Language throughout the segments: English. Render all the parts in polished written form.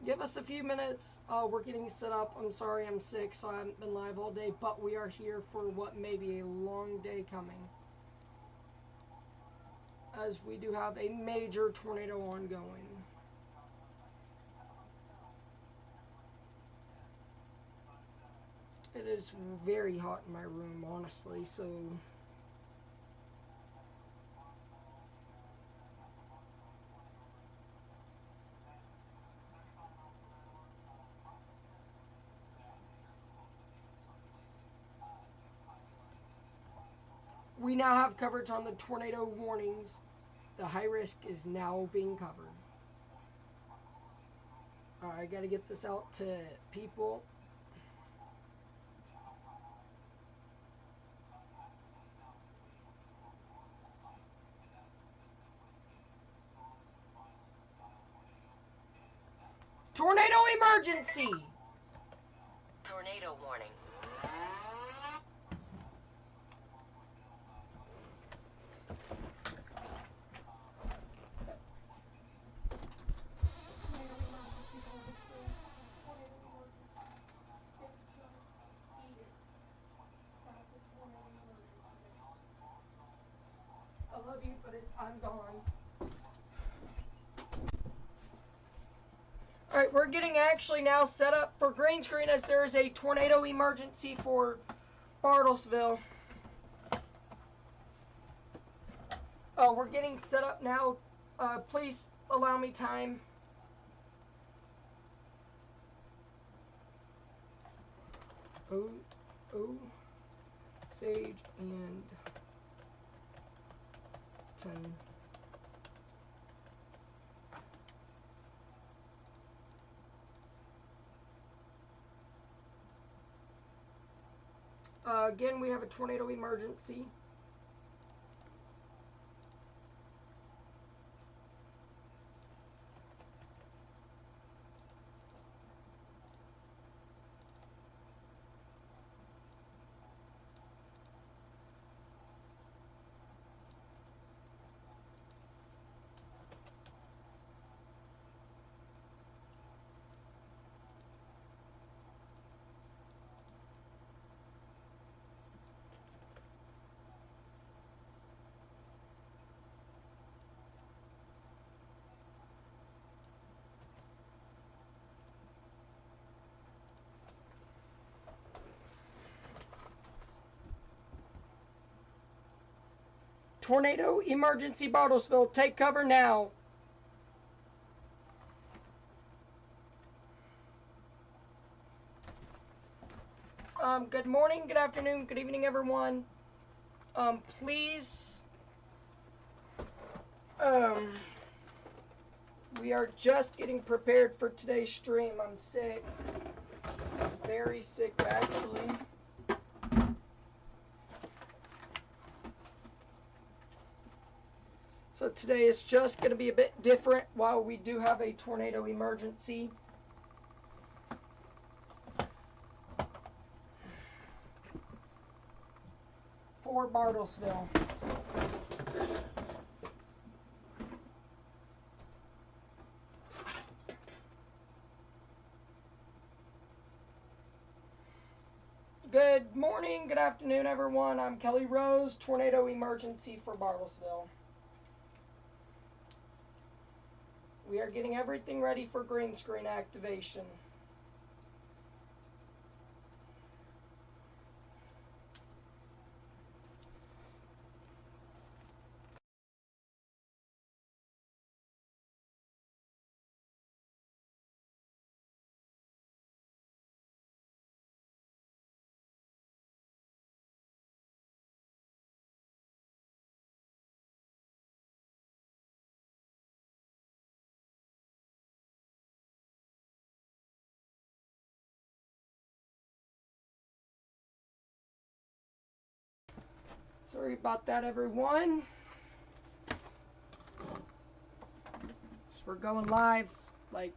give us a few minutes. We're getting set up. I'm sorry I'm sick, so I haven't been live all day, but we are here for what may be a long day coming, as we do have a major tornado ongoing. It is very hot in my room, honestly, so we now have coverage on the tornado warnings. The high risk is now being covered. I gotta get this out to people. Tornado emergency! Tornado warning. I love you, but I'm gone. Alright, we're getting actually now set up for green screen as there is a tornado emergency for Bartlesville. We're getting set up now. Please allow me time. Sage and 10. Again, we have a tornado emergency. Tornado emergency Bartlesville. Take cover now. Good morning, good afternoon, good evening, everyone. Please, we are just getting prepared for today's stream. I'm sick. Very sick, actually. So today is just going to be a bit different while we do have a tornado emergency. For Bartlesville. Good morning, good afternoon, everyone. I'm Kelly Rose, tornado emergency for Bartlesville. We are getting everything ready for green screen activation. Sorry about that, everyone. So we're going live, like,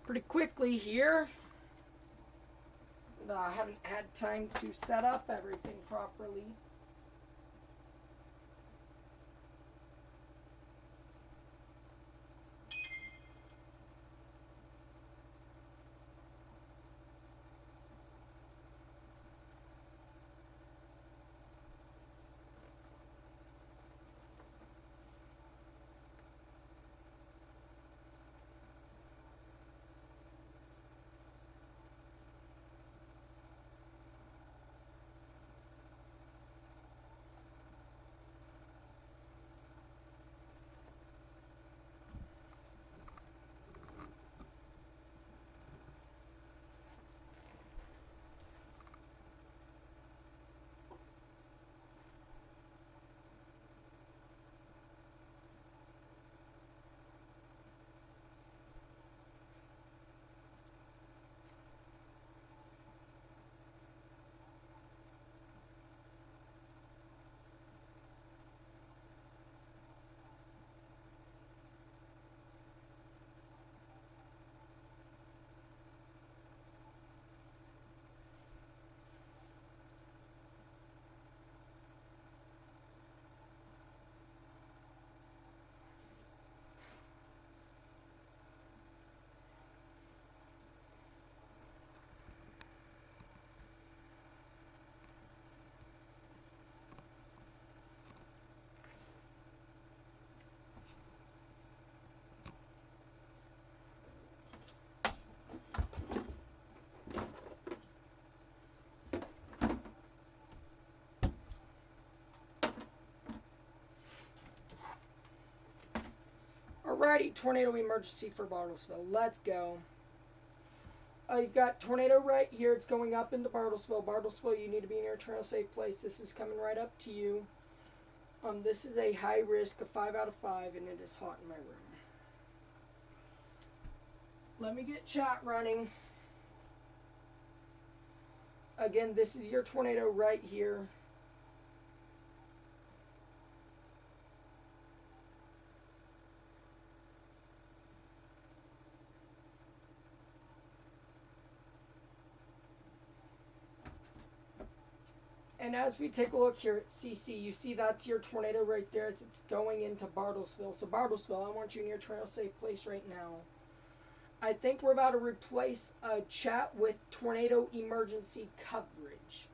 pretty quickly here. I haven't had time to set up everything properly. Alrighty, tornado emergency for Bartlesville. Let's go. You've got tornado right here. It's going up into Bartlesville. Bartlesville, you need to be in your eternal safe place. This is coming right up to you. This is a high risk, a 5 out of 5, and it is hot in my room. Let me get chat running. Again, this is your tornado right here. And as we take a look here at CC, you see that's your tornado right there as it's going into Bartlesville. So Bartlesville, I want you in your tornado safe place right now. I think we're about to replace a chat with tornado emergency coverage.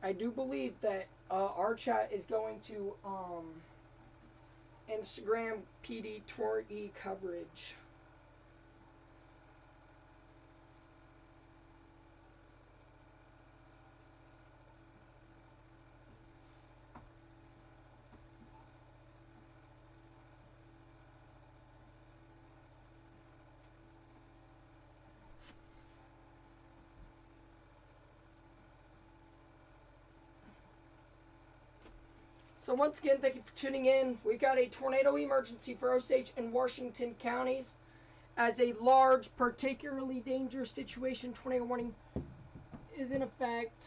I do believe that our chat is going to Instagram PD Tor E coverage. So once again, thank you for tuning in. We've got a tornado emergency for Osage and Washington counties. As a large, particularly dangerous situation, tornado warning is in effect.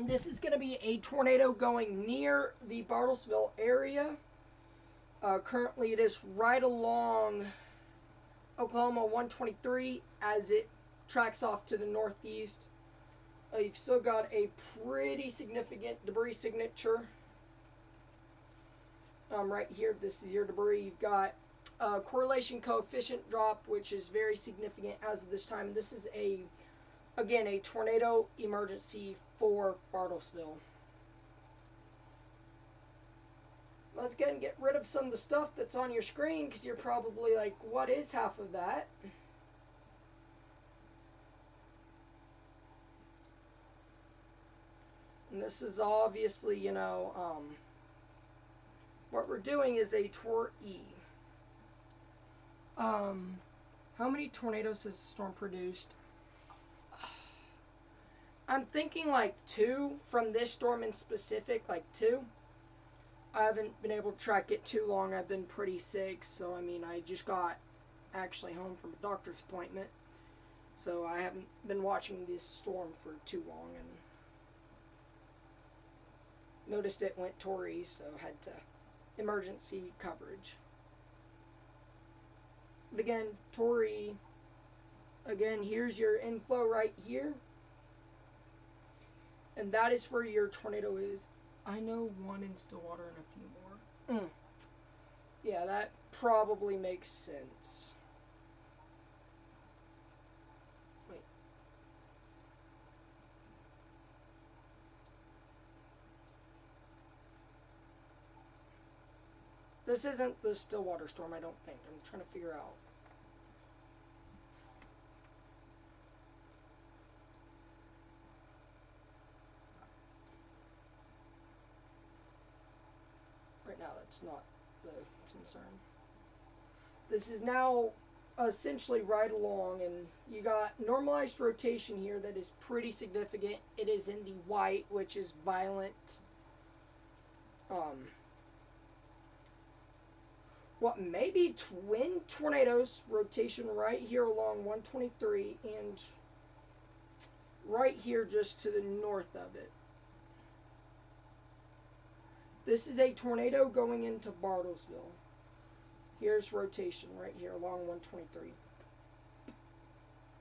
This is going to be a tornado going near the Bartlesville area. Currently, it is right along Oklahoma 123 as it tracks off to the northeast. You've still got a pretty significant debris signature. Right here, this is your debris. You've got a correlation coefficient drop, which is very significant as of this time. This is again, a tornado emergency for Bartlesville. Let's go and get rid of some of the stuff that's on your screen, because you're probably like, what is half of that? And this is obviously, you know, what we're doing is a Tor E. How many tornadoes has the storm produced? I'm thinking like 2 from this storm in specific, like 2. I haven't been able to track it too long. I've been pretty sick, so I mean, I just got actually home from a doctor's appointment. So I haven't been watching this storm for too long, and noticed it went Tory, so had to emergency coverage. But again, Tory, again, here's your inflow right here. And that is where your tornado is. I know one in Stillwater and a few more. Yeah, that probably makes sense. Wait. This isn't the Stillwater storm, I don't think. I'm trying to figure out. Right now, that's not the concern. This is now essentially right along, and you got normalized rotation here that is pretty significant. It is in the white, which is violent. What may be twin tornadoes rotation right here along 123 and right here just to the north of it. This is a tornado going into Bartlesville. Here's rotation right here along 123.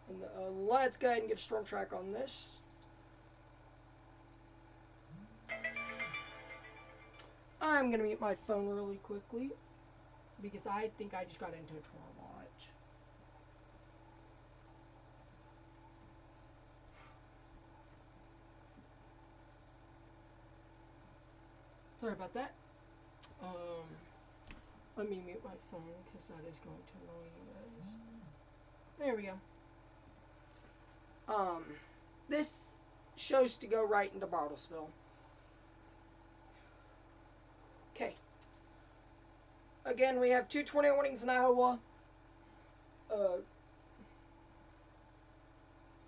And let's go ahead and get a storm track on this. I'm going to mute my phone really quickly because I think I just got into a tornado watch. Sorry about that. Let me mute my phone because that is going to annoy you guys. There we go. This shows to go right into Bartlesville. Okay. Again, we have 2 tornado warnings in Iowa.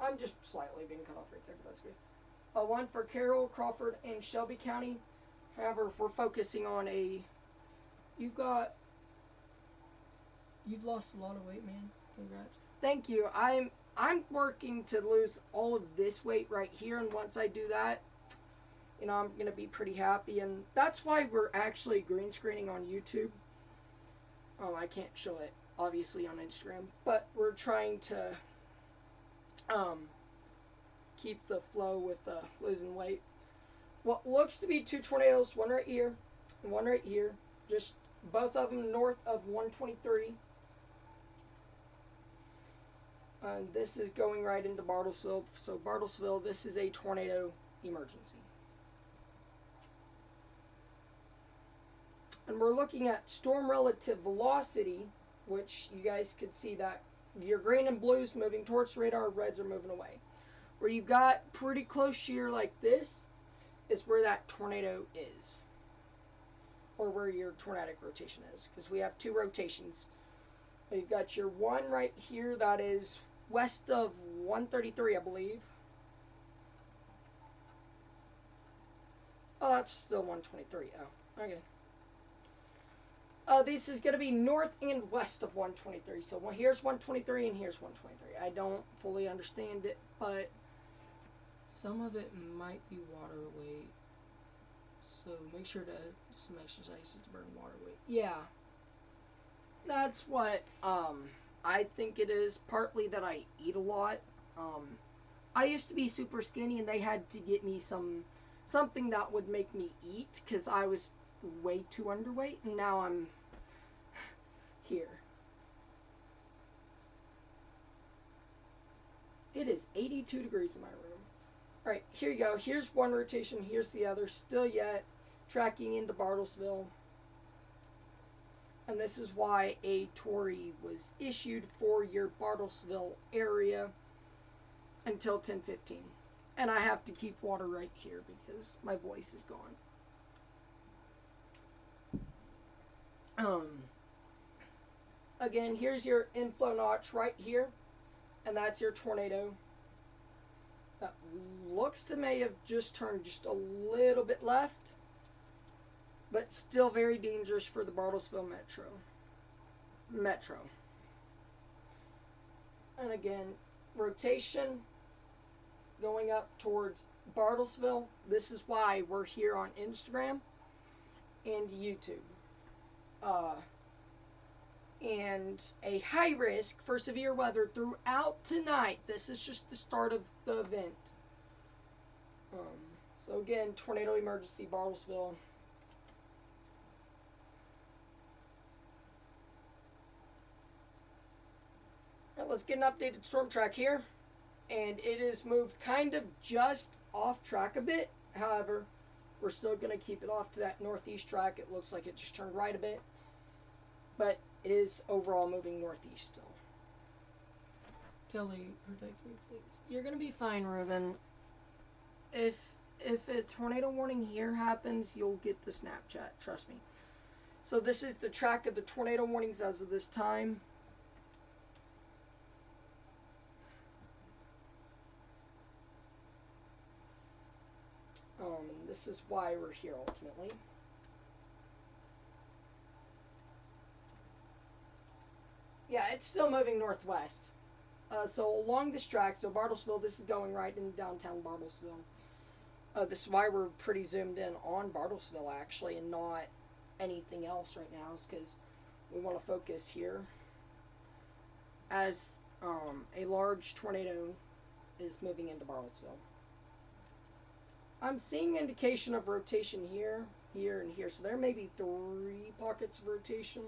I'm just slightly being cut off right there, but that's good. One for Carroll, Crawford, and Shelby County. However, if we're focusing on you've lost a lot of weight, man. Congrats. Thank you. I'm working to lose all of this weight right here, and once I do that, you know, I'm gonna be pretty happy, and that's why we're actually green screening on YouTube. I can't show it obviously on Instagram, but we're trying to keep the flow with losing weight. What looks to be 2 tornadoes, one right here and one right here, just both of them north of 123. And this is going right into Bartlesville. So Bartlesville, this is a tornado emergency. And we're looking at storm relative velocity, which you guys could see that your green and blues moving towards the radar, reds are moving away. Where you've got pretty close shear like this is where that tornado is, or where your tornadic rotation is, because we have 2 rotations. You've got your one right here that is west of 133, I believe. Oh, that's still 123. Oh, okay. This is going to be north and west of 123. So here's 123 and here's 123. I don't fully understand it, but some of it might be water weight. So make sure to do some exercises to burn water weight. Yeah. That's what I think it is. Partly that I eat a lot. I used to be super skinny, and they had to get me something that would make me eat, because I was way too underweight, and now I'm here. It is 82 degrees in my room. Alright, here you go. Here's one rotation, here's the other. Still yet tracking into Bartlesville. And this is why a Tory was issued for your Bartlesville area until 10:15. And I have to keep water right here because my voice is gone. Again, here's your inflow notch right here, and that's your tornado. That looks to may have just turned just a little bit left, but still very dangerous for the Bartlesville metro. And again, rotation going up towards Bartlesville. This is why we're here on Instagram and YouTube. And a high risk for severe weather throughout tonight. This is just the start of the event. So again, tornado emergency, Bartlesville. Now let's get an updated storm track here. And it is moved kind of just off track a bit. However, we're still going to keep it off to that northeast track. It looks like it just turned right a bit. But it is overall moving northeast still. Kelly, protect me, please. You're going to be fine, Ruben. If a tornado warning here happens, you'll get the Snapchat. Trust me. So this is the track of the tornado warnings as of this time. And this is why we're here ultimately. Yeah, it's still moving northwest. So along this track, so Bartlesville, this is going right into downtown Bartlesville. This is why we're pretty zoomed in on Bartlesville, actually, and not anything else right now, is because we want to focus here as a large tornado is moving into Bartlesville. I'm seeing indication of rotation here, here, and here, so there may be 3 pockets of rotation.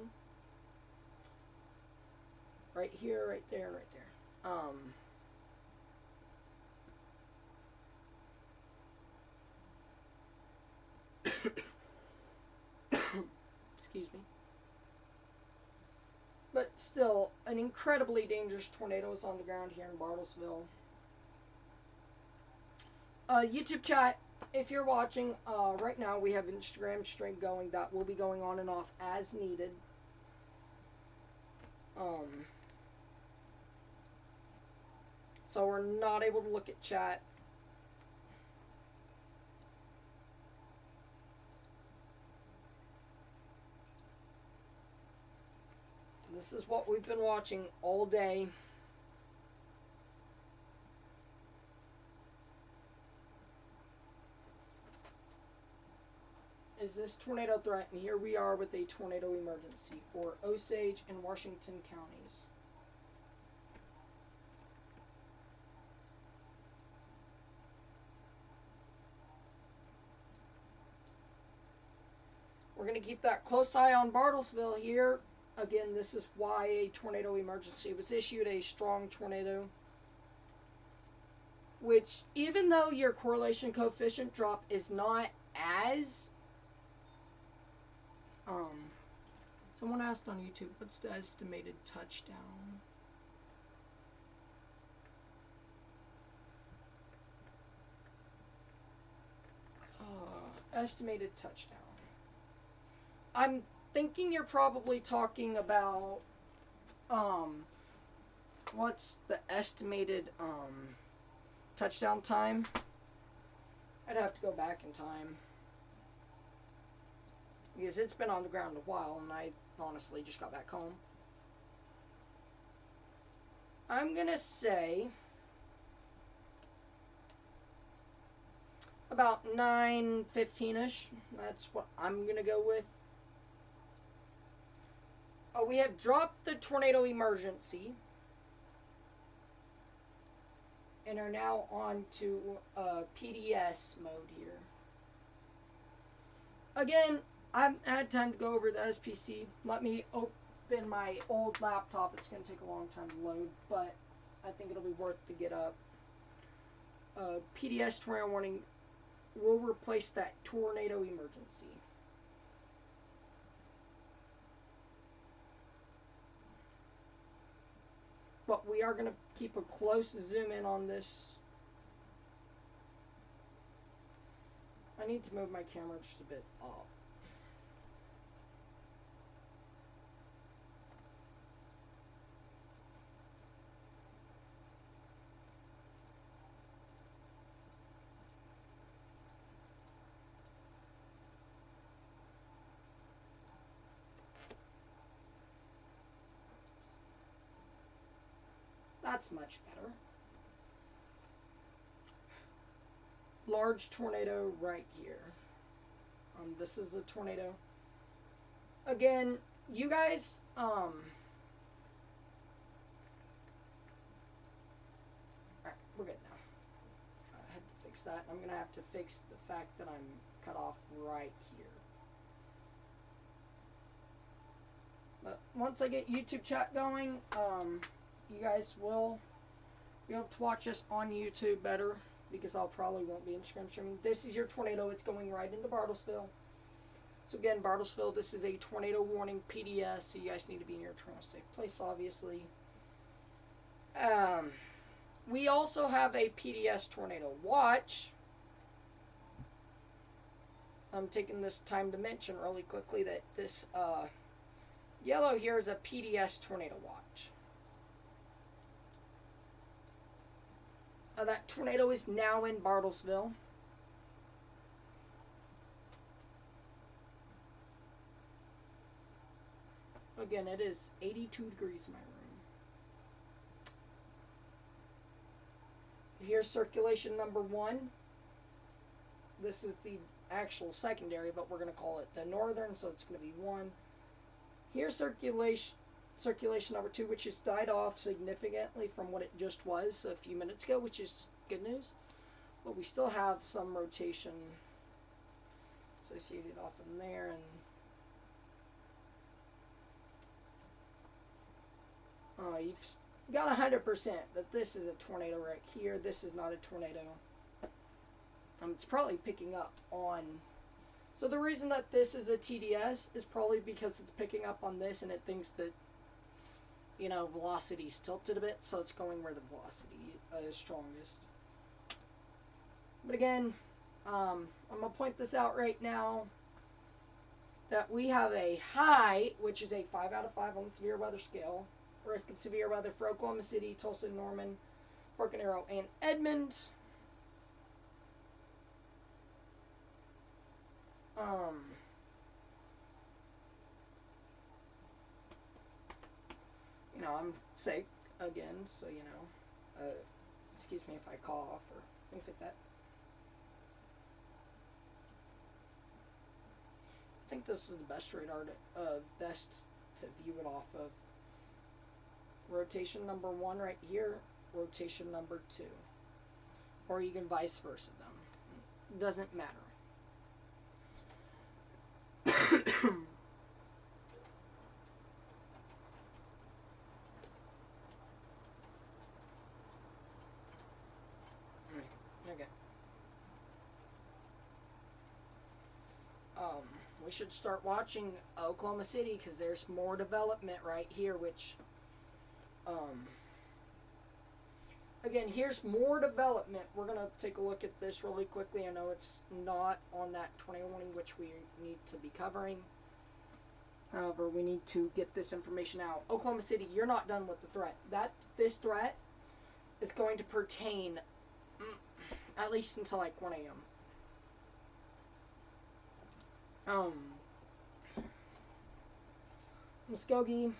Right here, right there, right there. Excuse me. But still, an incredibly dangerous tornado is on the ground here in Bartlesville. YouTube chat, if you're watching, right now we have Instagram stream going that will be going on and off as needed. So we're not able to look at chat. This is what we've been watching all day. Is this tornado threat? And here we are with a tornado emergency for Osage and Washington counties. We're going to keep that close eye on Bartlesville here. Again, this is why a tornado emergency was issued, a strong tornado. Which, even though your correlation coefficient drop is not as... someone asked on YouTube, what's the estimated touchdown? Estimated touchdown. I'm thinking you're probably talking about, what's the estimated, touchdown time? I'd have to go back in time. Because it's been on the ground a while, and I honestly just got back home. I'm gonna say about 9:15ish. That's what I'm gonna go with. We have dropped the tornado emergency and are now on to PDS mode here. Again, I haven't had time to go over the SPC. Let me open my old laptop. It's going to take a long time to load, but I think it'll be worth to get up. PDS tornado warning will replace that tornado emergency. But we are going to keep a close zoom in on this. I need to move my camera just a bit up. That's much better. Large tornado right here. This is a tornado. Again, you guys, alright, we're good now. I had to fix that. I'm gonna have to fix the fact that I'm cut off right here. But once I get YouTube chat going, you guys will be able to watch us on YouTube better, because I'll probably won't be Instagram streaming. This is your tornado. It's going right into Bartlesville. So again, Bartlesville, this is a tornado warning PDS, so you guys need to be in your tornado safe place, obviously. We also have a PDS tornado watch. I'm taking this time to mention really quickly that this yellow here is a PDS tornado watch. That tornado is now in Bartlesville. Again, it is 82 degrees in my room. Here's circulation number 1. This is the actual secondary, but we're going to call it the northern, so it's going to be 1. Here's circulation number 2, which has died off significantly from what it just was a few minutes ago, which is good news. But we still have some rotation associated off in there, and you've got 100% that this is a tornado right here. This is not a tornado. It's probably picking up on... So the reason that this is a TDS is probably because it's picking up on this and it thinks that, you know, velocity's tilted a bit, so it's going where the velocity is strongest. But again, I'm going to point this out right now, that we have a high, which is a 5 out of 5 on the severe weather scale. Risk of severe weather for Oklahoma City, Tulsa, Norman, Broken Arrow, and Edmond. You know, I'm sick again, so, you know, excuse me if I cough or things like that. I think this is the best radar best to view it off of. Rotation number 1 right here, rotation number 2. Or you can vice versa them. Doesn't matter. Okay. We should start watching Oklahoma City because there's more development right here, which, again, here's more development. We're going to take a look at this really quickly. I know it's not on that tornado warning, which we need to be covering. However, we need to get this information out. Oklahoma City, you're not done with the threat. This threat is going to pertain at least until like 1 a.m. Muskogee,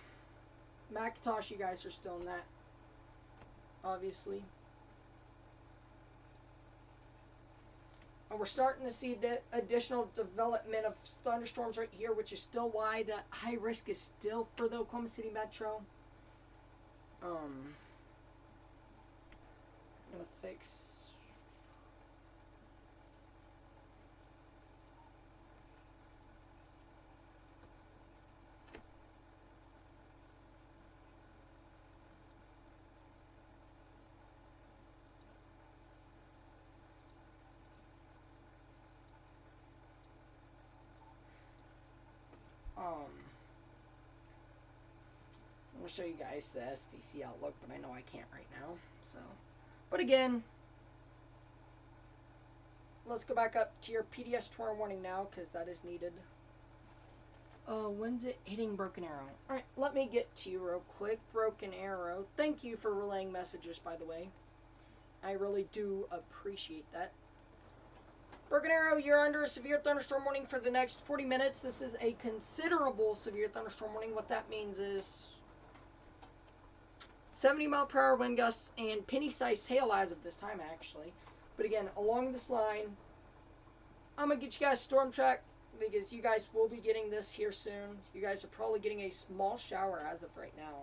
McIntosh, you guys are still in that, obviously. And we're starting to see additional development of thunderstorms right here, which is still why the high risk is still for the Oklahoma City metro. I'm gonna fix. I'm gonna show you guys the SPC outlook, but I know I can't right now. So, but again, let's go back up to your PDS tornado warning now, because that is needed. When's it hitting Broken Arrow? Alright, let me get to you real quick. Broken Arrow. Thank you for relaying messages, by the way. I really do appreciate that. Broken Arrow, you're under a severe thunderstorm warning for the next 40 minutes. This is a considerable severe thunderstorm warning. What that means is 70-mile-per-hour wind gusts and penny-sized hail as of this time, actually. But again, along this line, I'm going to get you guys storm track, because you guys will be getting this here soon. You guys are probably getting a small shower as of right now.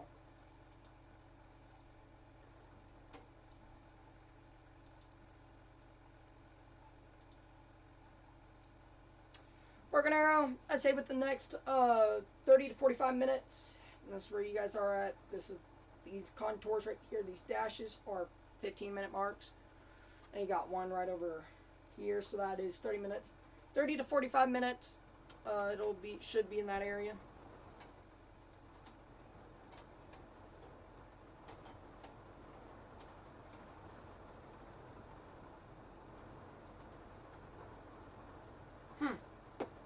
Broken Arrow, I'd say with the next 30 to 45 minutes, and that's where you guys are at. This is these contours right here, these dashes are 15-minute marks. And you got one right over here, so that is 30 minutes. 30 to 45 minutes, should be in that area.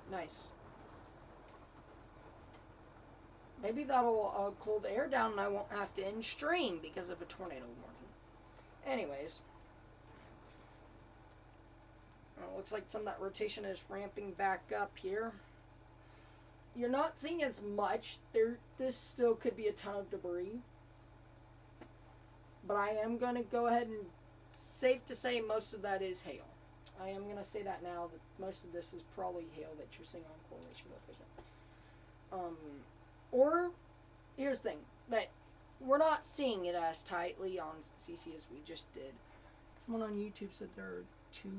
Nice. Maybe that'll cool the air down and I won't have to end stream because of a tornado warning. Anyways. Looks like some of that rotation is ramping back up here. You're not seeing as much. This still could be a ton of debris. But I am going to go ahead and safe to say most of that is hail. I am going to say that now, that most of this is probably hail that you're seeing on correlation coefficient. Or, here's the thing, that we're not seeing it as tightly on CC as we just did. Someone on YouTube said there are 2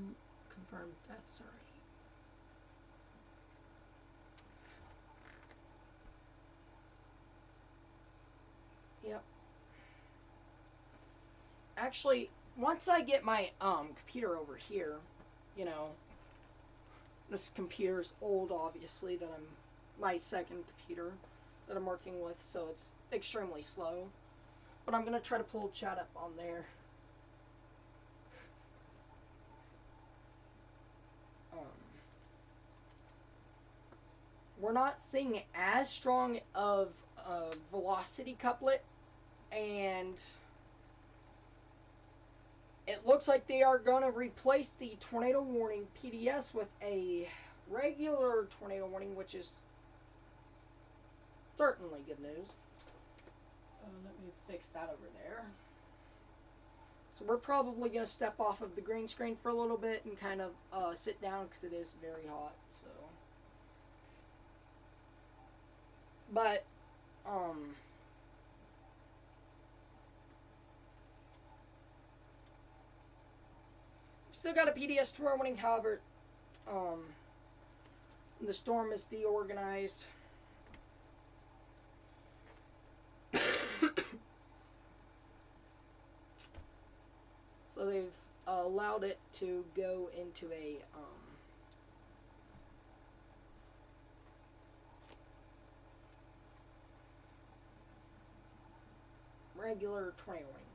confirmed deaths already. Yep. Actually, once I get my computer over here, you know, this computer's old, obviously, that my second computer that I'm working with, so it's extremely slow. But I'm going to try to pull chat up on there. we're not seeing as strong of a velocity couplet, and it looks like they are going to replace the tornado warning PDS with a regular tornado warning, which is certainly good news. Let me fix that over there. So we're probably going to step off of the green screen for a little bit and kind of sit down because it is very hot. So, but still got a PDS tornado warning. However, the storm is deorganized. So they've allowed it to go into a regular tornado warning.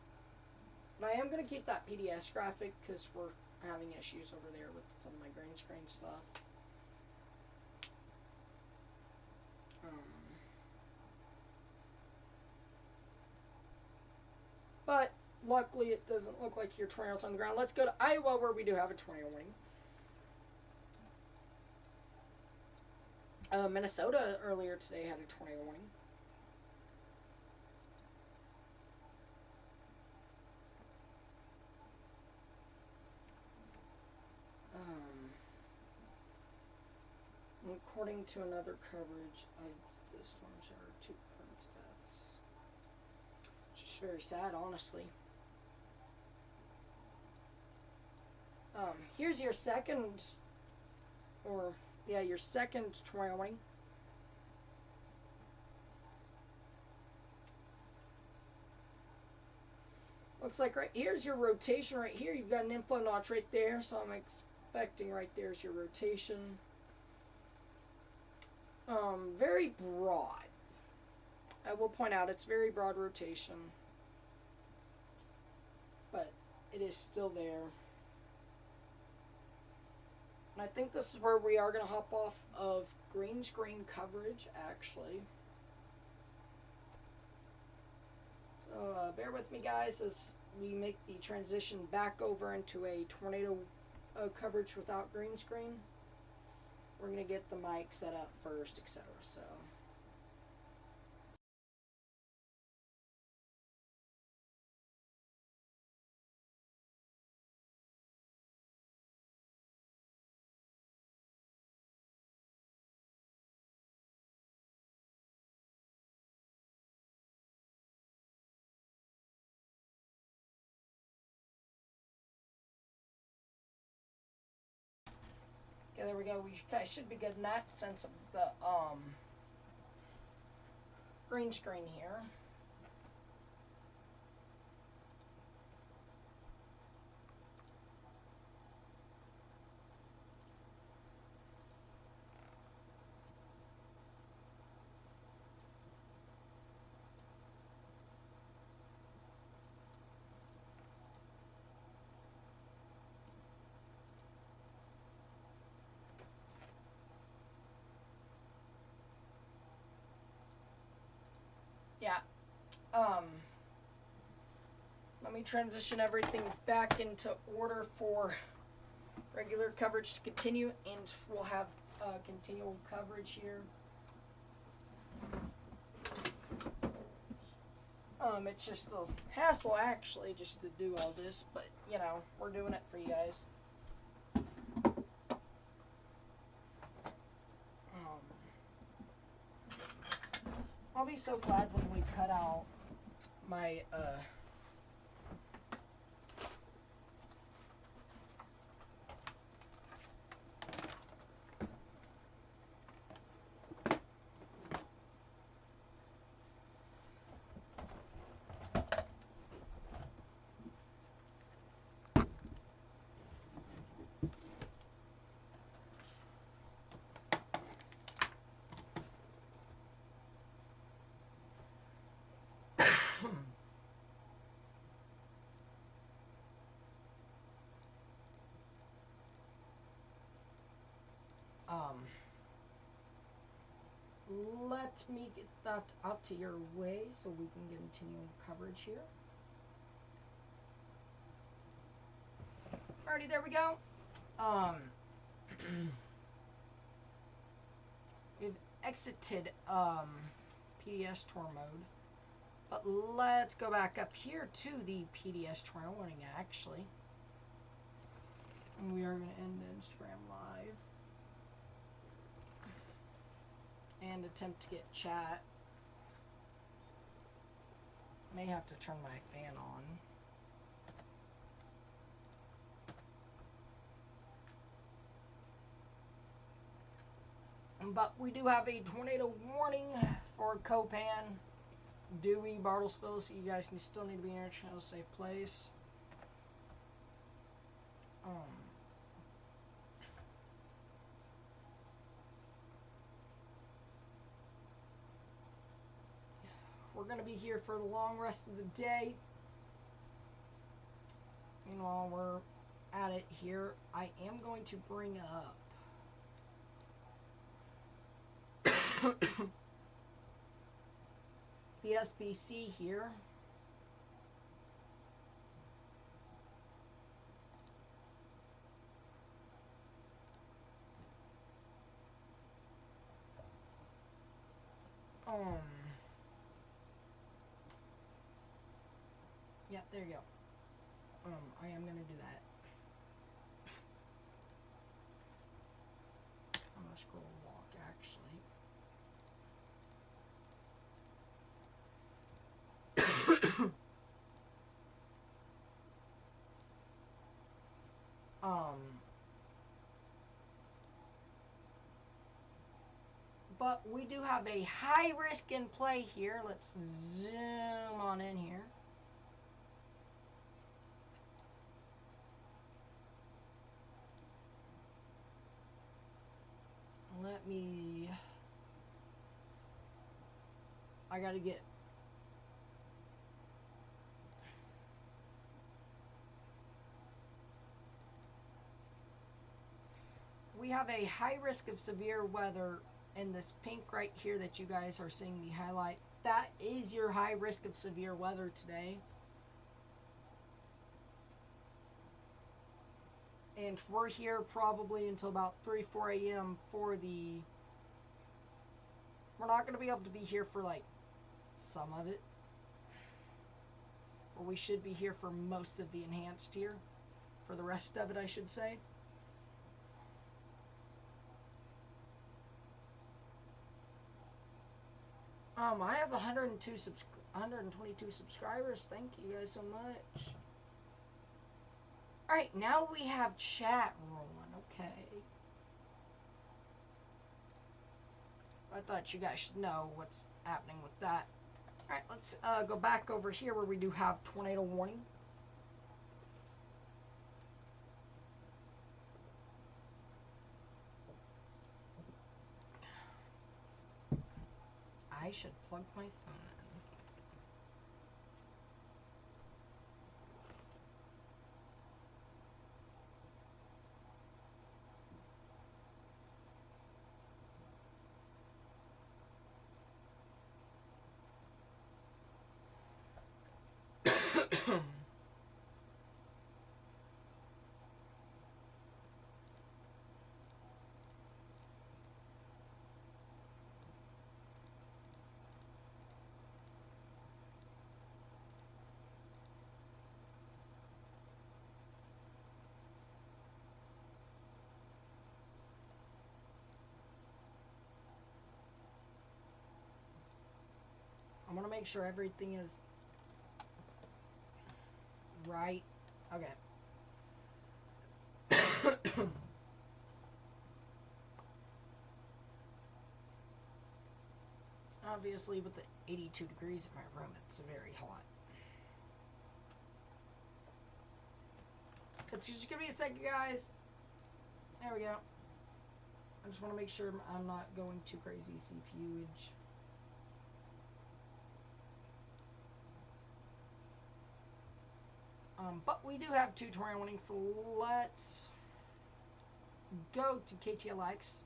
But I am going to keep that PDS graphic because we're having issues over there with some of my green screen stuff. But luckily it doesn't look like your tornado's on the ground. Let's go to Iowa, where we do have a tornado warning. Minnesota earlier today had a tornado warning. According to another coverage of the storms, there are 2 occurrence deaths. It's just very sad, honestly. Here's your second, your second tornado warning. Looks like right here's your rotation right here. You've got an inflow notch right there, so I'm expecting right there's your rotation. Very broad. I will point out it's very broad rotation, but it is still there. And I think this is where we are going to hop off of green screen coverage, actually. So bear with me, guys, as we make the transition back over into a tornado coverage without green screen. We're going to get the mic set up first, etc. So. Okay, there we go. We should be good in that sense of the green screen here. Yeah. Let me transition everything back into order for regular coverage to continue, and we'll have continual coverage here. It's just a hassle, actually, just to do all this, but, you know, we're doing it for you guys. I'll be so glad when we cut out my, let me get that out to your way so we can continue coverage here. Alrighty, there we go. We've exited PDS tour mode, but let's go back up here to the PDS tornado warning actually. And we are going to end the Instagram live and attempt to get chat. May have to turn my fan on. But we do have a tornado warning for Copan, Dewey, Bartlesville, so you guys still need to be in a safe place. We're going to be here for the long rest of the day. And while we're at it here, I am going to bring up the SBC here. Yeah, there you go. I am gonna do that. I'm gonna scroll walk actually. But we do have a high risk in play here. Let's zoom on in here. Let me... I gotta get... We have a high risk of severe weather in this pink right here that you guys are seeing me highlight. That is your high risk of severe weather today. And we're here probably until about 3-4 a.m. for the... We're not going to be able to be here for like some of it. Or we should be here for most of the enhanced here. For the rest of it, I should say. I have 122 subscribers. Thank you guys so much. Alright, now we have chat rolling. Okay. I thought you guys should know what's happening with that. Alright, let's go back over here where we do have tornado warning. I should plug my phone in. I'm gonna make sure everything is right. Okay. Obviously, with the 82 degrees in my room, it's very hot. It's just gonna be a second, guys. There we go. I just want to make sure I'm not going too crazy CPU-age. But we do have 2 tornado warnings, so let's go to KTLX.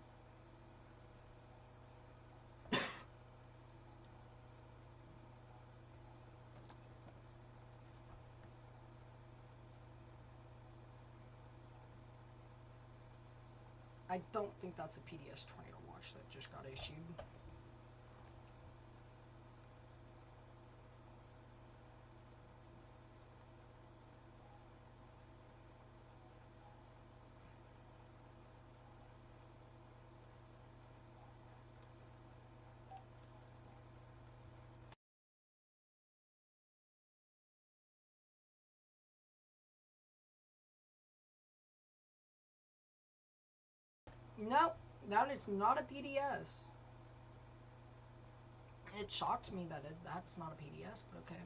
I don't think that's a PDS tornado watch that just got issued. Nope, that is not a PDS. It shocked me that that's not a PDS, but okay.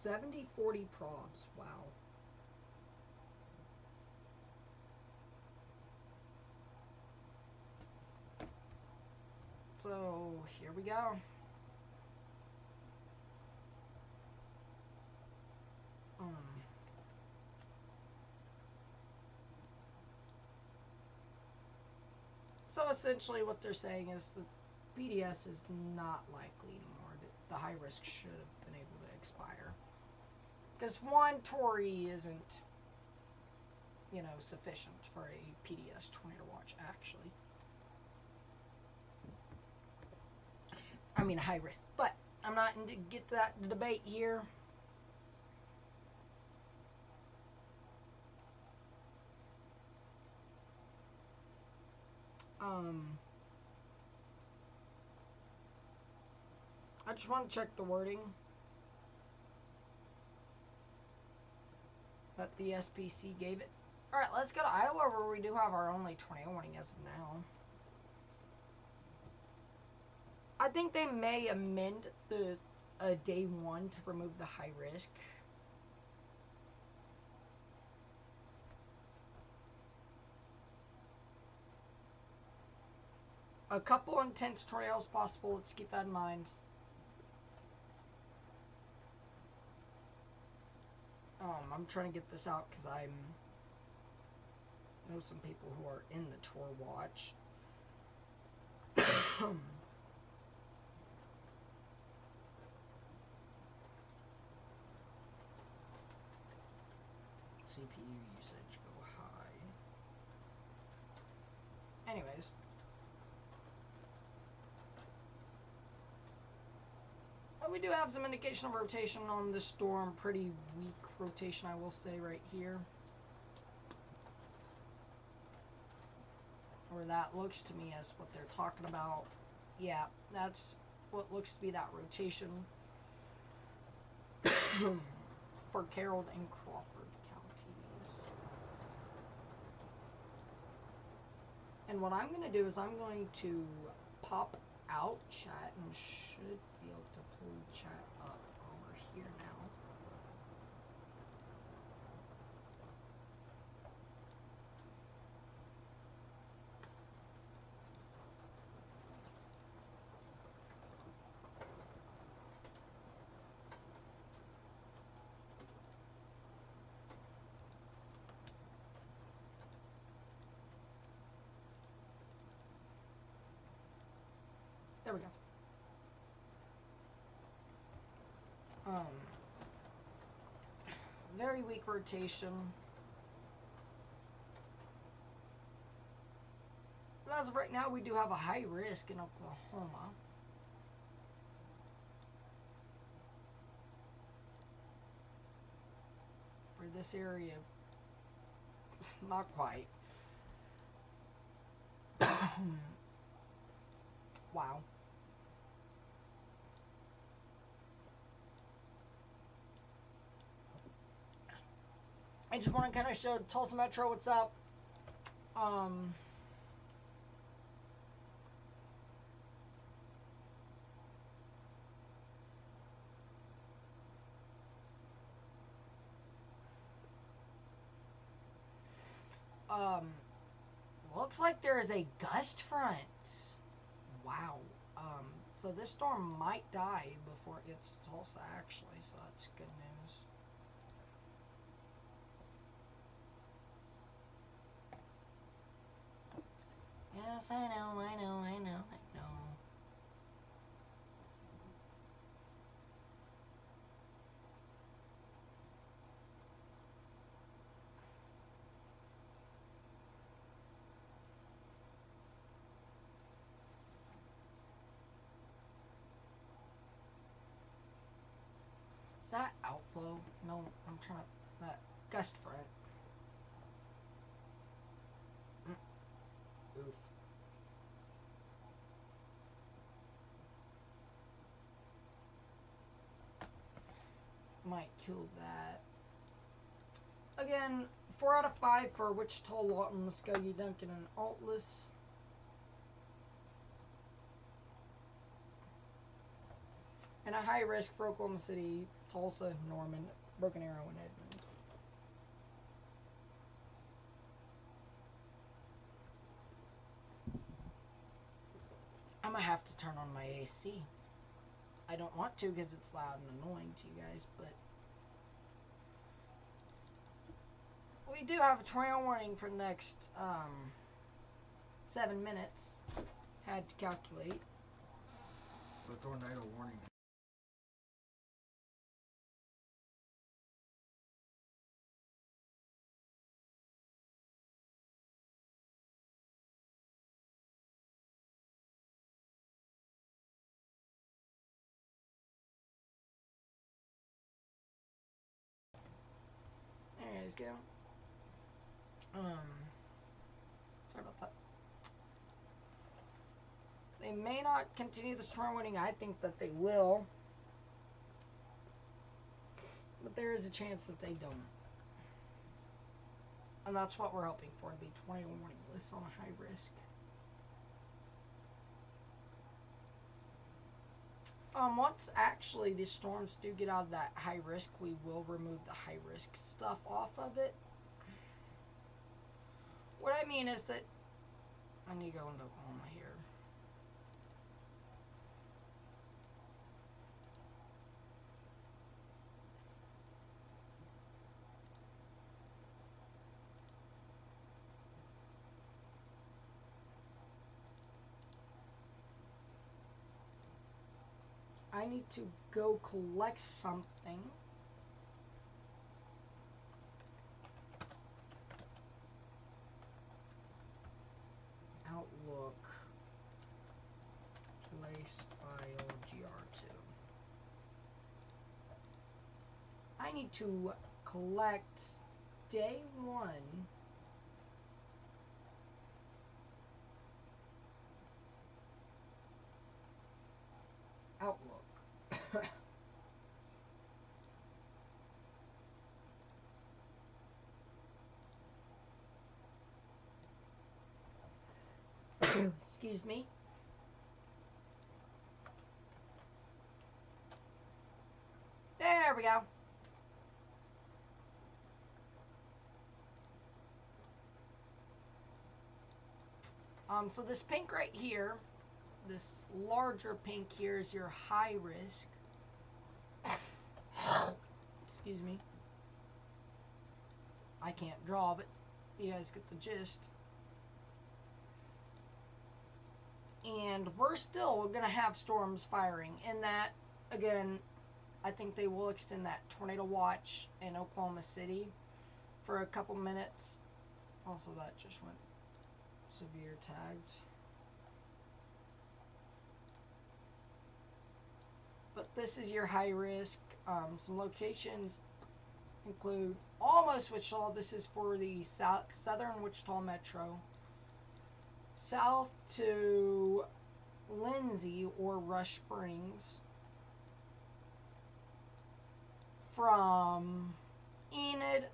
70-40 probs, wow. So, here we go. So essentially what they're saying is the PDS is not likely anymore. The high risk should have been able to expire. Because one Tory isn't, you know, sufficient for a PDS tornado watch, actually. I mean, high risk. But I'm not going to get to that debate here. I just want to check the wording that the SPC gave it. Alright, let's go to Iowa, where we do have our only tornado warning as of now. I think they may amend the day 1 to remove the high risk. A couple intense tornadoes possible. Let's keep that in mind. I'm trying to get this out because I know some people who are in the tour watch. CPU usage go high. Anyways. We do have some indication of rotation on the storm. Pretty weak rotation, I will say, right here. Or that looks to me as what they're talking about. Yeah, that's what looks to be that rotation for Carroll and Crawford counties. And what I'm going to do is I'm going to pop out chat and should be able to pull chat up over here now. There we go. Very weak rotation. But as of right now, we do have a high risk in Oklahoma. For this area, not quite. Wow. I just want to kind of show Tulsa Metro what's up. Looks like there is a gust front. Wow. So this storm might die before it gets to Tulsa, actually, so that's good news. Yes, I know. that outflow? No, I'm trying to... That gust front. Oof. Might kill that. Again, 4 out of 5 for Wichita, Lawton, Muskogee, Duncan, and Altless. And a high risk for Oklahoma City, Tulsa, Norman, Broken Arrow, and Edmond. I'm going to have to turn on my AC. I don't want to because it's loud and annoying to you guys, but we do have a tornado warning for the next 7 minutes. Had to calculate. The tornado warning. There you guys go. Sorry about that. They may not continue the storm warning. I think that they will. But there is a chance that they don't. And that's what we're hoping for, to be tornado warning lists on a high risk. Once actually the storms do get out of that high risk, we will remove the high risk stuff off of it. What I mean is that I need to go into Oklahoma here. I need to go collect something. Outlook. Place file gr2. I need to collect day 1. Outlook. Excuse me. There we go. So this pink right here, this larger pink here is your high risk. Excuse me. I can't draw, but you guys get the gist. And we're still going to have storms firing. And that, again, I think they will extend that tornado watch in Oklahoma City for a couple minutes. Also, that just went severe tagged. But this is your high risk. Some locations include almost Wichita. This is for the southern Wichita Metro. South to Lindsay or Rush Springs. From Enid,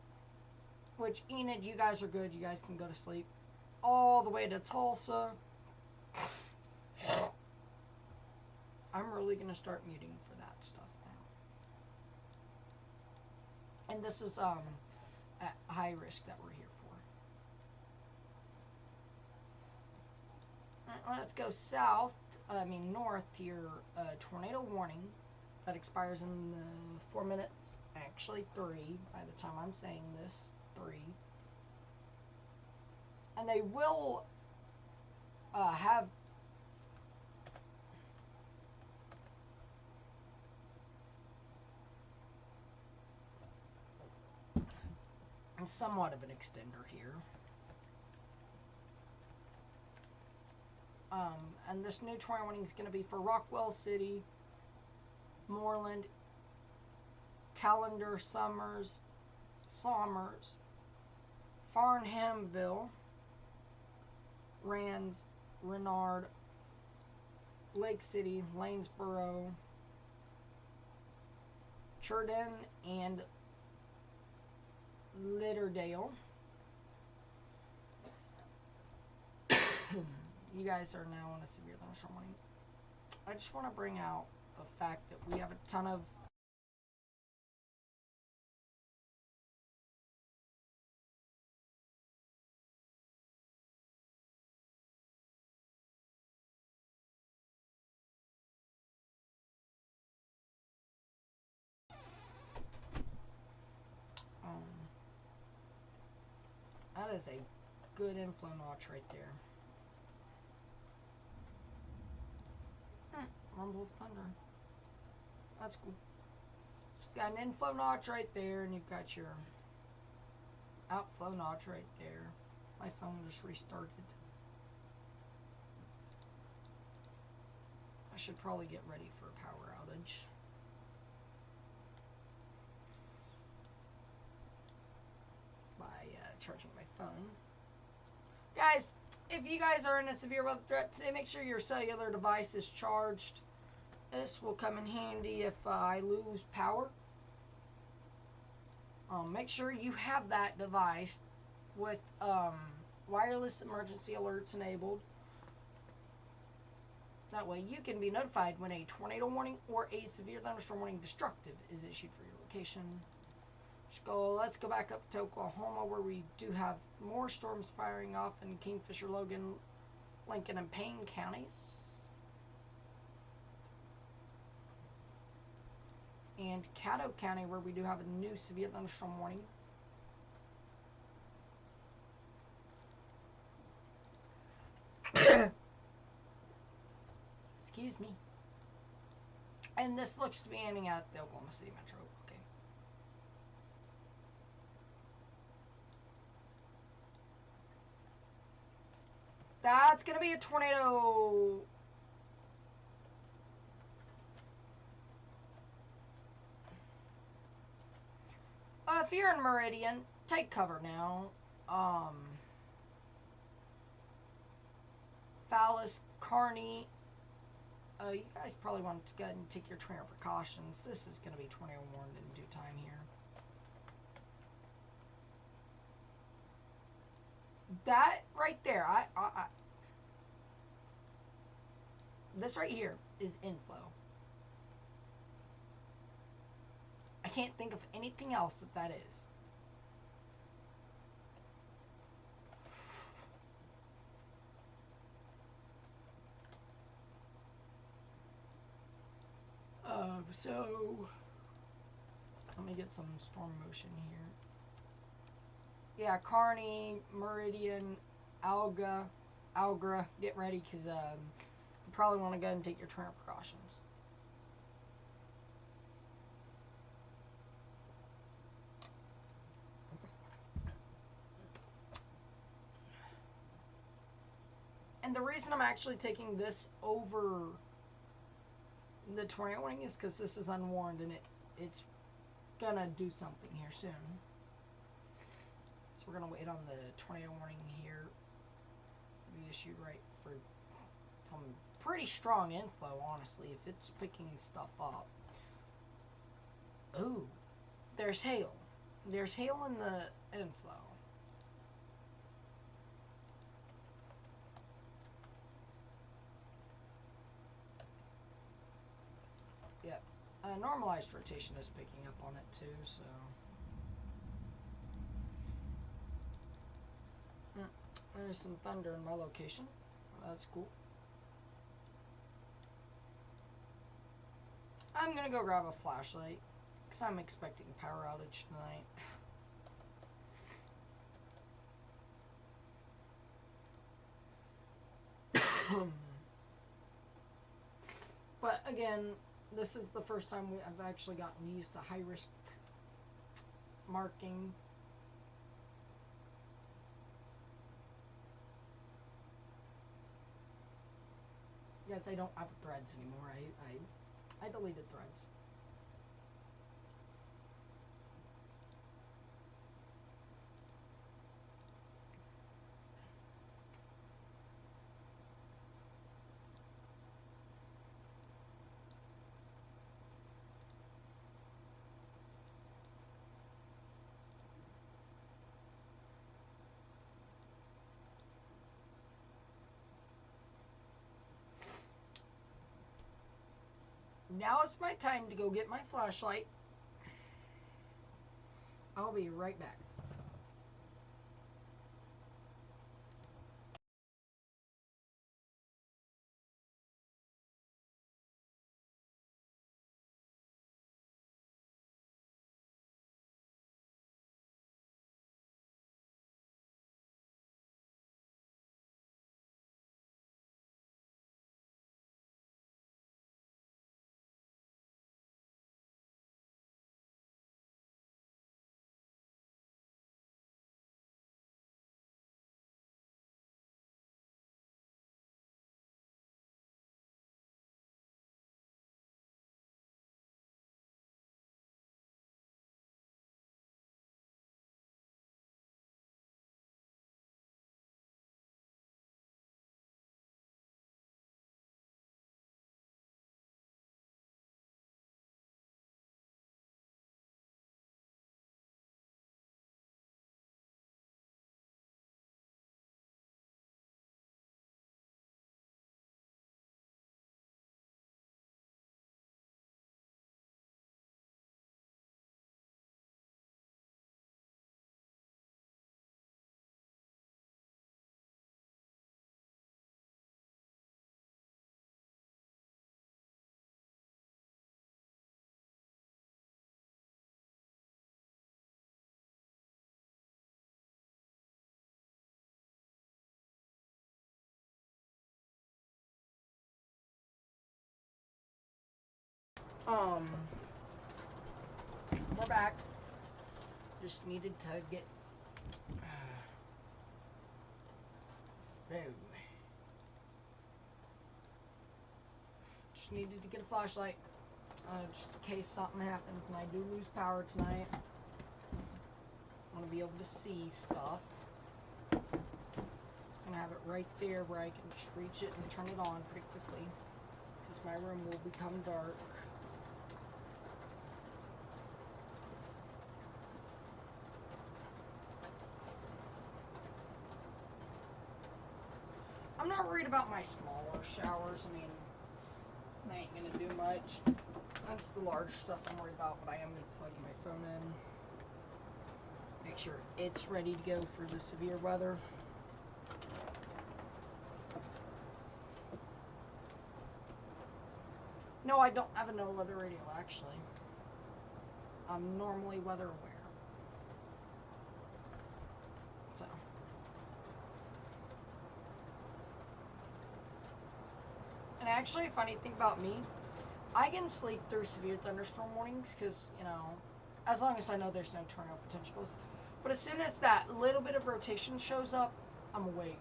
which Enid, you guys are good. You guys can go to sleep. All the way to Tulsa. I'm really going to start muting for that stuff now. And this is at high risk that we're here for. Alright, let's go north to your tornado warning that expires in 4 minutes. Actually 3 by the time I'm saying this. 3. And they will have somewhat of an extender here. And this new tornado warning is going to be for Rockwell City, Moreland, Callender, Somers, Farnhamville, Rands, Renard, Lake City, Lanesboro, Churden, and Litterdale. You guys are now in a severe thunderstorm warning. I just want to bring out the fact that we have a ton of that is a good inflow notch right there. Rumble of thunder. That's cool. So you've got an inflow notch right there, and you've got your outflow notch right there. My phone just restarted. I should probably get ready for a power outage. By charging my phone. Guys, if you guys are in a severe weather threat today, make sure your cellular device is charged. This will come in handy if I lose power. Make sure you have that device with wireless emergency alerts enabled. That way you can be notified when a tornado warning or a severe thunderstorm warning destructive is issued for your location. Let's go back up to Oklahoma, where we do have more storms firing off in Kingfisher, Logan, Lincoln, and Payne counties. And Caddo County, where we do have a new severe thunderstorm warning. Excuse me. And this looks to be aiming at the Oklahoma City Metro. Okay. That's going to be a tornado. If you're in Meridian, take cover now. Fallis, Kearney. You guys probably want to go ahead and take your tornado precautions. This is going to be tornado warned in due time here. That right there, this right here is inflow. I can't think of anything else that is. So let me get some storm motion here. Yeah, Kearney, Meridian, Algra, get ready, because you probably want to go ahead and take your tornado precautions. And the reason I'm actually taking this over the tornado warning is because this is unwarned, and it's gonna do something here soon. So we're gonna wait on the tornado warning here to be issued right for some pretty strong inflow, honestly, if it's picking stuff up. Ooh, there's hail. There's hail in the inflow. Yep. Normalized rotation is picking up on it too, so. There's some thunder in my location. That's cool. I'm gonna go grab a flashlight, because I'm expecting a power outage tonight. But again, this is the first time I've actually gotten used to high risk marking. Yes, I don't have threads anymore. I deleted threads. Now it's my time to go get my flashlight. I'll be right back. We're back. Just needed to get just needed to get a flashlight, just in case something happens and I do lose power tonight. I want to be able to see stuff. I'm gonna have it right there where I can just reach it and turn it on pretty quickly, because my room will become dark. I'm not worried about my smaller showers. I mean, they ain't gonna do much. That's the larger stuff I'm worried about, but I am gonna plug my phone in. Make sure it's ready to go for the severe weather. No, I don't have a no weather radio, actually. I'm normally weather aware. So. And actually, a funny thing about me, I can sleep through severe thunderstorm warnings because, you know, as long as I know there's no tornado potentials. But as soon as that little bit of rotation shows up, I'm awake.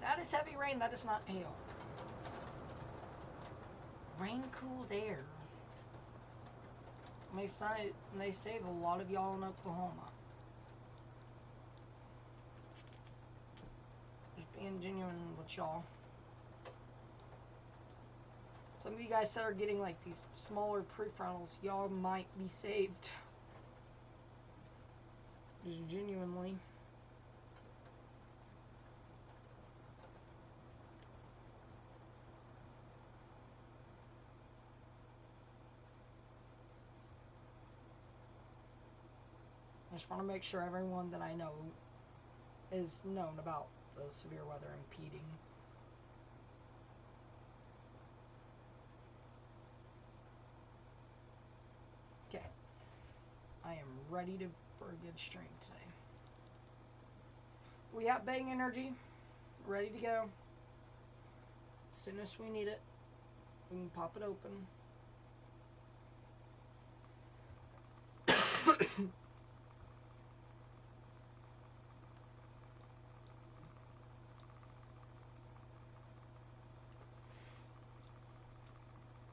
That is heavy rain, that is not hail. Rain cooled air. They save a lot of y'all in Oklahoma. Just being genuine with y'all. Some of you guys that are getting like these smaller prefrontals, y'all might be saved. Just genuinely. I just want to make sure everyone that I know is known about the severe weather impeding. Okay. I am ready for a good stream today. We have bang energy ready to go. As soon as we need it, we can pop it open.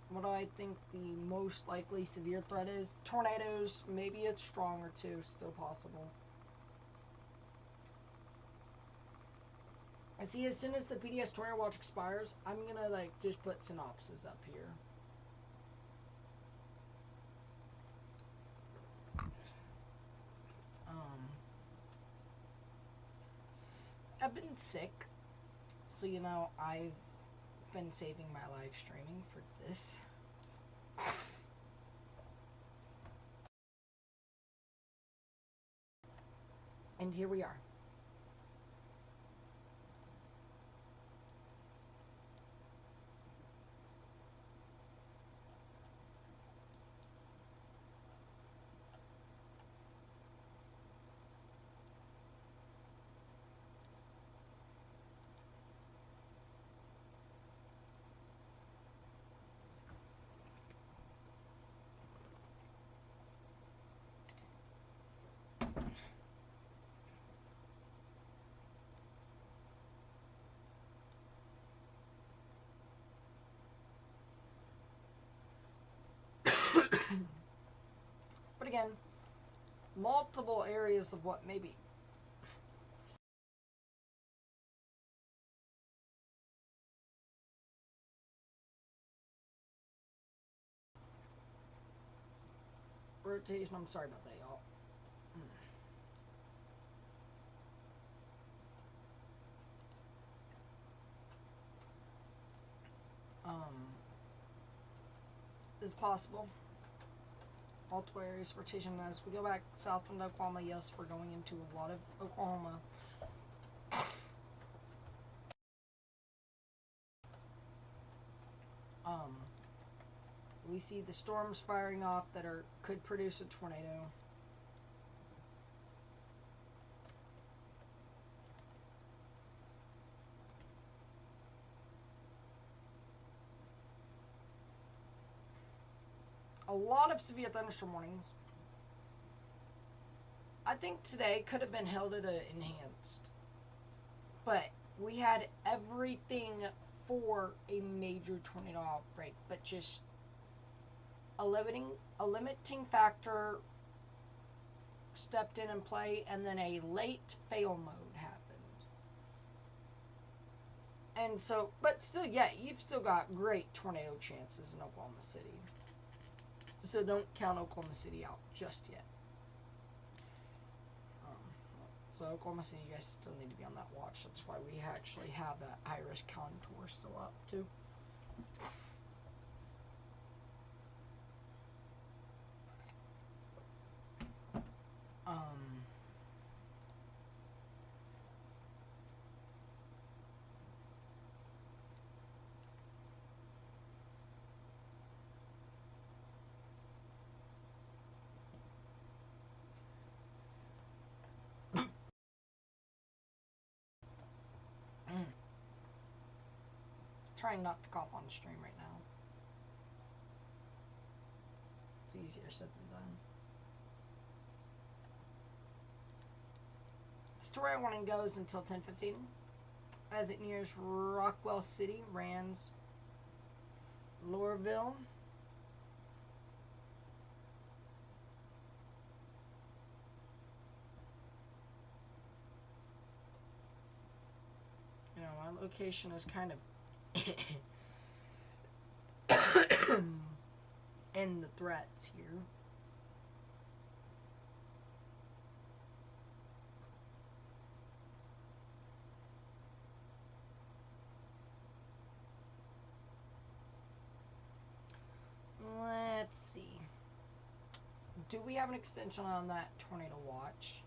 What do I think the most likely severe threat is? Tornadoes, maybe it's stronger too, still possible. I see as soon as the PDS Tornado Watch expires, I'm gonna like just put Synopsis up here. I've been sick, so you know, I've been saving my live streaming for this. And here we are. But again, multiple areas of what maybe. Rotation, I'm sorry about that, y'all. Is possible. Multiple areas of rotation. As we go back southward Oklahoma, yes, we're going into a lot of Oklahoma. We see the storms firing off that could produce a tornado. A lot of severe thunderstorm warnings. I think today could have been held at an enhanced, but we had everything for a major tornado outbreak, but just a limiting factor stepped in and play, and then a late fail mode happened. And so, but still, yeah, you've still got great tornado chances in Oklahoma City. So don't count Oklahoma City out just yet. So Oklahoma City, you guys still need to be on that watch. That's why we actually have that high-risk contour still up, too. Trying not to cough on the stream right now. It's easier said than done. Story warning goes until 10:15. As it nears Rockwell City, Rands, Lorville. You know, my location is kind of in the threats here. Let's see. Do we have an extension on that tornado watch?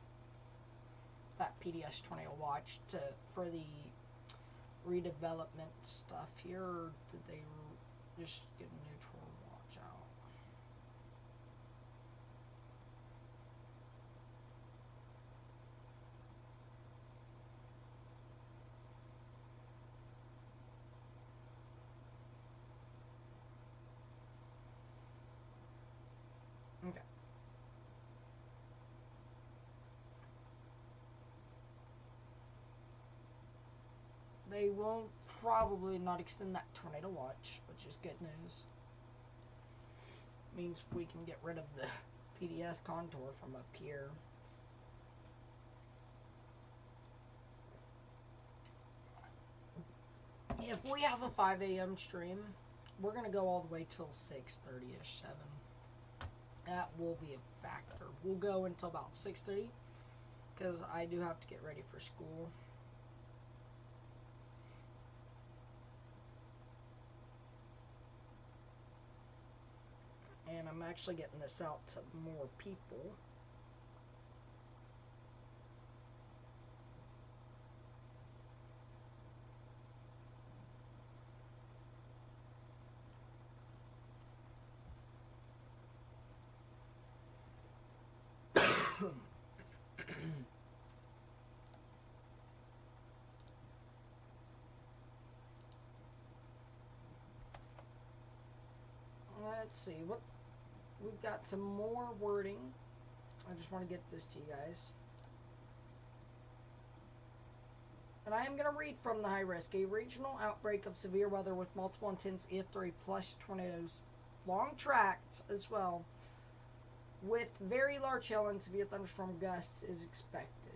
That PDS tornado watch for the redevelopment stuff here, or did they just get a neutral watch out? Okay. They will probably not extend that tornado watch, which is good news. Means we can get rid of the PDS contour from up here. If we have a 5 a.m. stream, we're going to go all the way till 6:30ish, 7. That will be a factor. We'll go until about 6:30 because I do have to get ready for school. I'm actually getting this out to more people. Let's see, what we've got some more wording. I just want to get this to you guys. And I am going to read from the high risk. A regional outbreak of severe weather with multiple intense EF3 plus tornadoes, long tracts as well, with very large hail and severe thunderstorm gusts is expected.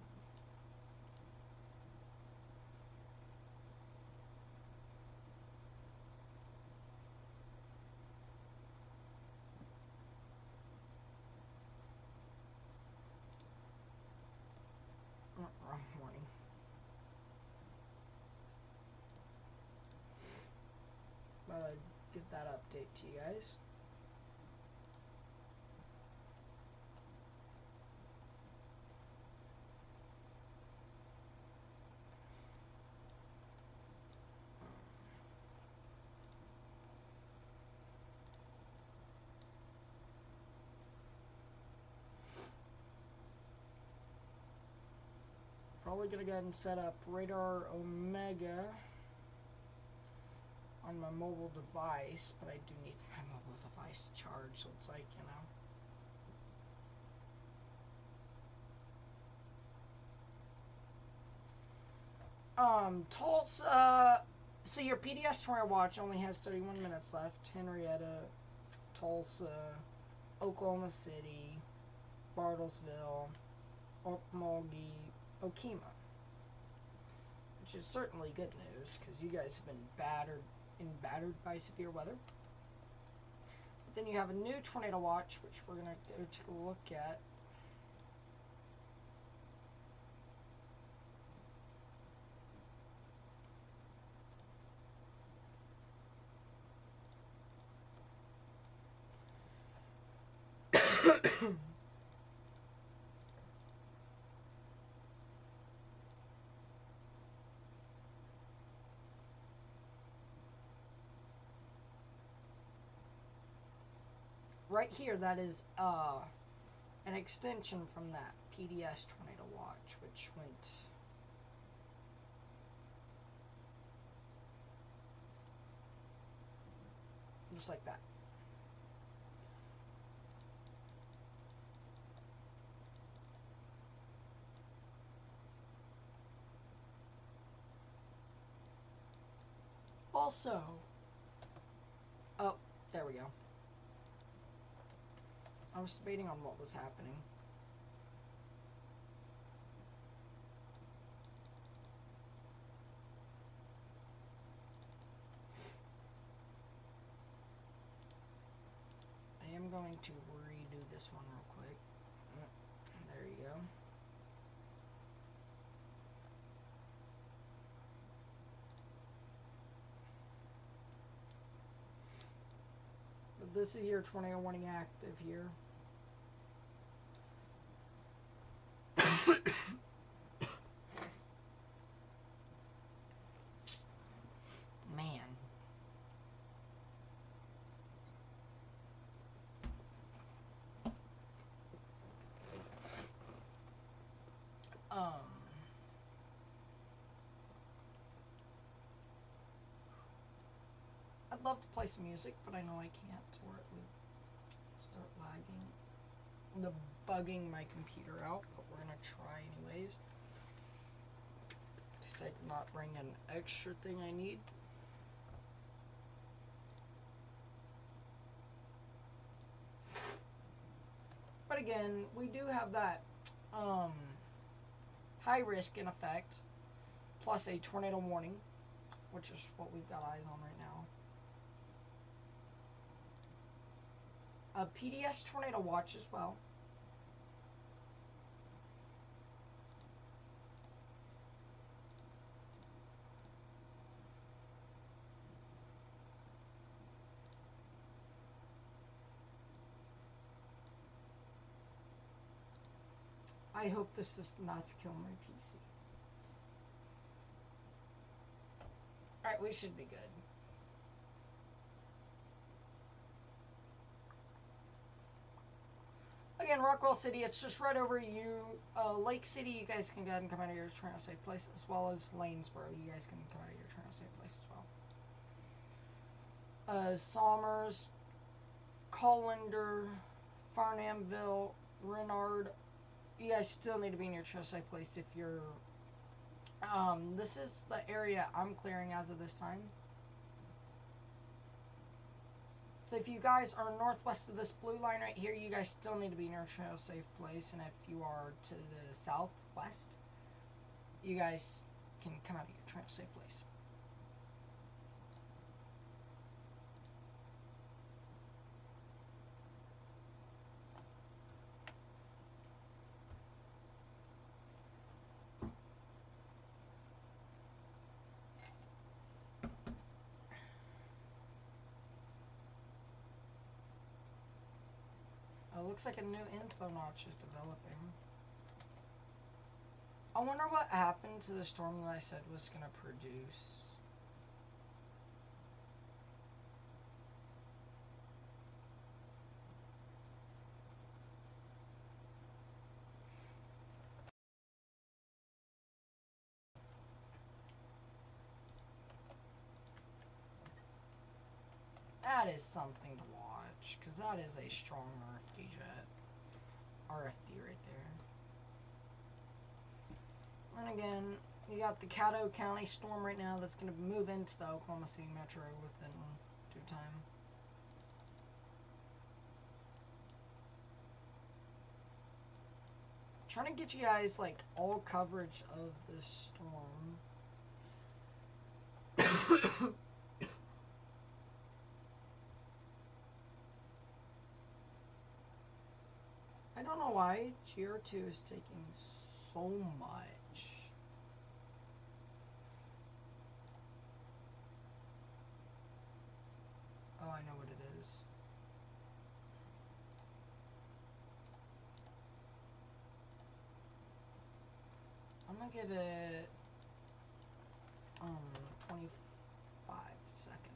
Wrong warning. Get that update to you guys. Probably gonna go ahead and set up radar Omega on my mobile device, but I do need my mobile device charged, so it's like, Tulsa, so your PDS tornado watch only has 31 minutes left. Henrietta, Tulsa, Oklahoma City, Bartlesville, Okmulgee, Okemah, which is certainly good news because you guys have been battered by severe weather. But then you have a new tornado watch, which we're going to go take a look at. Right here, that is an extension from that PDS tornado watch, which went just like that. Also, oh, there we go. I was debating on what was happening. I am going to redo this one real quick. There you go. But this is your tornado warning active here. Man. I'd love to play some music, but I know I can't, or it would start lagging. Bugging my computer out, but we're gonna try anyways. Decide to not bring an extra thing I need. But again, we do have that high risk in effect, plus a tornado warning, which is what we've got eyes on right now. A PDS tornado watch as well. I hope this does not kill my PC. Alright, we should be good. Again, Rockwell City, it's just right over you. Lake City, you guys can go ahead and come out of your train safe place, as well as Lanesboro, you guys can come out of your train safe place as well. Somers, Colander, Farnhamville, Renard, you guys still need to be in your train safe place if you're... this is the area I'm clearing as of this time. So if you guys are northwest of this blue line right here, you guys still need to be in your trail safe place. And if you are to the southwest, you guys can come out of your trail safe place. Looks like a new info notch is developing. I wonder what happened to the storm that I said was going to produce. That is something to watch, because that is a strong RFD jet. RFD right there. And again, you got the Caddo County storm right now that's going to move into the Oklahoma City Metro within due time. Trying to get you guys like all coverage of this storm. I don't know why GR2 is taking so much. Oh, I know what it is. I'm gonna give it 25 seconds.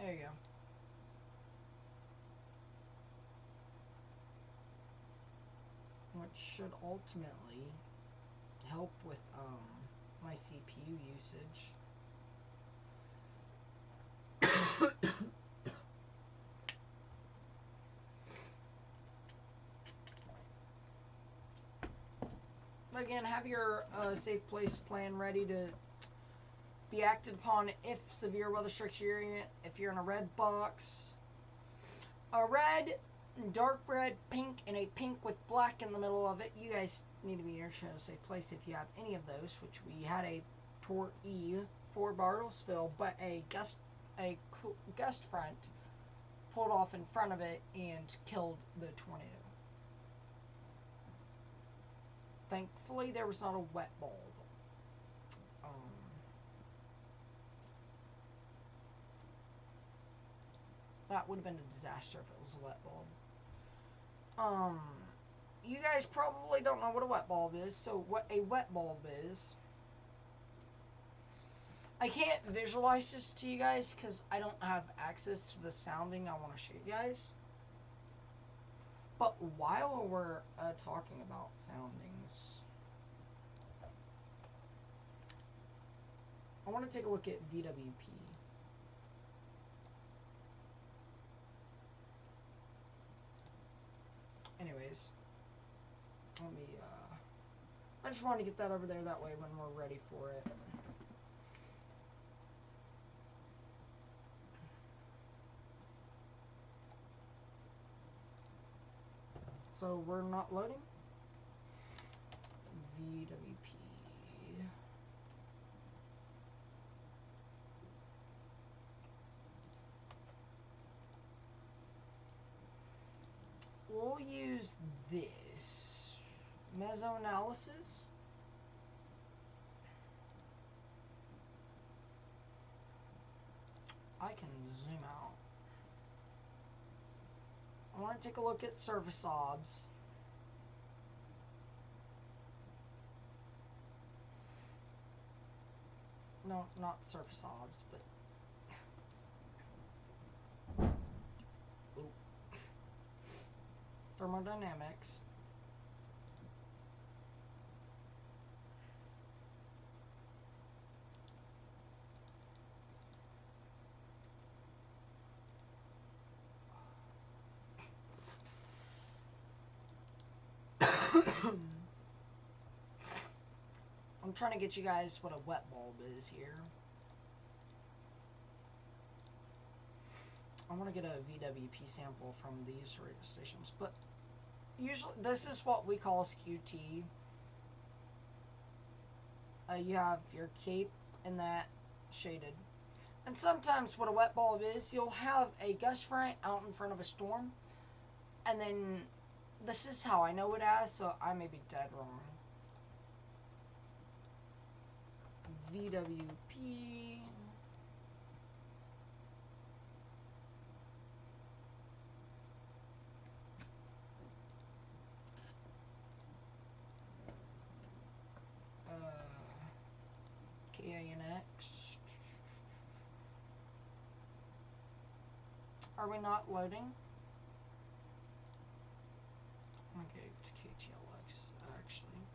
There you go. Which should ultimately help with my CPU usage. But again, have your safe place plan ready to be acted upon if severe weather strikes your area. If you're in a red box, a red, dark red, pink, and a pink with black in the middle of it, you guys need to be in your safe place if you have any of those, which we had a Tor E for Bartlesville, but a gust front pulled off in front of it and killed the tornado. Thankfully, there was not a wet bulb. That would have been a disaster if it was a wet bulb. You guys probably don't know what a wet bulb is, so what a wet bulb is... I can't visualize this to you guys because I don't have access to the sounding I want to show you guys. But while we're talking about soundings, I want to take a look at VWP. Anyways, let me, I just want to get that over there, that way when we're ready for it. So we're not loading. VWP. We'll use this. Mesoanalysis. I can zoom out. want to take a look at surface obs. No, not surface obs, but thermodynamics. I'm trying to get you guys what a wet bulb is here. I want to get a VWP sample from these radio stations, but usually this is what we call SQT. You have your cape and that shaded. And sometimes what a wet bulb is, you'll have a gust front out in front of a storm, and then this is how I know it as, so I may be dead wrong. VWP. KANX. Are we not loading? Okay, to KTLX, actually.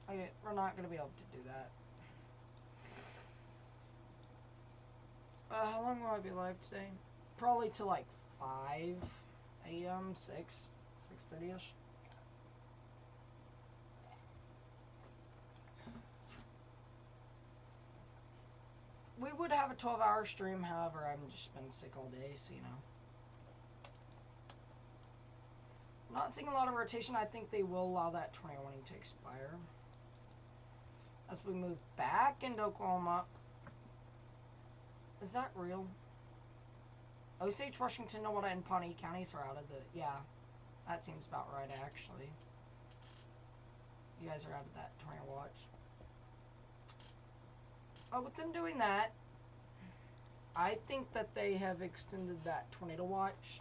Okay, we're not going to be able to do that. How long will I be live today? Probably till like 5 a.m., 6:30ish. We would have a 12-hour stream, however, I've just been sick all day, so you know. Not seeing a lot of rotation. I think they will allow that 2020 to expire. As we move back into Oklahoma. Is that real? Osage, Washington, Nowata, and Pawnee counties are out of the... Yeah, that seems about right, actually. You guys are out of that tornado watch. Oh, with them doing that, I think that they have extended that tornado watch.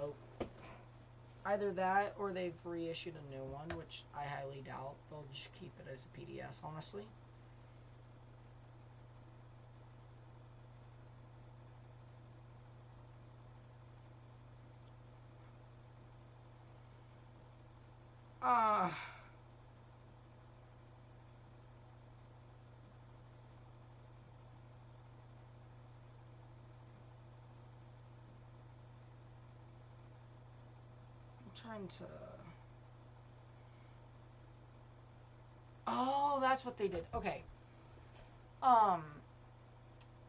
Oh. Either that, or they've reissued a new one, which I highly doubt. They'll just keep it as a PDS, honestly. Trying to... Oh, that's what they did. Okay.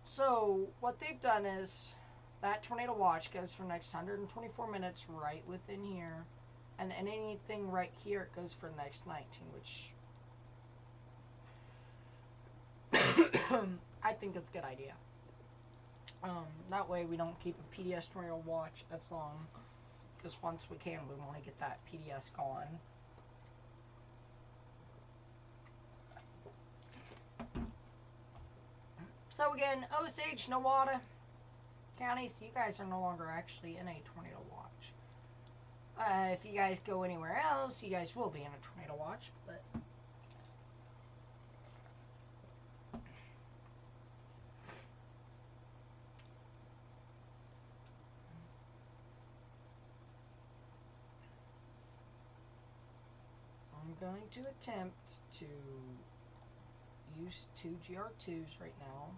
So, what they've done is that tornado watch goes for the next 124 minutes right within here. And then anything right here, it goes for the next 19, which... I think it's a good idea. That way we don't keep a PDS tornado watch that's long. Because once we can, we want to get that PDS gone. So again, Osage, Nowata counties, you guys are no longer actually in a tornado watch. If you guys go anywhere else, you guys will be in a tornado watch, but... I'm going to attempt to use 2 GR2s right now.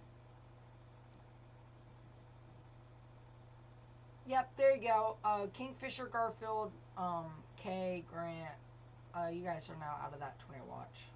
Yep, there you go. Kingfisher, Garfield, K, Grant. You guys are now out of that tornado watch.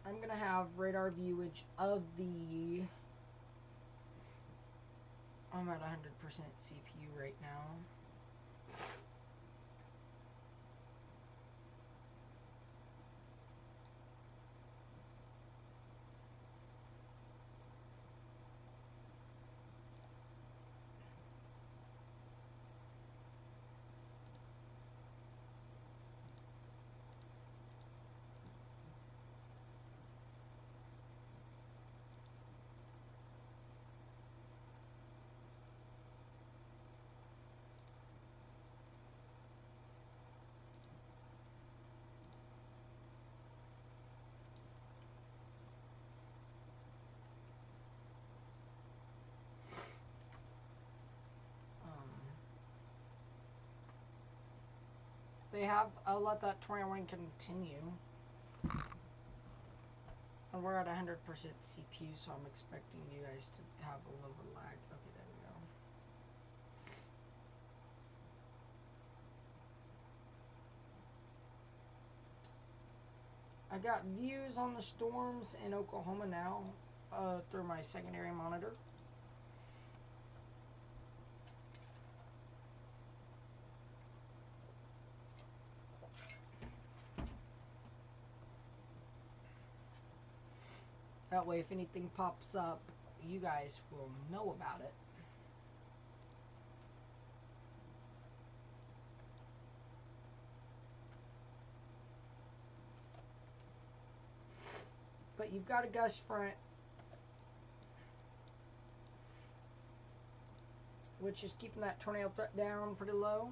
I'm going to have radar viewage of the... I'm at 100% CPU right now. They have, I'll let that tornado warning continue. And we're at 100% CPU, so I'm expecting you guys to have a little bit of lag. Okay, there we go. I got views on the storms in Oklahoma now through my secondary monitor. That way, if anything pops up, you guys will know about it. But you've got a gust front, which is keeping that tornado threat down pretty low.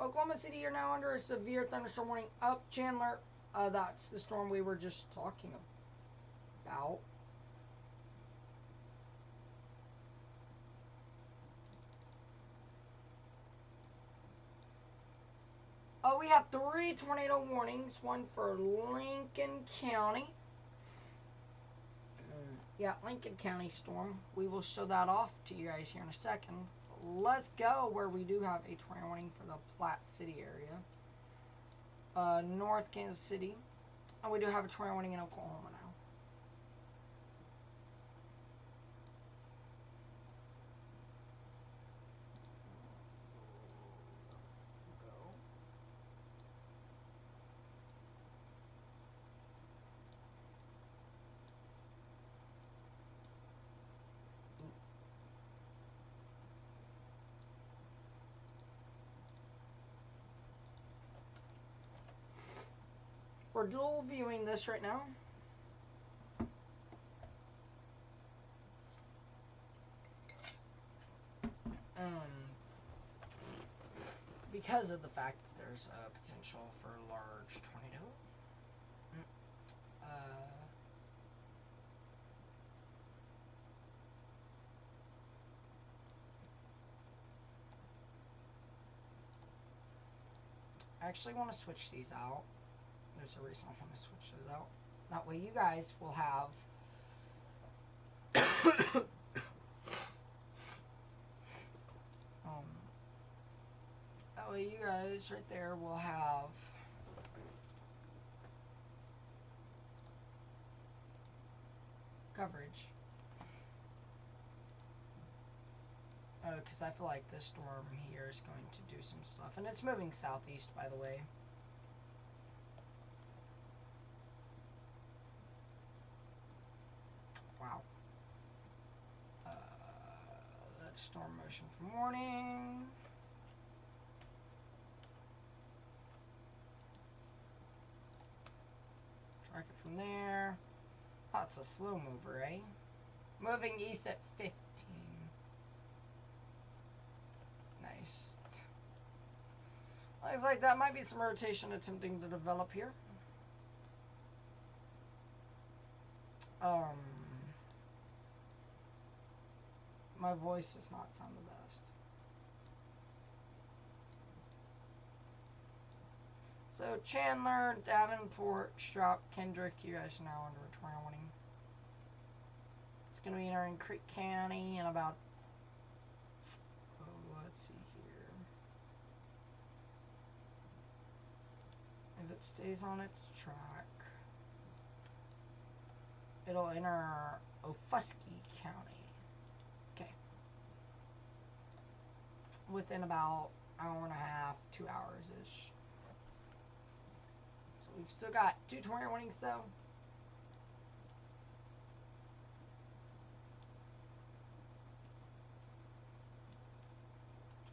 Oklahoma City, you're now under a severe thunderstorm warning. Up, Chandler. That's the storm we were just talking about. Oh, we have 3 tornado warnings. One for Lincoln County. Yeah, Lincoln County storm. We will show that off to you guys here in a second. Let's go where we do have a tornado warning for the Platte City area. North Kansas City. And we do have a tornado warning in Oklahoma now. We're dual viewing this right now. Because of the fact that there's a potential for a large tornado. I actually want to switch these out. There's a reason I want to switch those out. That way you guys will have that way you guys right there will have coverage. Because I feel like this storm here is going to do some stuff. And it's moving southeast, by the way. Wow. That's storm motion from morning. Track it from there. Oh, it's a slow mover, eh? Moving east at 15. Nice. Looks like that might be some rotation attempting to develop here. My voice does not sound the best. So Chandler, Davenport, Strauch, Kendrick, you guys are now under a tornado warning. It's going to be entering Creek County in about, let's see here. it stays on its track, it'll enter Ofuskee County. Okay. Within about an hour and a half, 2 hours-ish. So we've still got 2 tornado warnings though.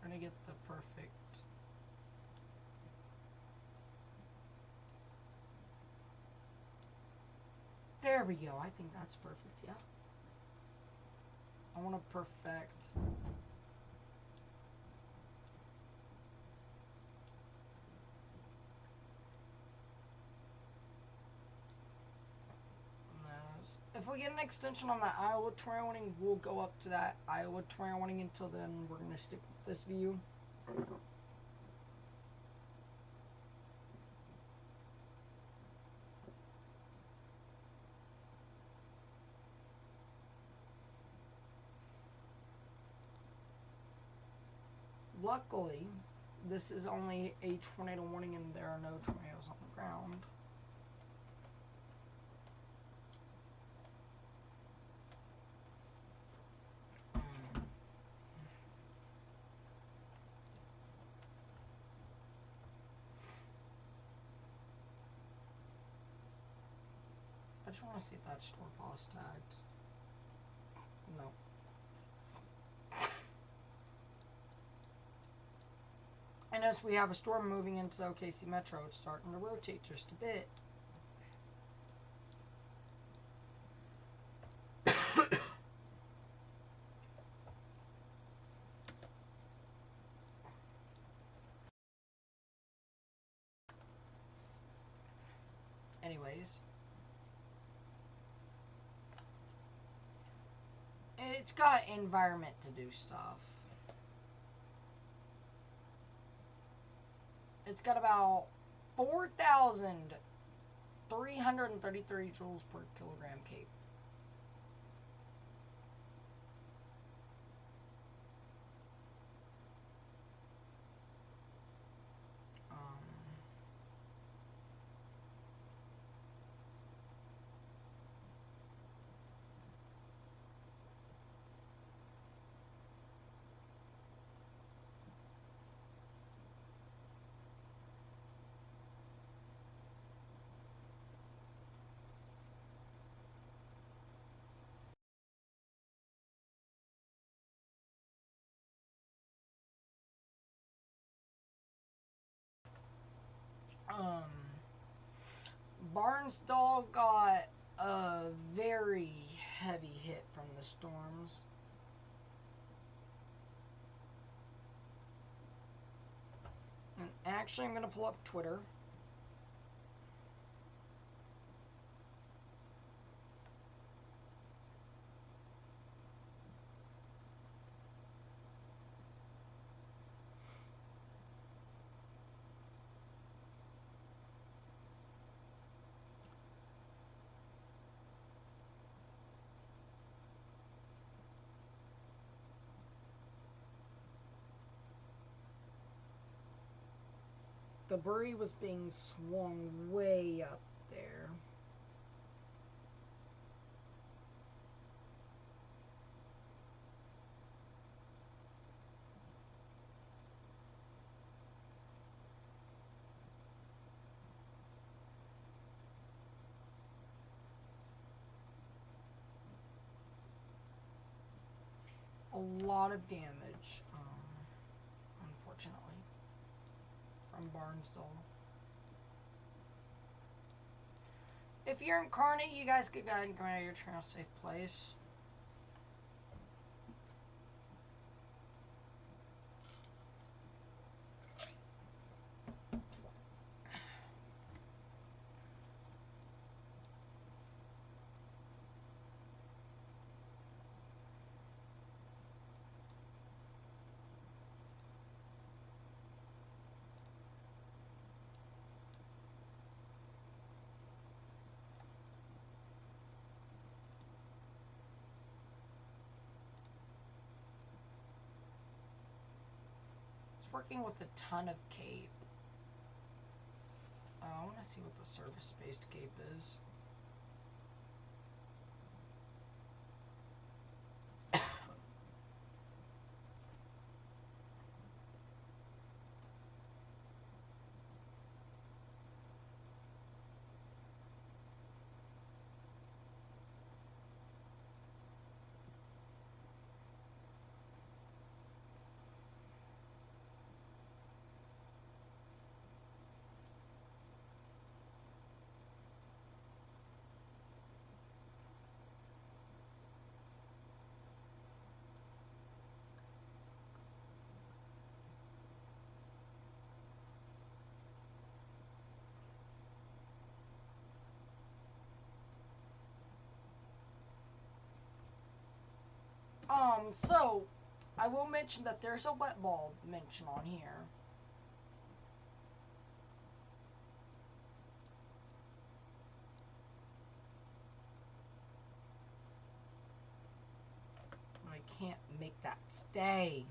Trying to get the perfect. There we go. I think that's perfect. Yeah. I want to perfect. If we get an extension on that Iowa tornado warning, we'll go up to that Iowa tornado warning. Until then, we're going to stick with this view. Luckily, this is only a tornado warning and there are no tornadoes on the ground. I just want to see if that store pause tagged. No. And as we have a storm moving into OKC Metro, it's starting to rotate just a bit. Anyways. It's got environment to do stuff. It's got about 4,333 joules per kilogram CAPE. Bartlesville got a very heavy hit from the storms. And actually, I'm going to pull up Twitter. The buoy was being swung way up there. A lot of damage, unfortunately, from Bartlesville. If you're in Kearney, you guys could go ahead and come out of your train to a safe place. Working with a ton of CAPE. want to see what the surface-based cape is. So, I will mention that there's a wet ball mention on here. I can't make that stay.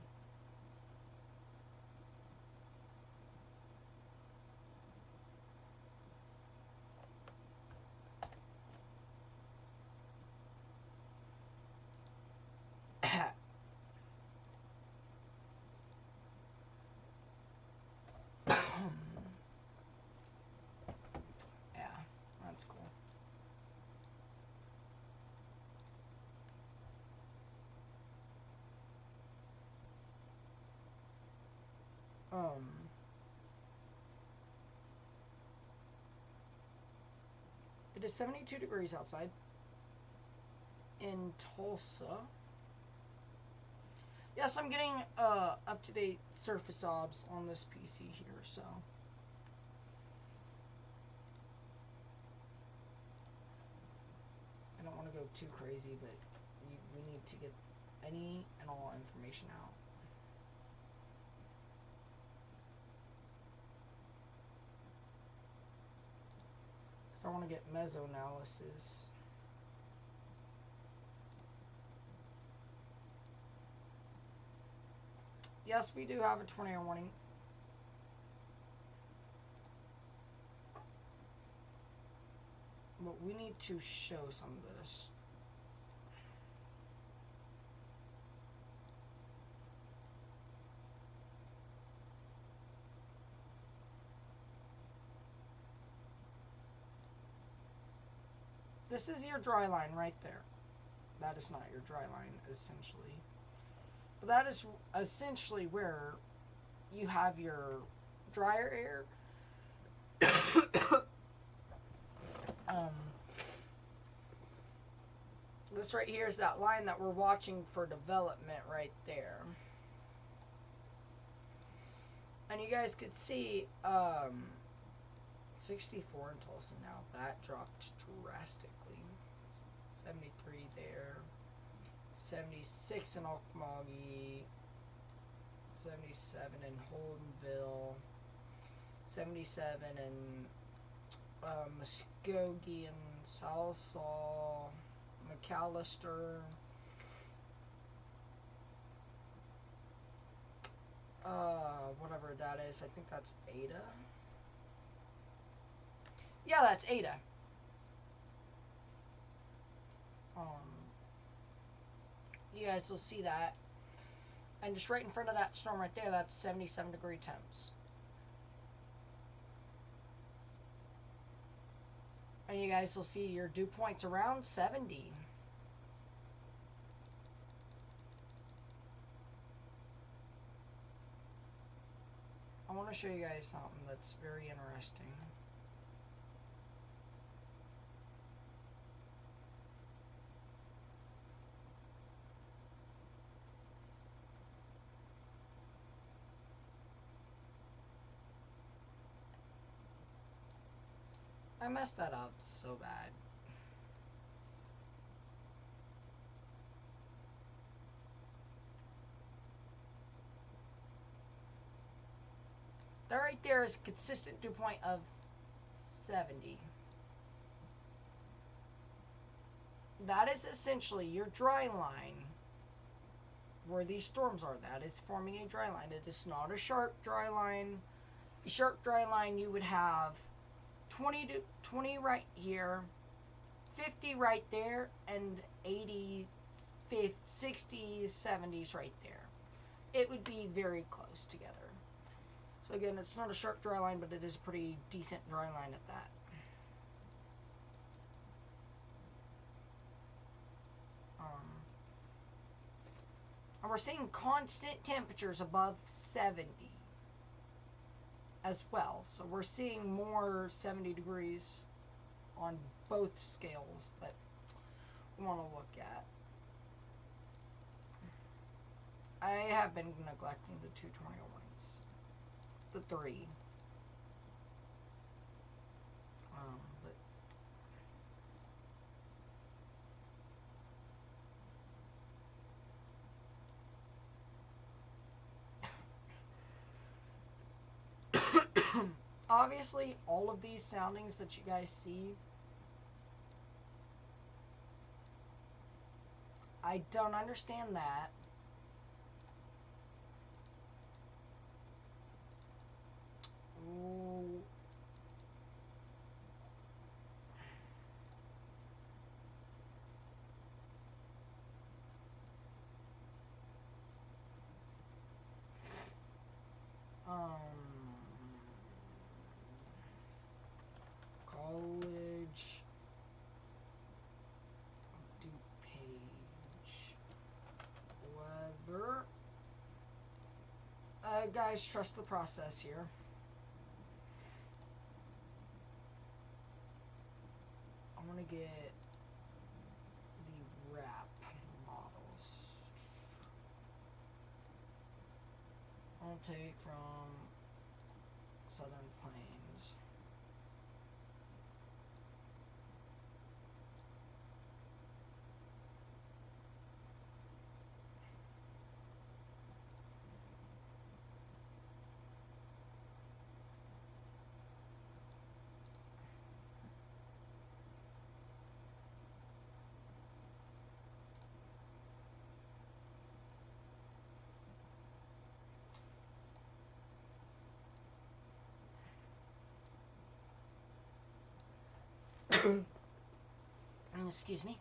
Yeah, that's cool. It is 72 degrees outside in Tulsa. Yes, I'm getting up-to-date surface obs on this PC here, so. I don't want to go too crazy, but we need to get any and all information out. Because I want to get mesoanalysis. Yes, we do have a tornado warning. But we need to show some of this. This is your dry line right there. That is not your dry line, essentially. But that is essentially where you have your drier air. This right here is that line that we're watching for development right there. And you guys could see 64 in Tulsa now. That dropped drastically. 73 there. 76 in Okmulgee. 77 in Holdenville. 77 in Muskogee and Salsall. McAllister. Whatever that is. I think that's Ada. Yeah, that's Ada. You guys will see that. And just right in front of that storm right there, that's 77 degree temps. And you guys will see your dew points around 70. I want to show you guys something that's very interesting. I messed that up so bad. That right there is a consistent dew point of 70. That is essentially your dry line where these storms are. That is forming a dry line. It is not a sharp dry line. A sharp dry line you would have 20 right here, 50 right there, and 80, 50, 60s, 70s right there. It would be very close together. So again, it's not a sharp dry line, but it is a pretty decent dry line at that. And we're seeing constant temperatures above 70 as well. So we're seeing more 70 degrees on both scales that we want to look at. I have been neglecting the 2 tornado warnings. The 3. Obviously, all of these soundings that you guys see, I don't understand that. Ooh. College DuPage weather. Guys, trust the process here. I'm gonna get the wrap models. I'll take from Southern Plains. Excuse me.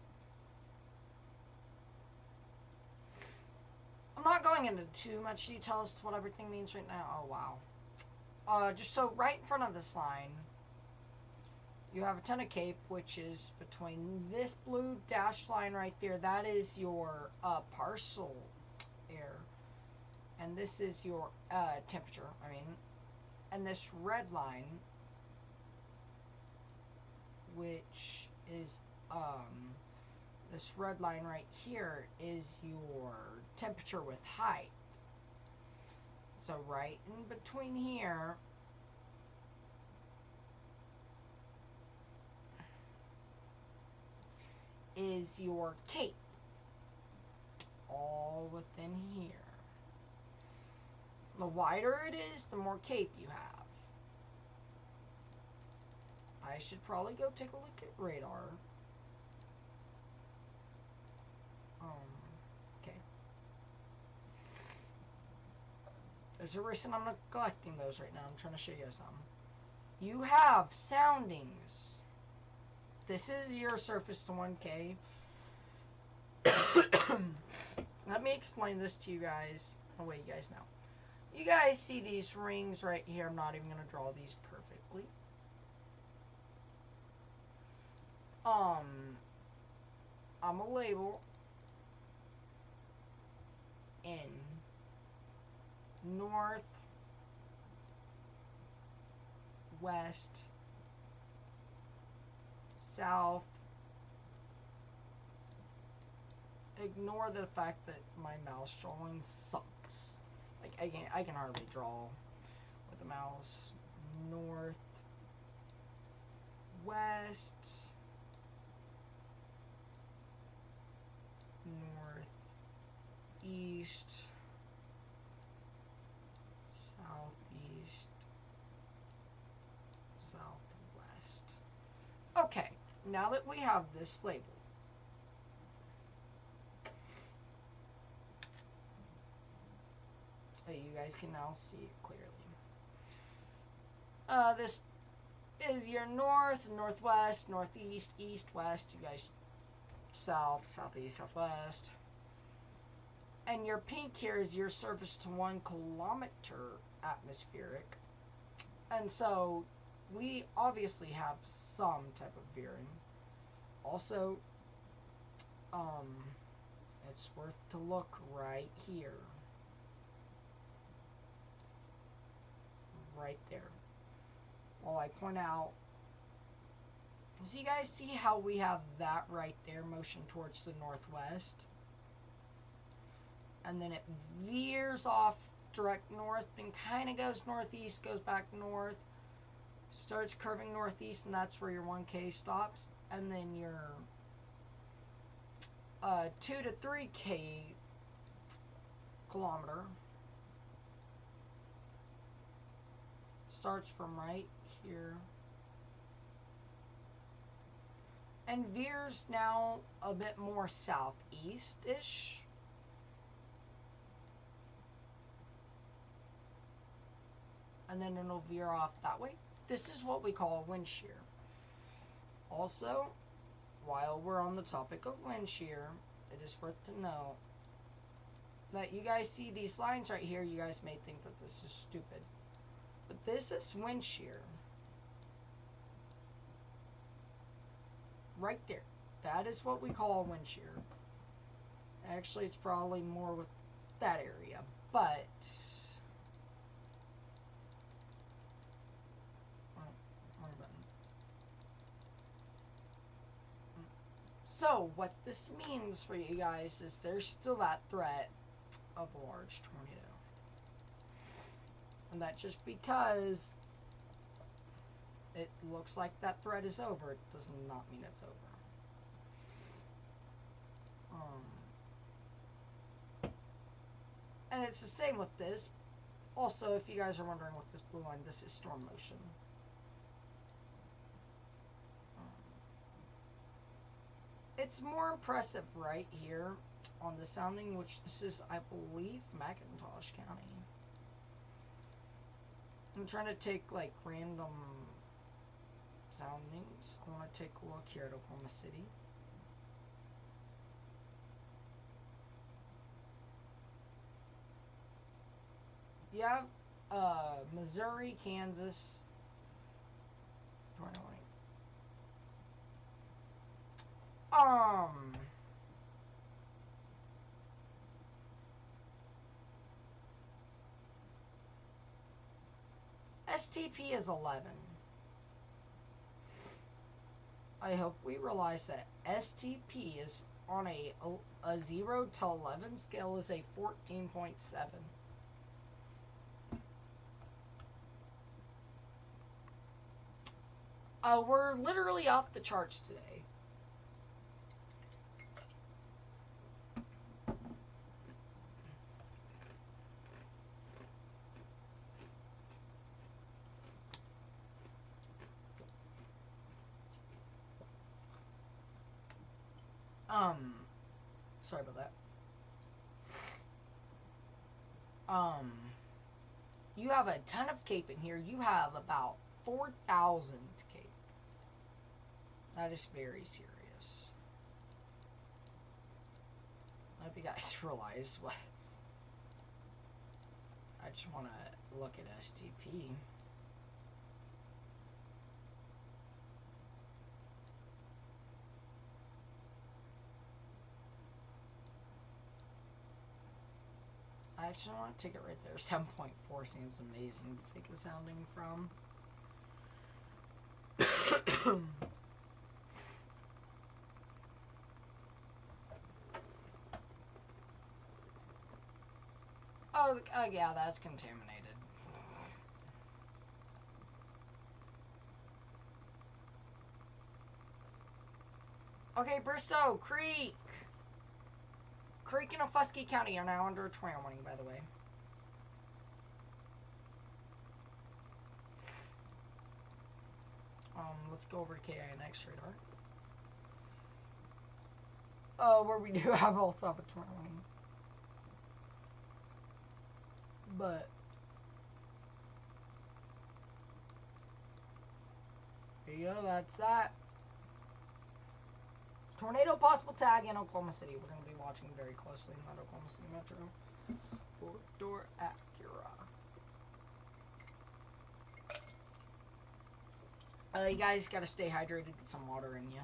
I'm not going into too much detail as to what everything means right now. Oh, wow. Just so right in front of this line, you have a ton of CAPE, which is between this blue dashed line right there. That is your parcel air. And this is your temperature, and this red line, which is this red line right here, is your temperature with height. So right in between here is your CAPE, all within here. The wider it is, the more CAPE you have. I should probably go take a look at radar. Okay. There's a reason I'm not collecting those right now. I'm trying to show you something. You have soundings. This is your surface to 1K. Let me explain this to you guys. Oh, wait, you guys know. You guys see these rings right here. I'm not even going to draw these perfectly. I'm a label in north, west, south. Ignore the fact that my mouse drawing sucks. Like I can hardly draw with the mouse. North, west, northeast, southeast, southwest. Okay, now that we have this label, you guys can now see it clearly. This is your north, northwest, northeast, east, west. You guys, south, southeast, southwest. And your pink here is your surface to 1 kilometer atmospheric. And so we obviously have some type of veering. Also, it's worth to look right here. Right there. While I point out, so you guys see how we have that right there motion towards the northwest? And then it veers off direct north and kind of goes northeast, goes back north, starts curving northeast, and that's where your 1K stops. And then your 2 to 3K kilometer starts from right here and veers now a bit more southeast-ish. And then it'll veer off that way. This is what we call a wind shear. Also, while we're on the topic of wind shear, it is worth to know that you guys see these lines right here. You guys may think that this is stupid, but this is wind shear. Right there. That is what we call a wind shear. Actually, it's probably more with that area, but so what this means for you guys is there's still that threat of a large tornado. And that just because it looks like that threat is over, it does not mean it's over. And it's the same with this. Also, if you guys are wondering what this blue line, this is storm motion. It's more impressive right here on the sounding, which this is, I believe, McIntosh County. I'm trying to take like random soundings. I want to take a look here at Oklahoma City. Yeah, Missouri, Kansas, 2020. STP is 11. I hope we realize that STP is on a 0 to 11 scale is a 14.7. We're literally off the charts today. Sorry about that. You have a ton of CAPE in here. You have about 4,000 CAPE. That is very serious. I hope you guys realize what. I just want to look at STP. I actually want to take it right there. 7.4 seems amazing to take a sounding from. Oh, yeah, that's contaminated. Okay, Bristow, Creek. Creek and Ofusky County are now under a tornado warning, by the way. Let's go over to KINX radar. Where we do have also have a tornado warning. But There you go, that's that. Tornado possible tag in Oklahoma City. We're going to be watching very closely in that Oklahoma City metro. Four-door Acura. You guys got to stay hydrated, get some water in you.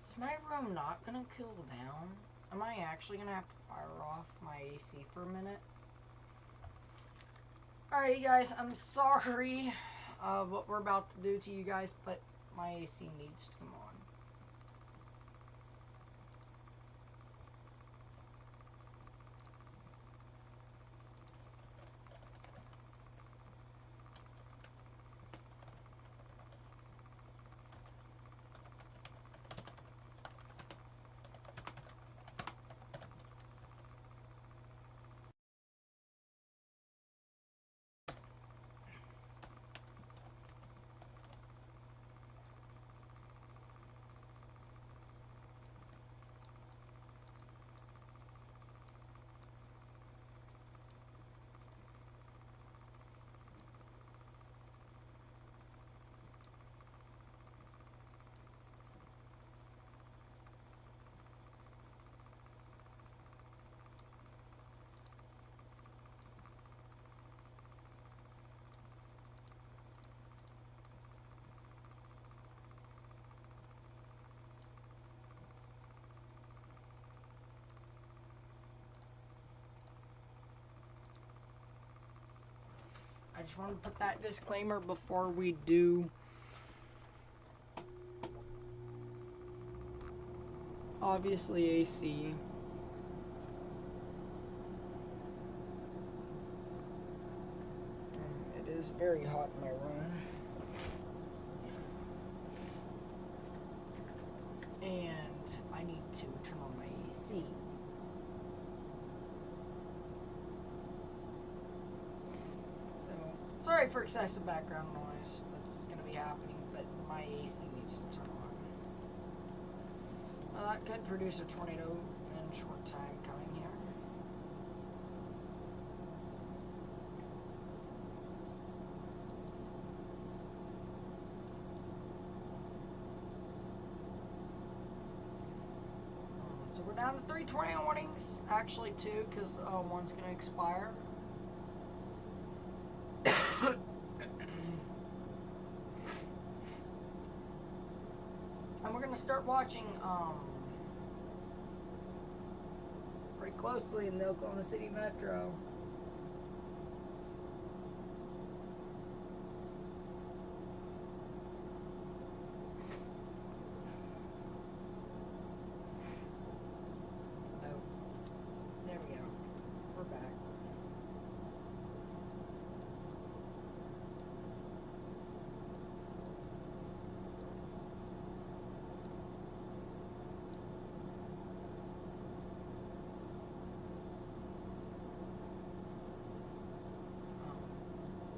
Is my room not going to cool down? Am I actually going to have to fire off my AC for a minute? Alrighty guys, I'm sorry what we're about to do to you guys, but my AC needs to come on. I just want to put that disclaimer before we do. Obviously AC. It is very hot in my room. And I need to turn on my AC. Sorry for excessive background noise that's going to be happening, but my AC needs to turn on. Well, that could produce a tornado in short time coming here. So we're down to 3 tornado warnings. Actually 2, because one's going to expire. And we're going to start watching pretty closely in the Oklahoma City metro. Oh, there we go. We're back.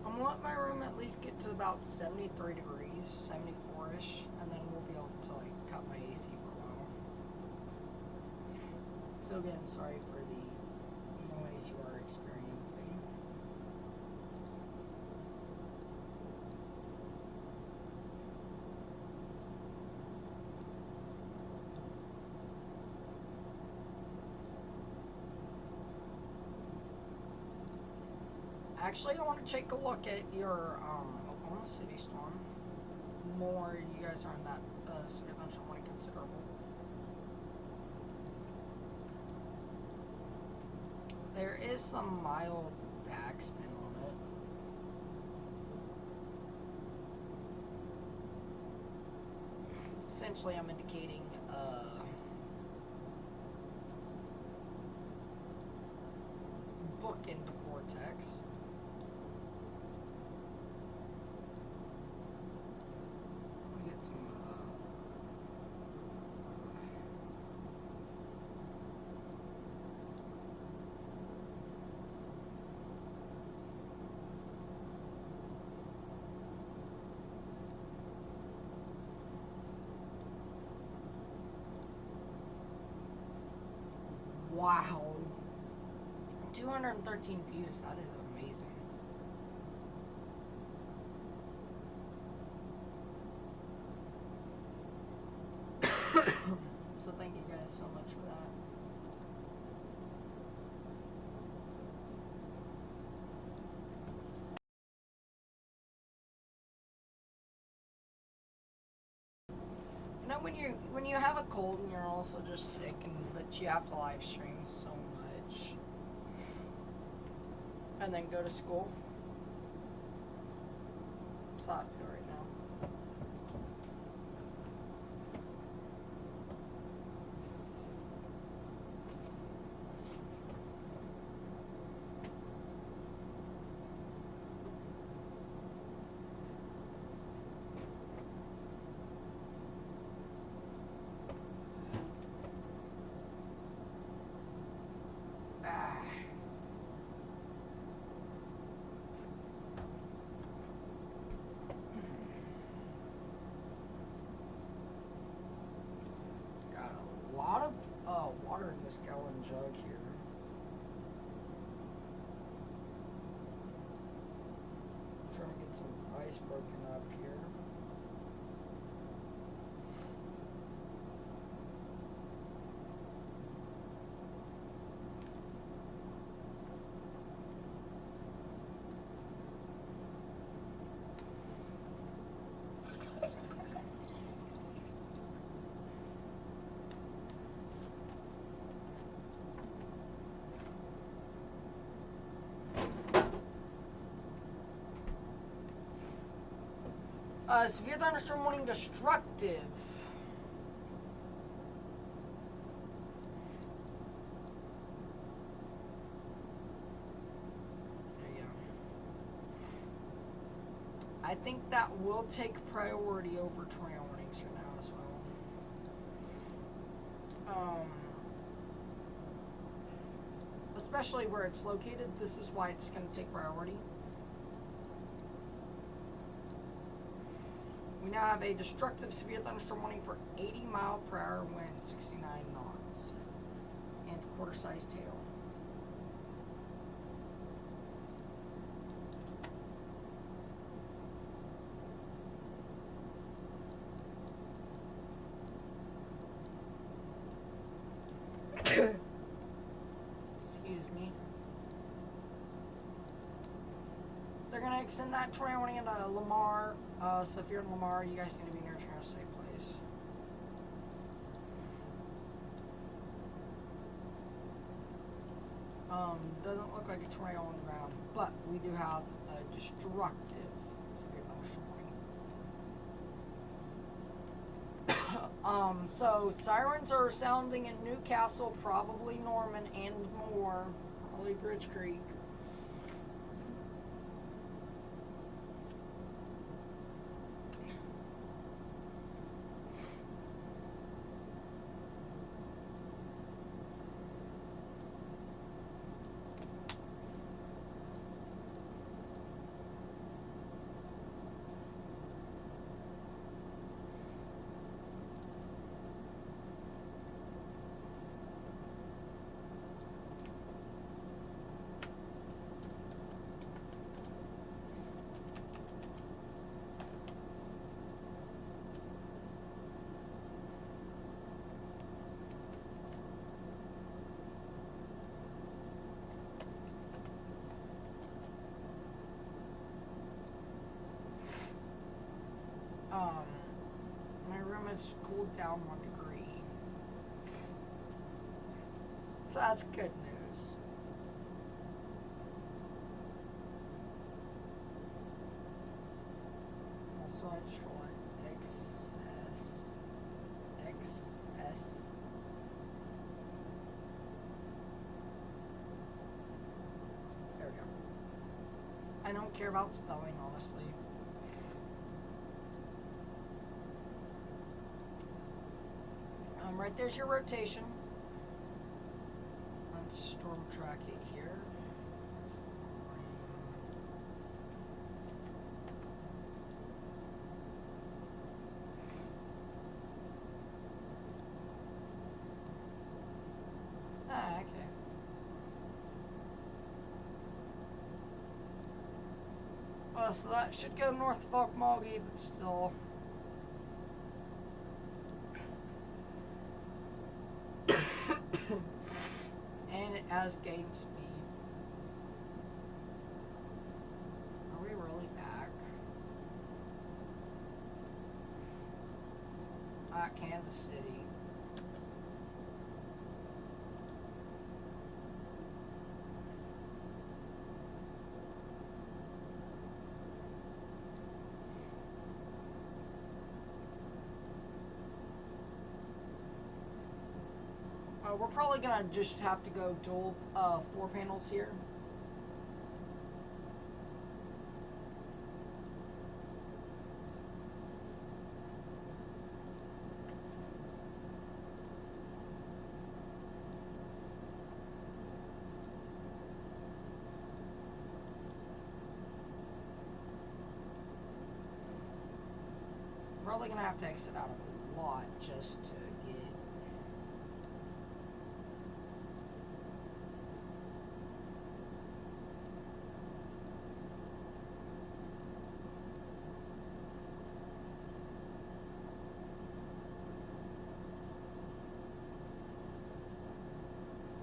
I'm gonna let my room at least get to about 73 degrees, 74-ish, and then we'll be able to like cut my AC for a while. So again, sorry for the noise you are experiencing. Actually, I want to take a look at your Oklahoma City storm. More, you guys aren't that significantly considerable. There is some mild backspin on it. Essentially, I'm indicating book into vortex. Get some wow. 213 views. That is amazing. So thank you guys so much for that. You know, when you have a cold and you're also just sick, but you have to live stream so much, and then go to school. That's how I feel right now. A lot of water in this gallon jug here. I'm trying to get some ice broken up here. Severe thunderstorm warning destructive. There you go. I think that will take priority over tornado warnings for now as well. Especially where it's located, this is why it's going to take priority. We now have a destructive severe thunderstorm warning for 80-mile-per-hour winds, 69 knots, and quarter-sized tail. Excuse me. They're going to extend that tornado warning into Lamar. So if you're in Lamar, you guys need to be near a safe place. Doesn't look like a tornado on the ground, but we do have a destructive severe thunderstorm warning. So sirens are sounding in Newcastle, probably Norman, and more, probably Bridge Creek. My room is cooled down 1 degree. So that's good news. Also, I just roll XS. There we go. I don't care about spelling, honestly. Right there's your rotation. Let's storm track it here. Ah, okay. So that should go north of Okmulgee, but still. And it has gained speed. Are we really back? Kansas City. We're probably gonna just have to go dual 4 panels here. Probably gonna have to exit out of a lot just to get.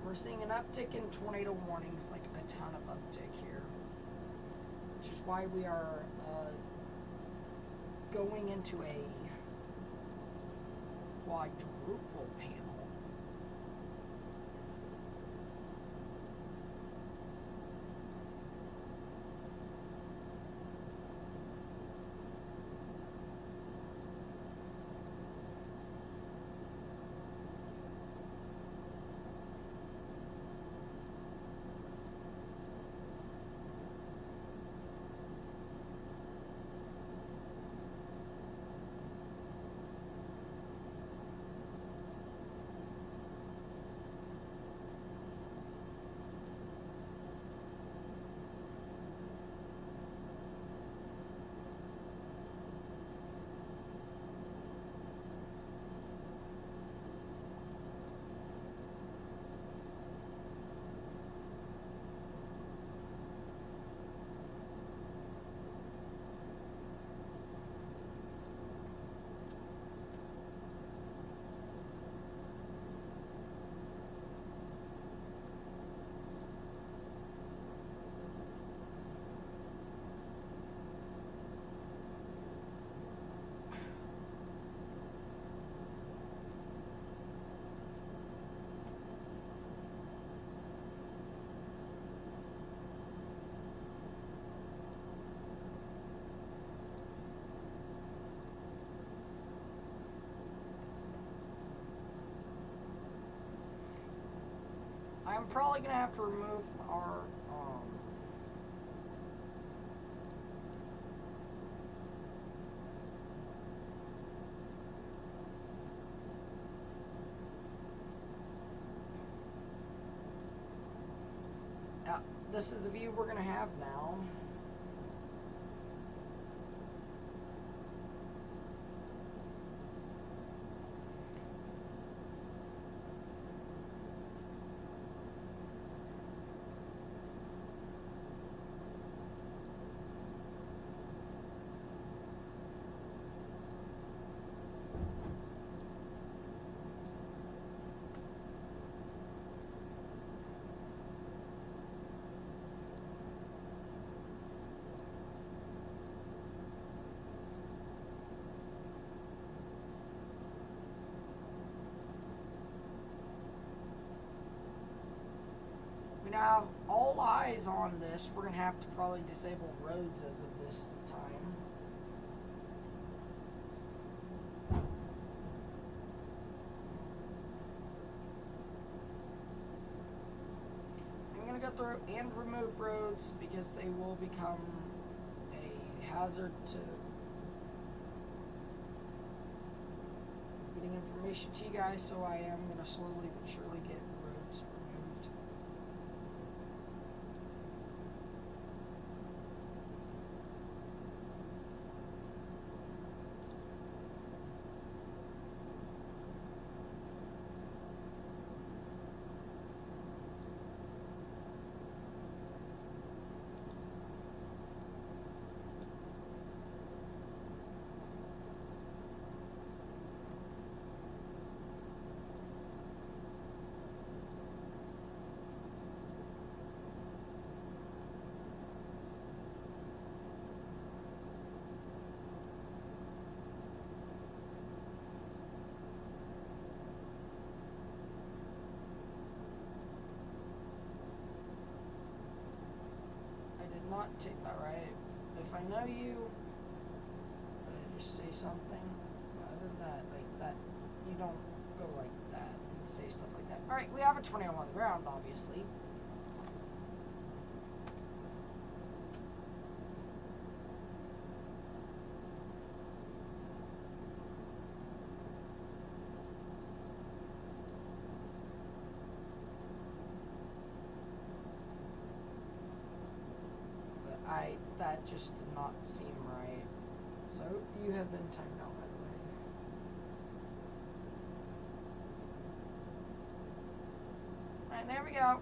We're seeing an uptick in tornado warnings, like a ton of uptick here, which is why we are going into a quadruple panel. I'm probably going to have to remove our this is the view we're going to have now. Now, all eyes on this. We're going to have to probably disable roads as of this time. I'm going to go through and remove roads because they will become a hazard to getting information to you guys, so I am going to slowly but surely get roads removed. take that, right? If I know you, just say something. Other than that, like that, you don't go like that and say stuff like that. Alright, we have a tornado on the ground, obviously. That just did not seem right. So, you have been timed out, by the way. Alright, there we go.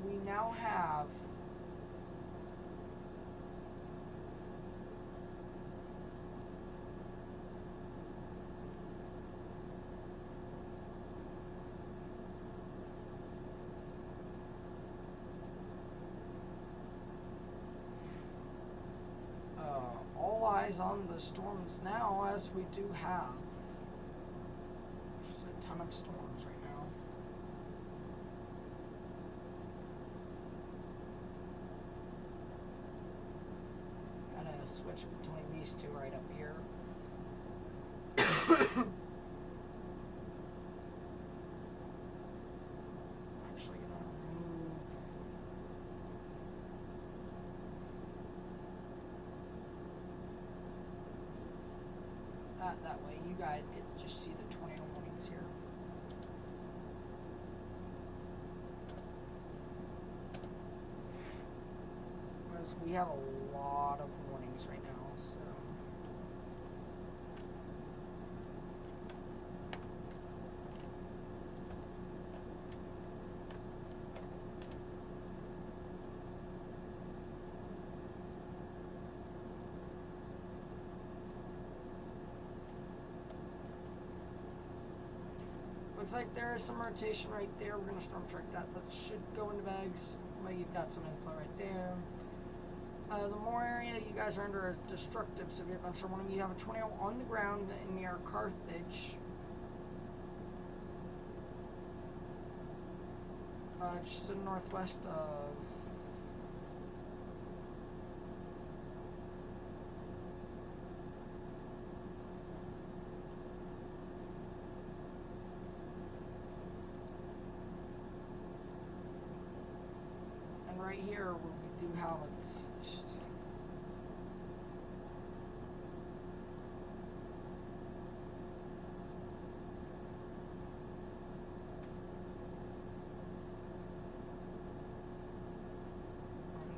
We now have all eyes on the storms now, as we do have just a ton of storms right now. Gotta switch between these two right up here. Actually gonna remove that way you guys get to just see the tornado warnings here. Because we have a lot of warnings right now, so looks like there is some rotation right there. We're going to storm track that. That should go into bags. Well, you've got some info right there. The more area you guys are under is destructive severe adventure warning. You have a tornado on the ground near Carthage. Just to the northwest of right here where we do have it.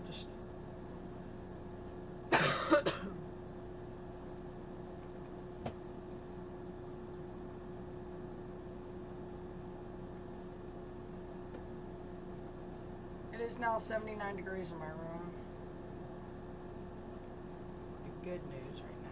Just it is now 79 degrees in my room. Pretty good news right now.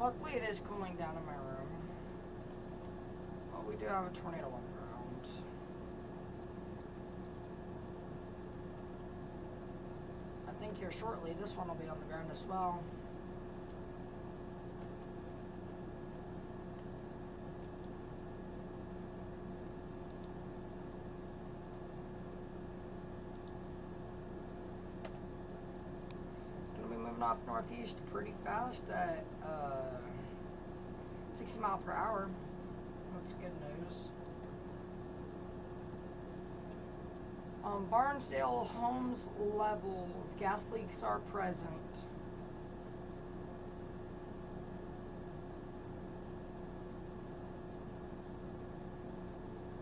Luckily, it is cooling down in my room. But we do have a tornado on the ground. I think here shortly, this one will be on the ground as well. off northeast pretty fast at 60 miles per hour. That's good news. Barnesdale homes level. Gas leaks are present.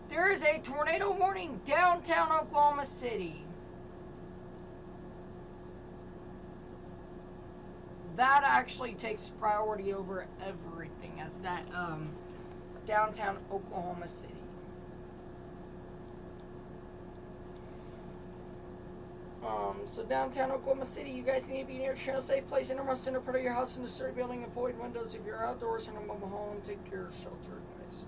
There is a tornado warning downtown Oklahoma City. That actually takes priority over everything as that downtown Oklahoma City. So downtown Oklahoma City, you guys need to be near a trail safe place, innermost center part of your house in a sturdy building, avoid windows if you're outdoors in a mobile home, take your shelter advice.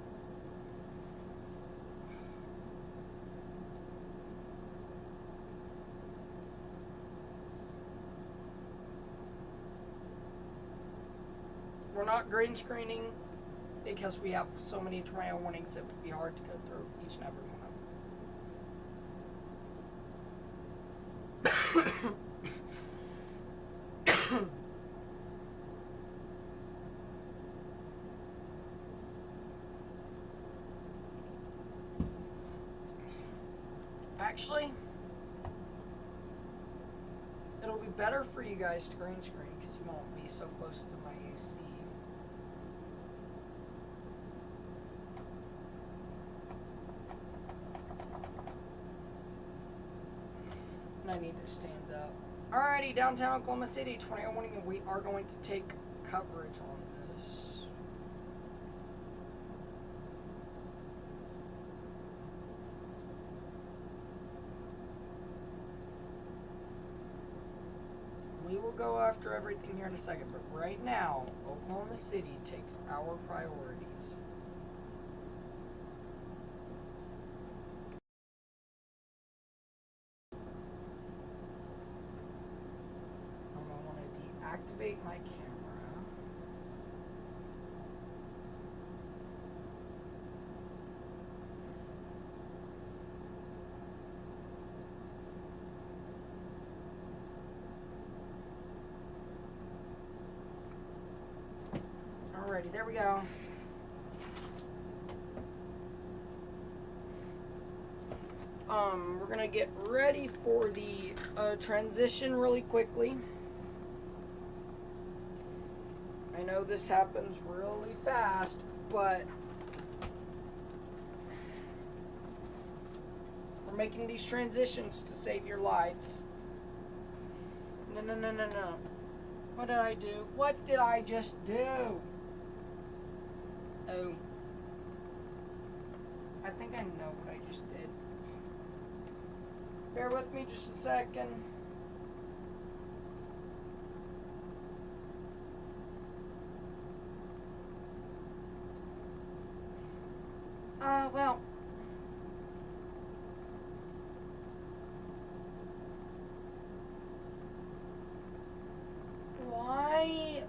We're not green screening because we have so many tornado warnings it would be hard to go through each and every one of them. Actually, it'll be better for you guys to green screen because you won't be so close to my AC. And I need to stand up. Alrighty, downtown Oklahoma City, tornado warning, and we are going to take coverage on this. We will go after everything here in a second, but right now, Oklahoma City takes our priorities. I want to deactivate my camera. Alrighty, there we go. We're gonna get ready for the transition really quickly. I know this happens really fast, but we're making these transitions to save your lives. No. What did I do? What did I just do? Oh. I think I know what I just did. Bear with me just a second. Well. Why?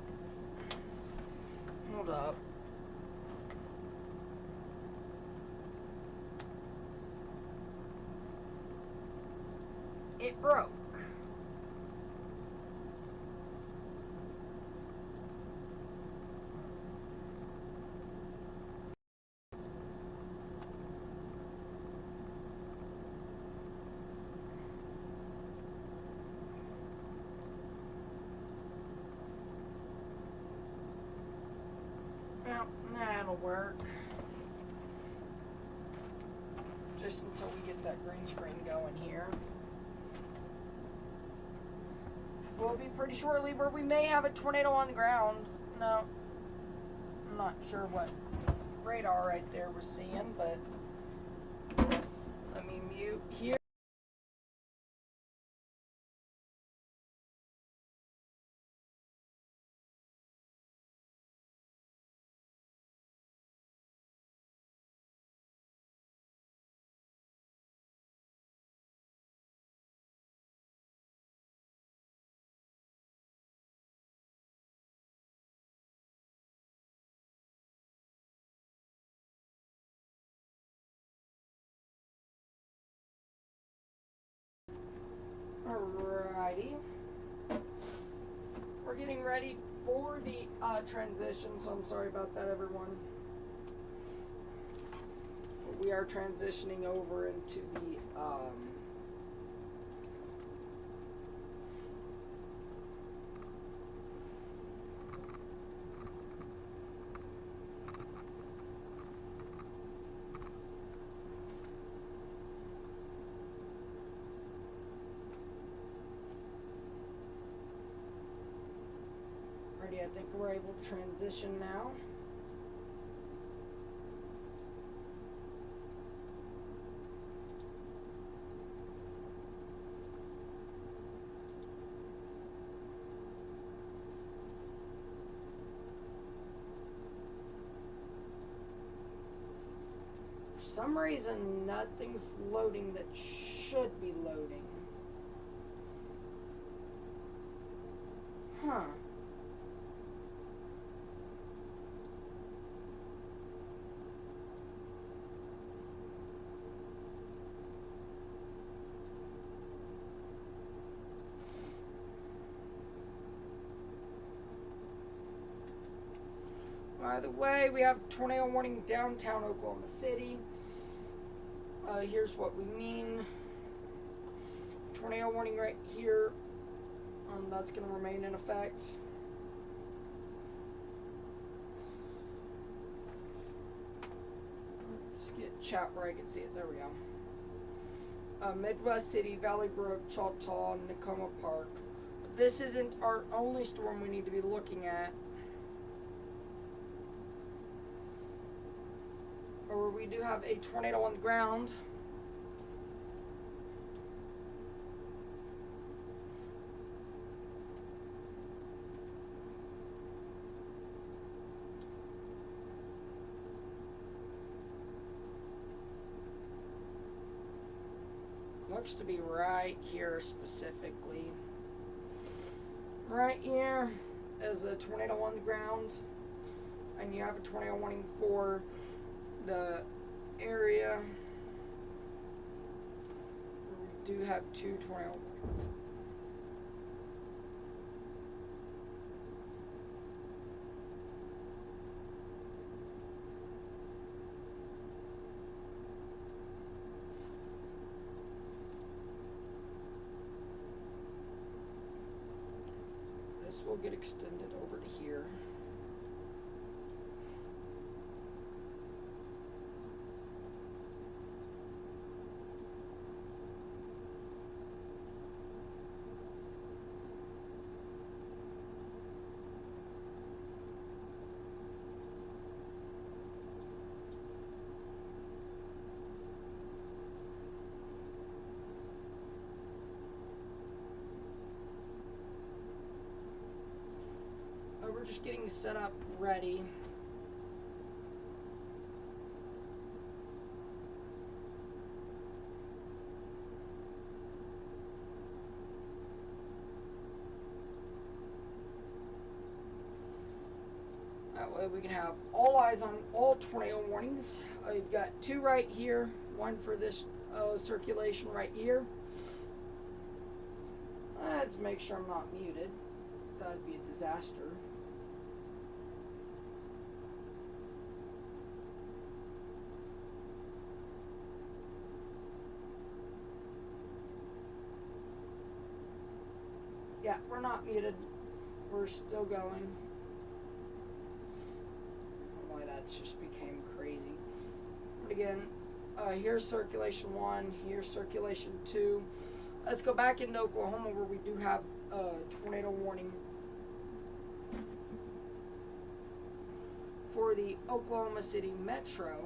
Hold up. It broke. Well, that'll work. Just until we get that green screen going here. Will be pretty shortly where we may have a tornado on the ground. No, I'm not sure what radar right there was seeing, but let me mute here. Alrighty. getting ready for the transition, so I'm sorry about that, everyone. We are transitioning over into the I think we're able to transition now. For some reason, nothing's loading that should be loading. Huh. By the way, we have tornado warning downtown Oklahoma City. Here's what we mean. Tornado warning right here. That's going to remain in effect. Let's get chat where I can see it. There we go. Midwest City, Valley Brook, Choctaw, and Nakoma Park. This isn't our only storm we need to be looking at. Or we do have a tornado on the ground. Looks to be right here specifically. Right here is a tornado on the ground. And you have a tornado warning for the area. We do have 2 tornado warnings. This will get extended over to here. We're just getting set up ready. That way we can have all eyes on all tornado warnings. You've got 2 right here, 1 for this circulation right here. Let's make sure I'm not muted. That'd be a disaster. Yeah, we're not muted. We're still going. I don't know why that just became crazy. But again, here's circulation 1, here's circulation 2. Let's go back into Oklahoma where we do have a tornado warning for the Oklahoma City Metro.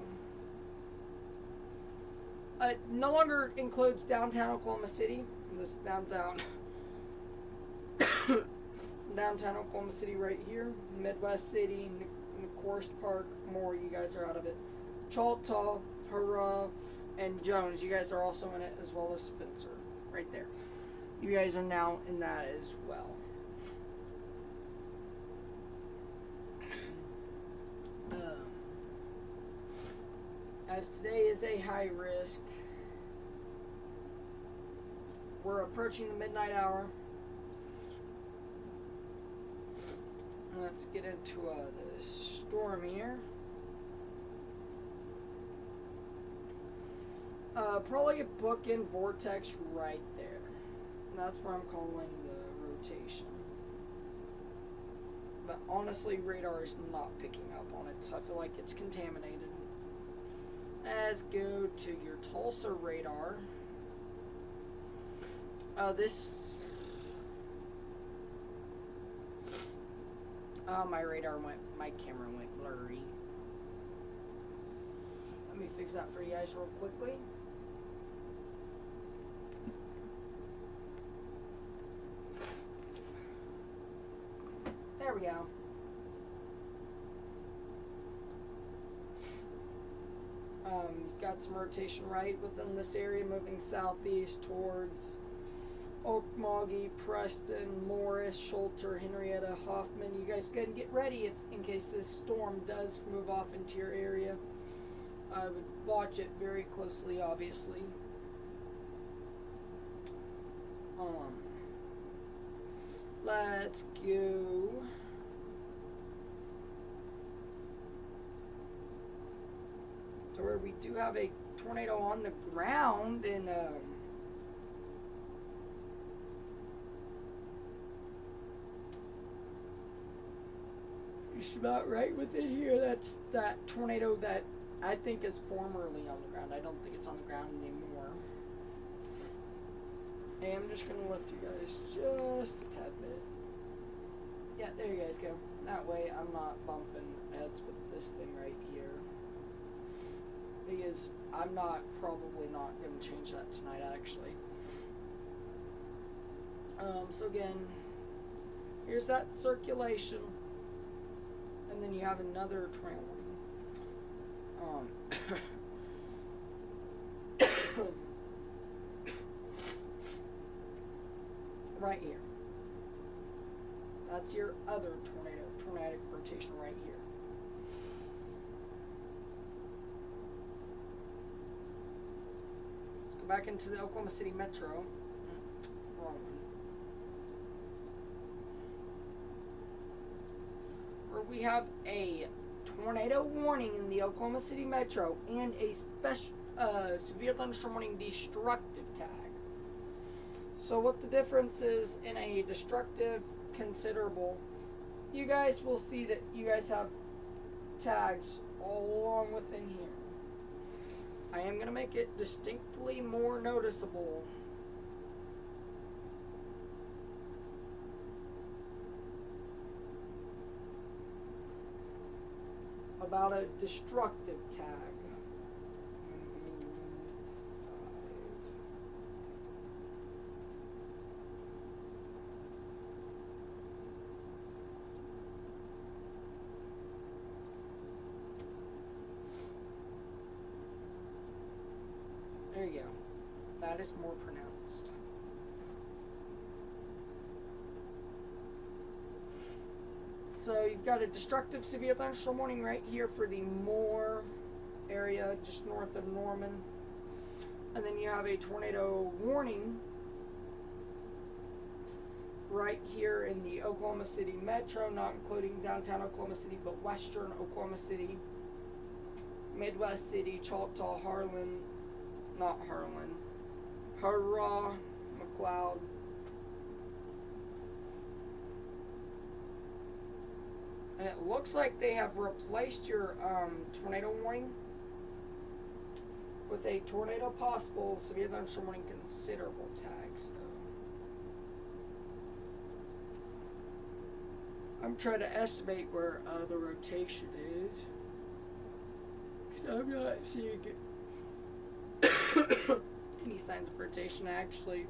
It no longer includes downtown Oklahoma City. This is downtown. Downtown Oklahoma City right here. Midwest City, Forest Park, more. You guys are out of it. Choctaw, Hurrah, and Jones. You guys are also in it, as well as Spencer. Right there. You guys are now in that as well. As today is a high risk, we're approaching the midnight hour. Let's get into the storm here. Probably a bookend vortex right there. And that's what I'm calling the rotation. But honestly, radar is not picking up on it, so I feel like it's contaminated. Let's go to your Tulsa radar. My camera went blurry. Let me fix that for you guys real quickly. There we go. Got some rotation right within this area, moving southeast towards Okmulgee, Preston, Morris, Schulter, Henrietta, Hoffman. You guys go ahead and get ready in case this storm does move off into your area. I would watch it very closely, obviously. Let's go. So where we do have a tornado on the ground in just about right within here. That's that tornado that I think is formerly on the ground. I don't think it's on the ground anymore. And I'm just going to lift you guys just a tad bit. Yeah, there you guys go. That way I'm not bumping heads with this thing right here. Because I'm probably not going to change that tonight, actually. So again, here's that circulation. And then you have another tornado warning. Right here. That's your other tornadic rotation right here. Let's go back into the Oklahoma City Metro. Wrong one. Where we have a tornado warning in the Oklahoma City Metro and a special severe thunderstorm warning destructive tag. So what the difference is in a destructive considerable, you guys will see that you guys have tags all along within here. I am going to make it distinctly more noticeable. About a destructive tag. There you go. That is more pronounced. So you've got a destructive severe thunderstorm warning right here for the Moore area, just north of Norman. And then you have a tornado warning right here in the Oklahoma City Metro, not including downtown Oklahoma City, but western Oklahoma City, Midwest City, Choctaw, Harlan, Hurrah, McLeod. And it looks like they have replaced your tornado warning with a tornado possible severe thunderstorm warning considerable tag. So I'm trying to estimate where the rotation is, because I'm not seeing any signs of rotation actually.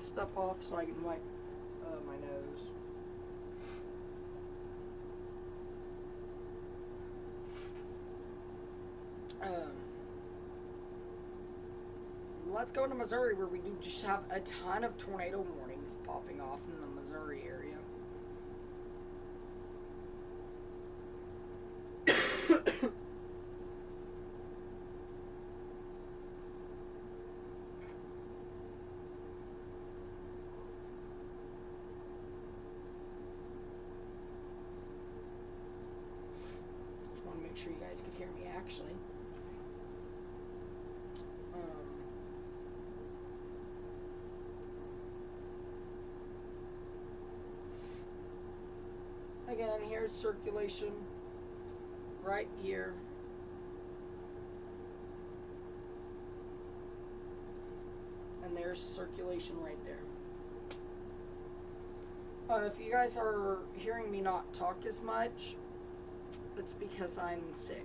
step off so I can wipe my nose. Let's go to Missouri, where we do just have a ton of tornado warnings popping off in the Missouri area. Just want to make sure you guys could hear me actually. Again, here's circulation right here. And there's circulation right there. If you guys are hearing me not talk as much, it's because I'm sick.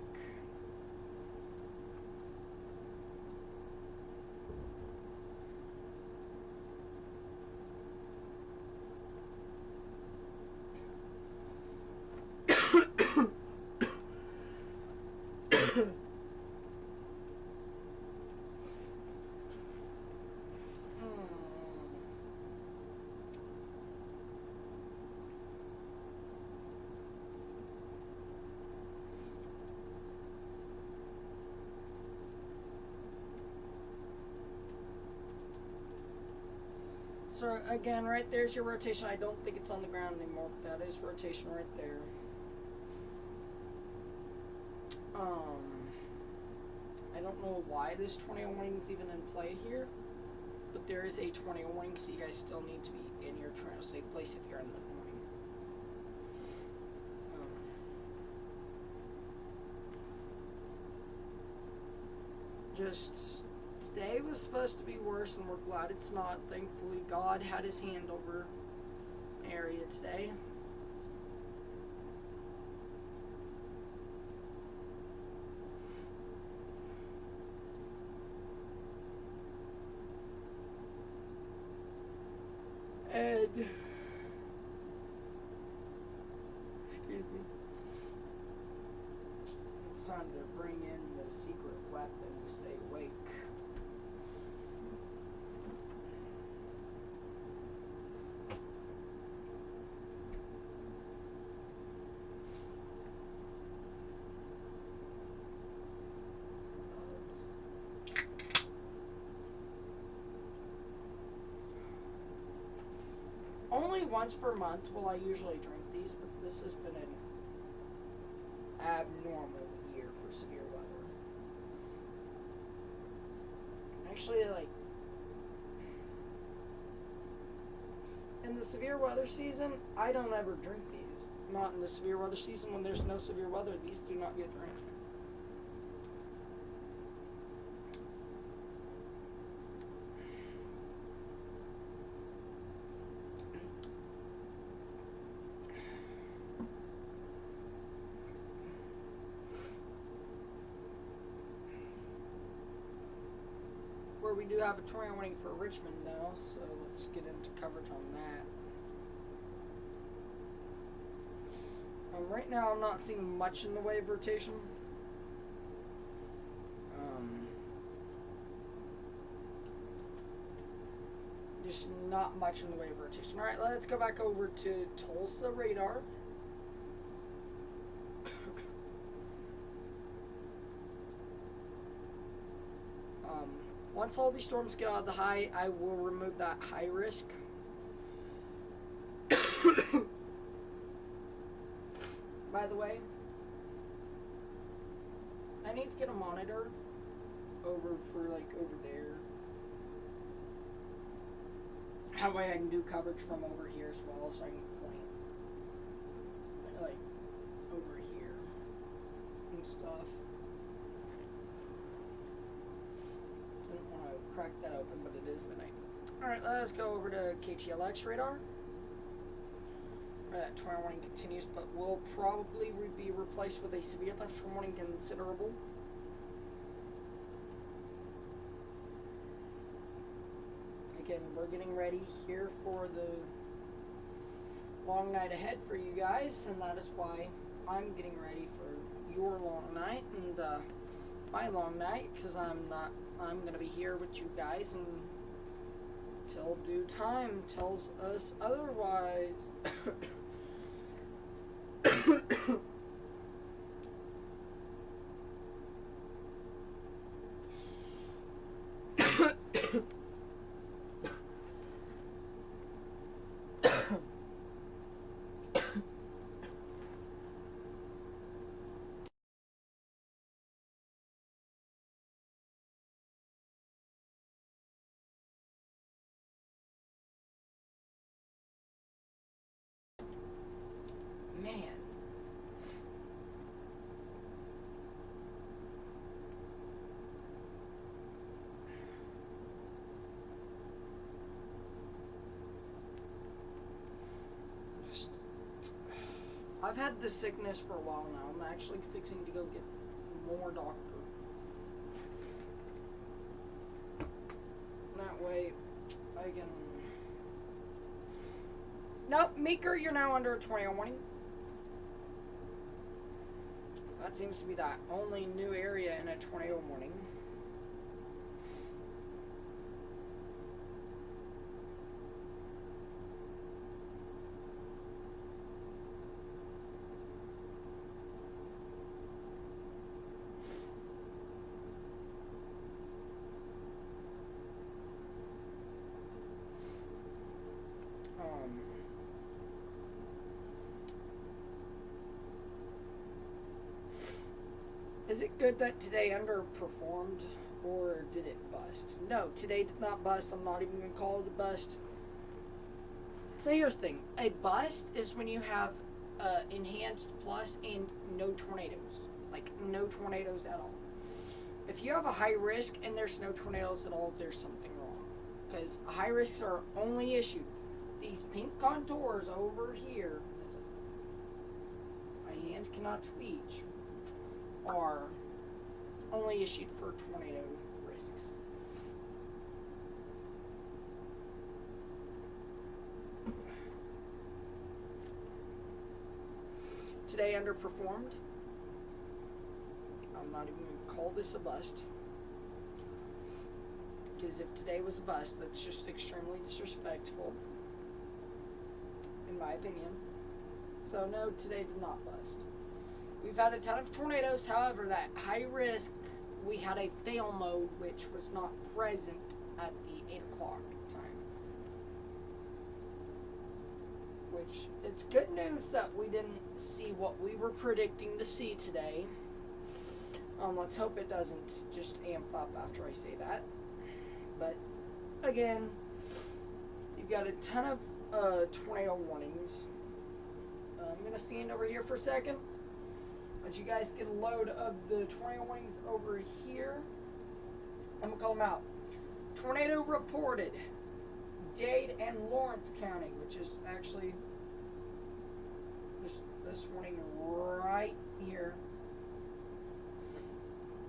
So again, right there's your rotation. I don't think it's on the ground anymore, but that is rotation right there. I don't know why this tornado warning is even in play here, but there is a tornado warning, so you guys still need to be in your tornado safe place if you're in the warning. Just today was supposed to be worse, and we're glad it's not. Thankfully, God had his hand over the area today. And excuse me. It's time to bring in the secret weapon to stay awake. Only once per month will I usually drink these, but this has been an abnormal year for severe weather. Actually, like, in the severe weather season, I don't ever drink these. Not in the severe weather season. When there's no severe weather, these do not get drank. Where we do have a tornado warning for Richmond now, so let's get into coverage on that. Right now I'm not seeing much in the way of rotation. Just not much in the way of rotation. Alright, let's go back over to Tulsa radar. Once all these storms get out of the high, I will remove that high risk. By the way, I need to get a monitor over there. That way I can do coverage from over here as well, so I can point like over here and stuff. Didn't want to crack that open, but it is midnight. Alright, let's go over to KTLX radar. That tornado warning continues, but will probably be replaced with a severe thunderstorm warning considerable. again, we're getting ready here for the long night ahead for you guys, and that is why I'm getting ready for your long night and my long night, because I'm gonna be here with you guys until due time tells us otherwise. Man. I've had this sickness for a while now. I'm actually fixing to go get more doctor. That way I can... Nope, Meeker, you're now under a tornado warning. That seems to be the only new area in a tornado warning. Is it good that today underperformed, or did it bust? No, today did not bust. I'm not even going to call it a bust. So here's the thing. A bust is when you have enhanced plus and no tornadoes. Like, no tornadoes at all. If you have a high risk and there's no tornadoes at all, there's something wrong. Because high risks are only issued. These pink contours over here, my hand cannot twitch, are only issued for tornado risks. Today underperformed. I'm not even going to call this a bust. Because if today was a bust, that's just extremely disrespectful, in my opinion. So no, today did not bust. We've had a ton of tornadoes, however, that high risk, we had a fail mode, which was not present at the 8 o'clock time. Which, it's good news that we didn't see what we were predicting to see today. Let's hope it doesn't just amp up after I say that. But, again, you've got a ton of tornado warnings. I'm going to stand over here for a second. Let you guys get a load of the tornado warnings over here. I'm going to call them out. Tornado reported. Dade and Lawrence County, which is actually just this warning right here.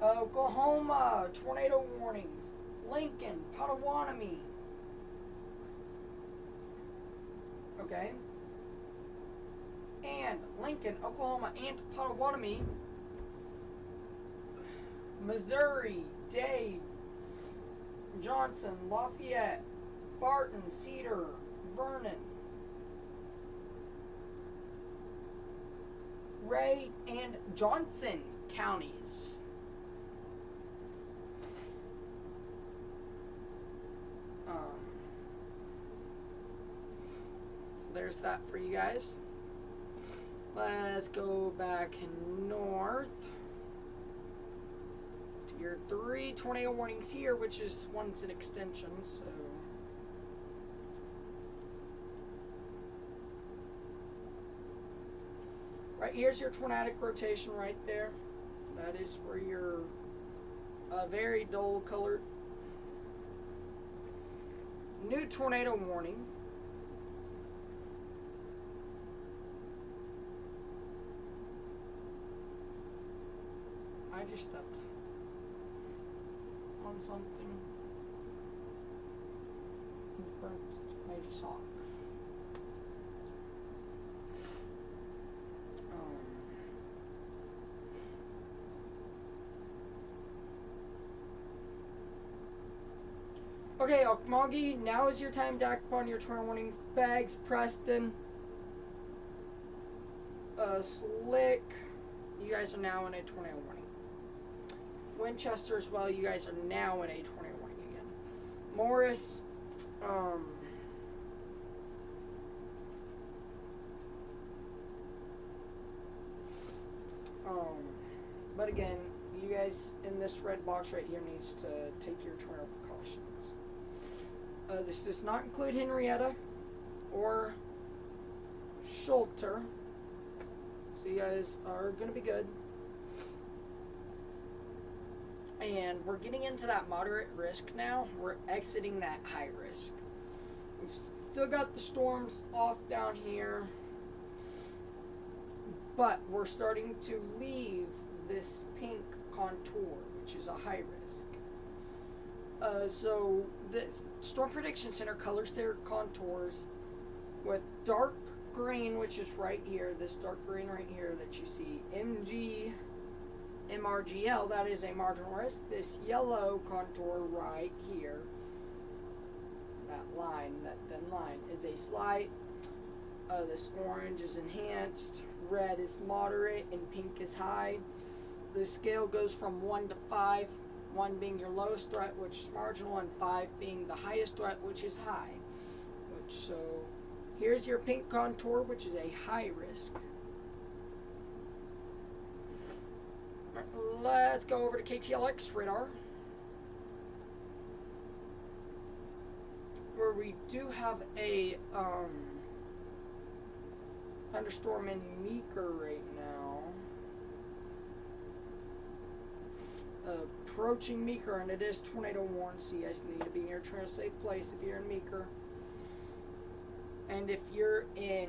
Oklahoma, tornado warnings. Lincoln, Potawatomi. Okay. And Lincoln, Oklahoma, and Potawatomi. Missouri, Dade, Johnson, Lafayette, Barton, Cedar, Vernon, Ray, and Johnson counties. So there's that for you guys. Let's go back north to your 3 tornado warnings here, which is one's an extension, so right here's your tornadic rotation right there. That is where your very dull colored new tornado warning. I just stepped on something. burnt my sock. Okay, Okmulgee, now is your time to act upon your tornado warnings. Bags, Preston, Slick, you guys are now in a tornado warning. Winchester as well, you guys are now in a tornado warning again. Morris, but again, you guys in this red box right here needs to take your tornado precautions. This does not include Henrietta or Schulter, so you guys are going to be good. And we're getting into that moderate risk now. We're exiting that high risk. We've still got the storms off down here, but we're starting to leave this pink contour, which is a high risk. So the Storm Prediction Center colors their contours with dark green, which is right here, this dark green right here that you see, MRGL, that is a marginal risk. This yellow contour right here, that line, that thin line, is a slight. This orange is enhanced, red is moderate, and pink is high. The scale goes from 1 to 5, 1 being your lowest threat, which is marginal, and 5 being the highest threat, which is high. So here's your pink contour, which is a high risk. Let's go over to KTLX radar, where we do have a thunderstorm in Meeker right now. Approaching Meeker, and it is tornado warned, so you guys need to be near a safe place if you're in Meeker. And if you're in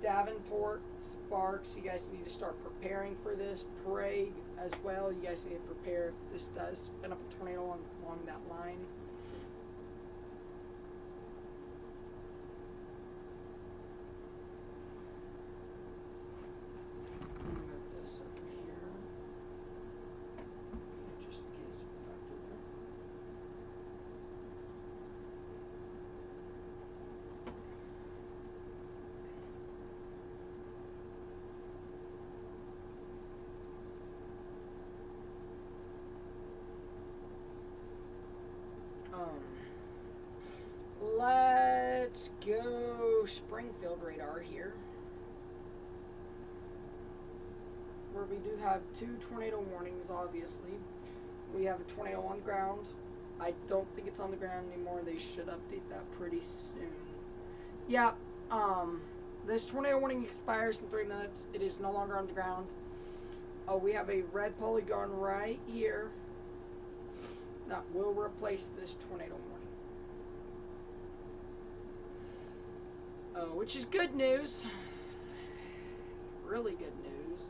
Davenport, Sparks, you guys need to start preparing for this. Prague as well, you guys need to prepare if this does spin up a tornado along that line. Move this over here, just in case we factor there. Let's go Springfield radar here, where we do have 2 tornado warnings. Obviously, we have a tornado on the ground. I don't think it's on the ground anymore. They should update that pretty soon. Yeah, this tornado warning expires in 3 minutes. It is no longer on the ground. We have a red polygon right here that will replace this tornado warning. Which is good news. Really good news.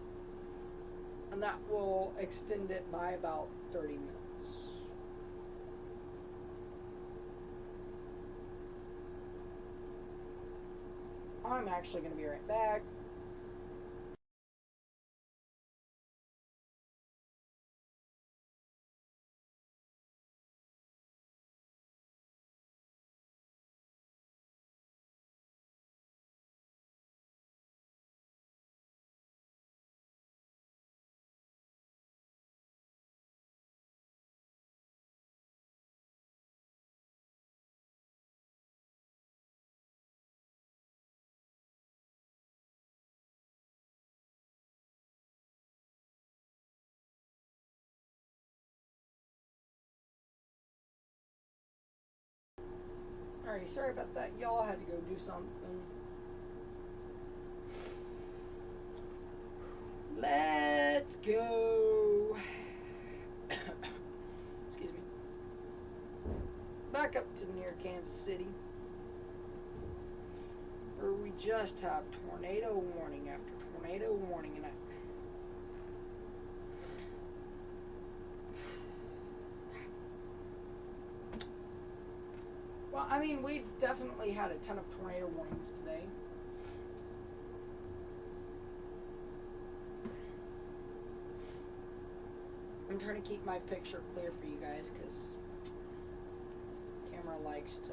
And that will extend it by about 30 minutes. I'm actually going to be right back. Alrighty, sorry about that. Y'all had to go do something. Let's go. Excuse me. Back up to near Kansas City, where we just have tornado warning after tornado warning, and I mean, we've definitely had a ton of tornado warnings today. I'm trying to keep my picture clear for you guys because camera likes to.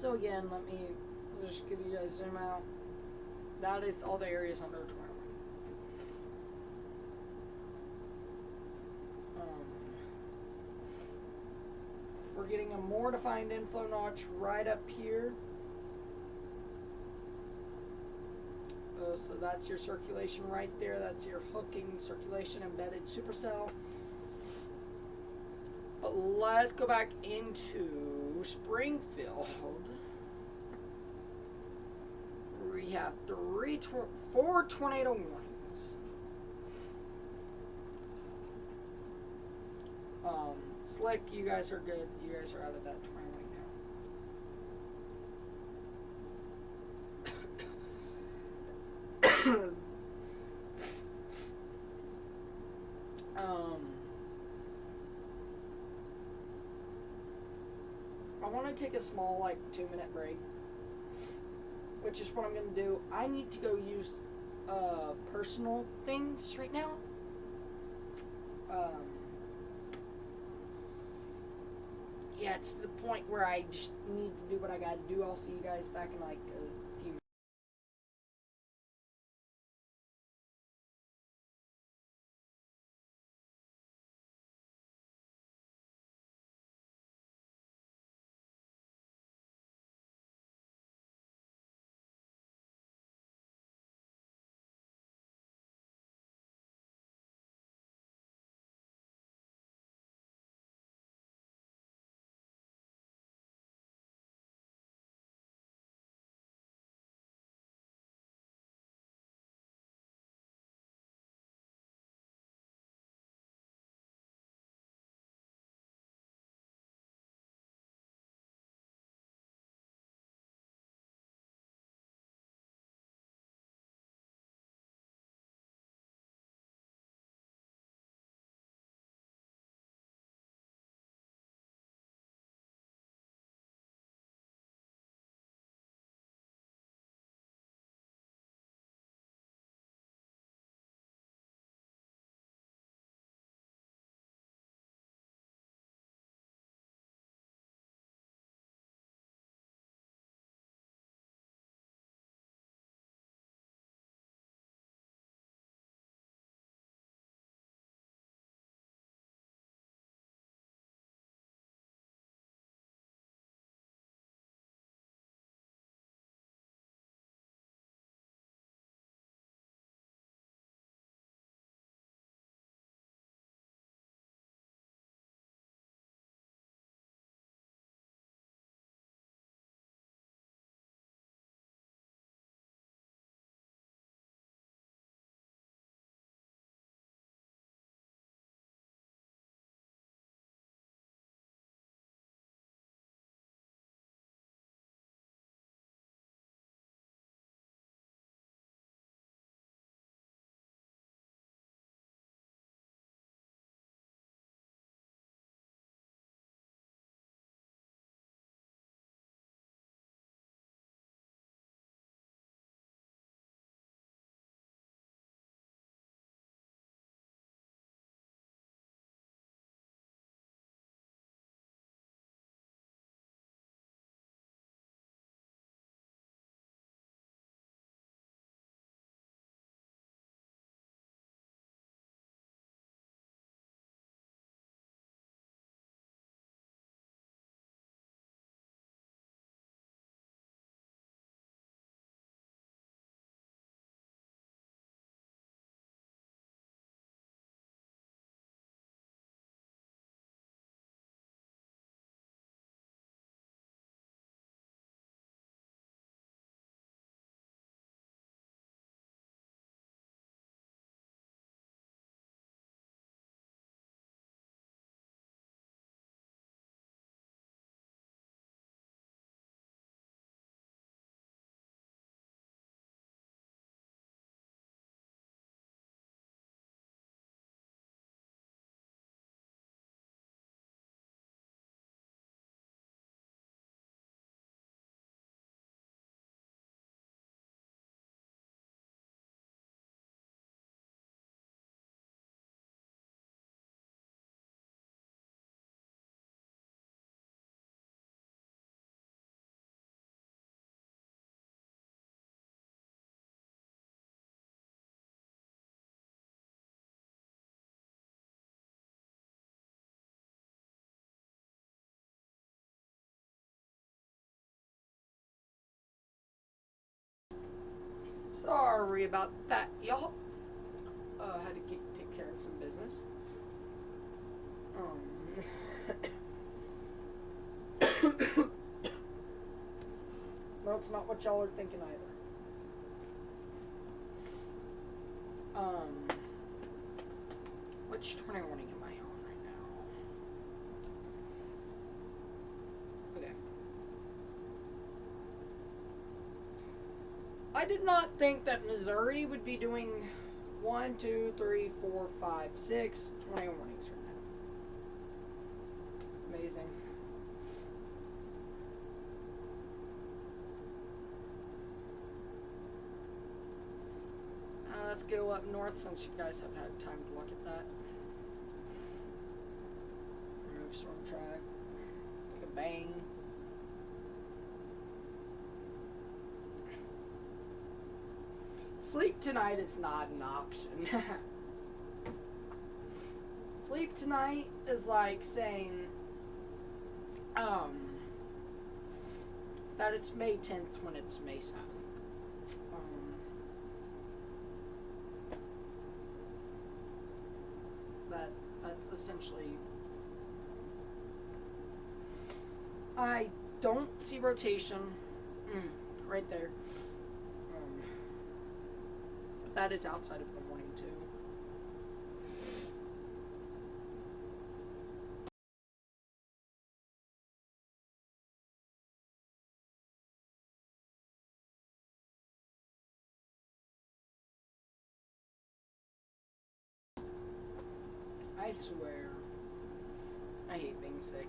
So again, let me just give you guys a zoom out. That is all the areas under tornado. We're getting a more defined inflow notch right up here. So that's your circulation right there. That's your hooking circulation embedded supercell. But let's go back into Springfield. We have 4 tornado warnings. Slick, you guys are good. You guys are out of that tornado warning now. I want to take a small, 2-minute break, which is what I'm going to do. I need to go use personal things right now. Yeah, it's the point where I just need to do what I got to do. I'll see you guys back in a few minutes. Sorry about that, y'all. Had to take care of some business. No, it's not what y'all are thinking either. Which tornado warning am I on right now? Okay. I did not think that Missouri would be doing 1, 2, 3, 4, 5, 6 tornado warnings right now. Amazing. Let's go up north since you guys have had time to look at that. Remove storm track. Take a bang. Sleep tonight is not an option. Sleep tonight is like saying that it's May 10th when it's May 7th. That's essentially. I don't see rotation. Right there. But that is outside of the warning too. I swear, I hate being sick.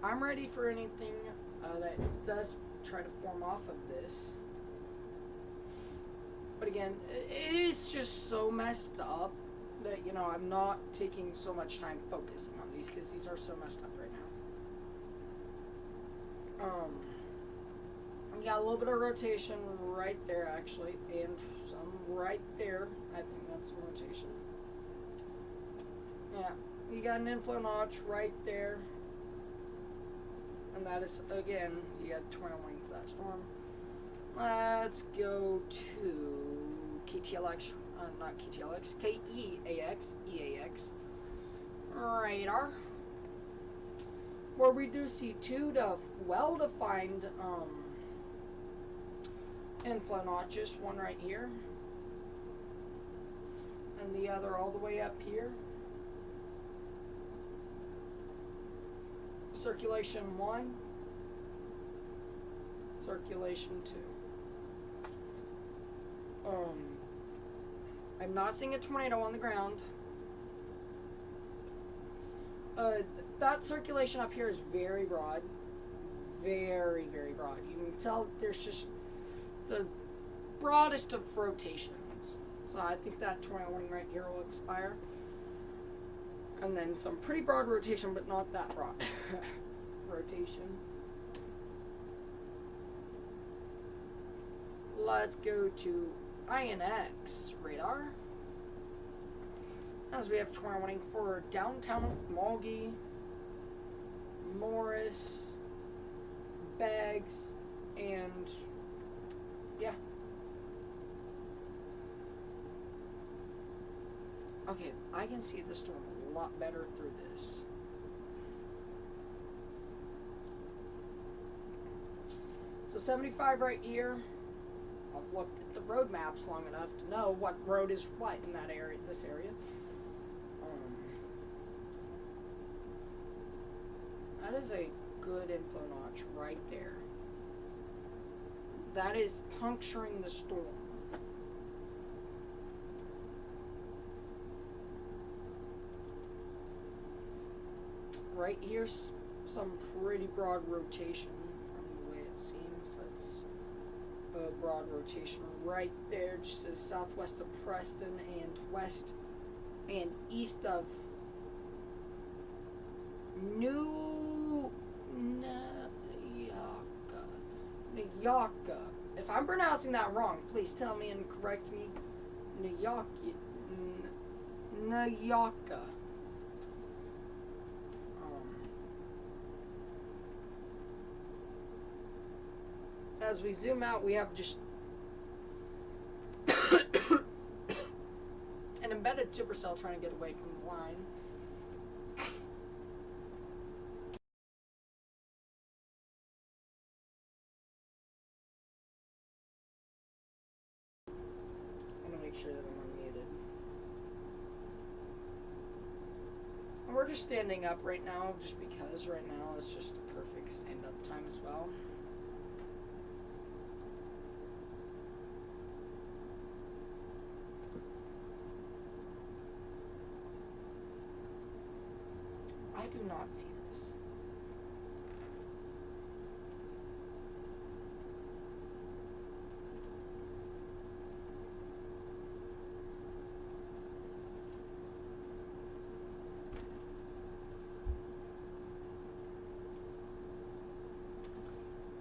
I'm ready for anything that does try to form off of this. But again, it is just so messed up that, you know, I'm not taking so much time focusing on these because these are so messed up right now. We got a little bit of rotation right there, actually, and some right there. I think that's some rotation. Yeah, you got an inflow notch right there. And that is, again, you got 20 warning for that storm. Let's go to KTLX, not KTLX, KEAX, EAX. Radar. Where we do see two well-defined inflow notches, one right here, and the other all the way up here. Circulation 1, circulation 2. I'm not seeing a tornado on the ground. That circulation up here is very broad. Very, very broad. You can tell there's just the broadest of rotations. So I think that tornado warning right here will expire. And then some pretty broad rotation, but not that broad rotation. Let's go to INX radar. As we have tornado warning for downtown Mulgee, Morris, Bags, and yeah. Okay, I can see the storm a lot better through this. So 75 right here. I've looked at the road maps long enough to know what road is what in that area, this area. That is a good inflow notch right there. That is puncturing the storm. Right here's some pretty broad rotation from the way it seems. That's a broad rotation right there, just to the southwest of Preston and west and east of Nyaka. If I'm pronouncing that wrong, please tell me and correct me. Nyaka. As we zoom out, we have just an embedded supercell trying to get away from the line. I'm gonna make sure that I'm unmuted. And we're just standing up right now, just because right now it's just the perfect stand-up time as well. I do not see this.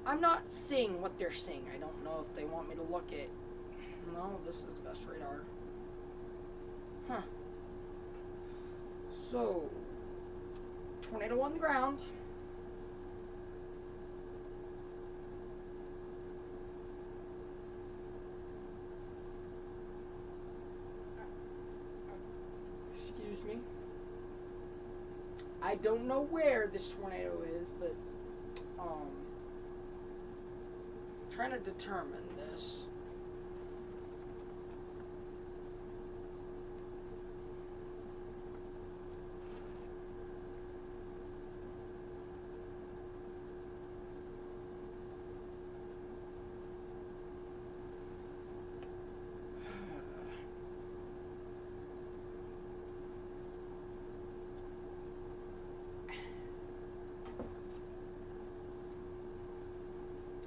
I'm not seeing what they're seeing. I don't know if they want me to look at... No, this is the best radar. Huh. So, tornado on the ground. Excuse me. I don't know where this tornado is, but trying to determine this.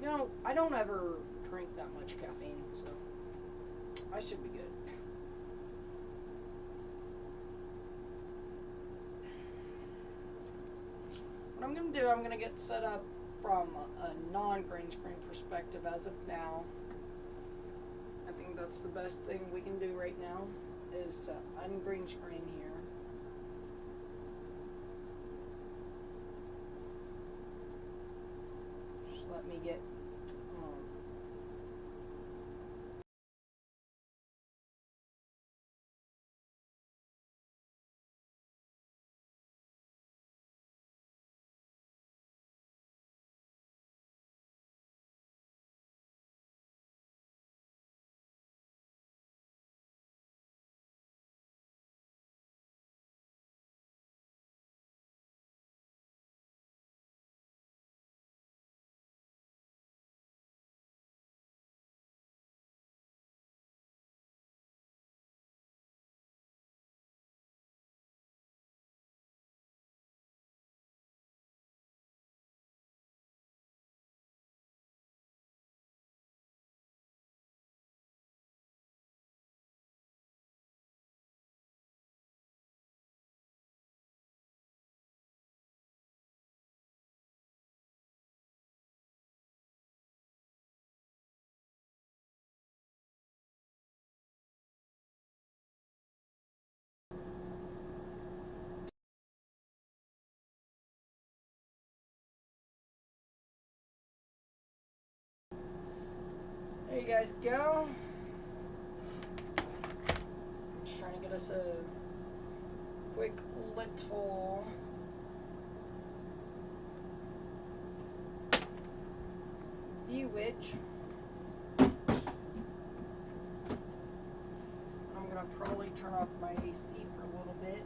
You know, I don't ever drink that much caffeine, so I should be good. What I'm going to do, I'm going to get set up from a non-green screen perspective as of now. I think that's the best thing we can do right now, is to ungreen screen here. Just let me get there you guys go. Just trying to get us a quick little viewage. I'm gonna probably turn off my AC for a little bit.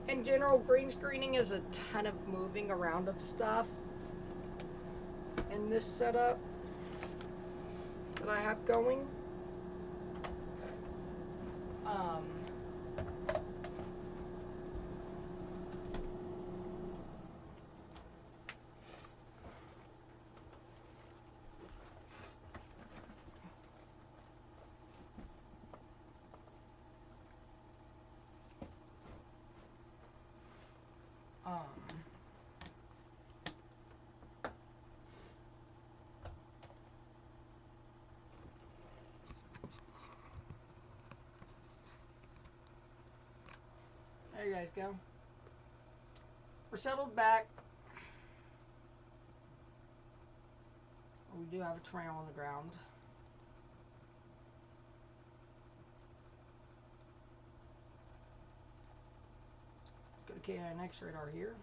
In general, green screening is a ton of moving around of stuff in this setup that I have going. There you guys go. We're settled back. We do have a trail on the ground. Let's go to KINX radar here.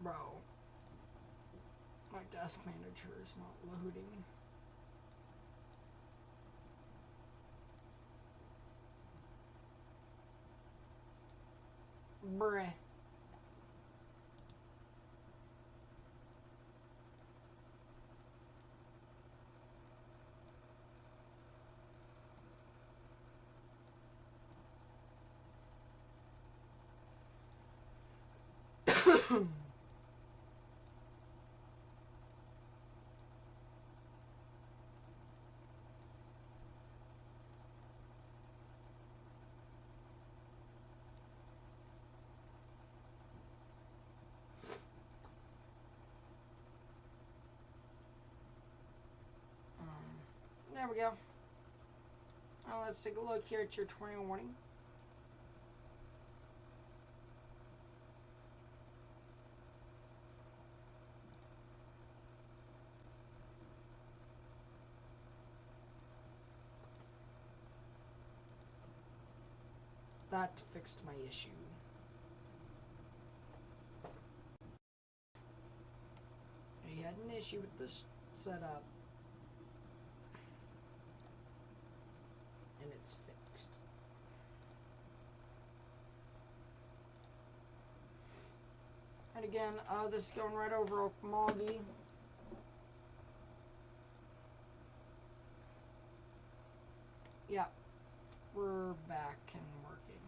Bro, my desk manager is not loading. Bruh. There we go. Now let's take a look here at your tornado warning. That fixed my issue. I had an issue with this setup. And it's fixed. And again, this is going right over Okmulgee. Yeah, we're back and working.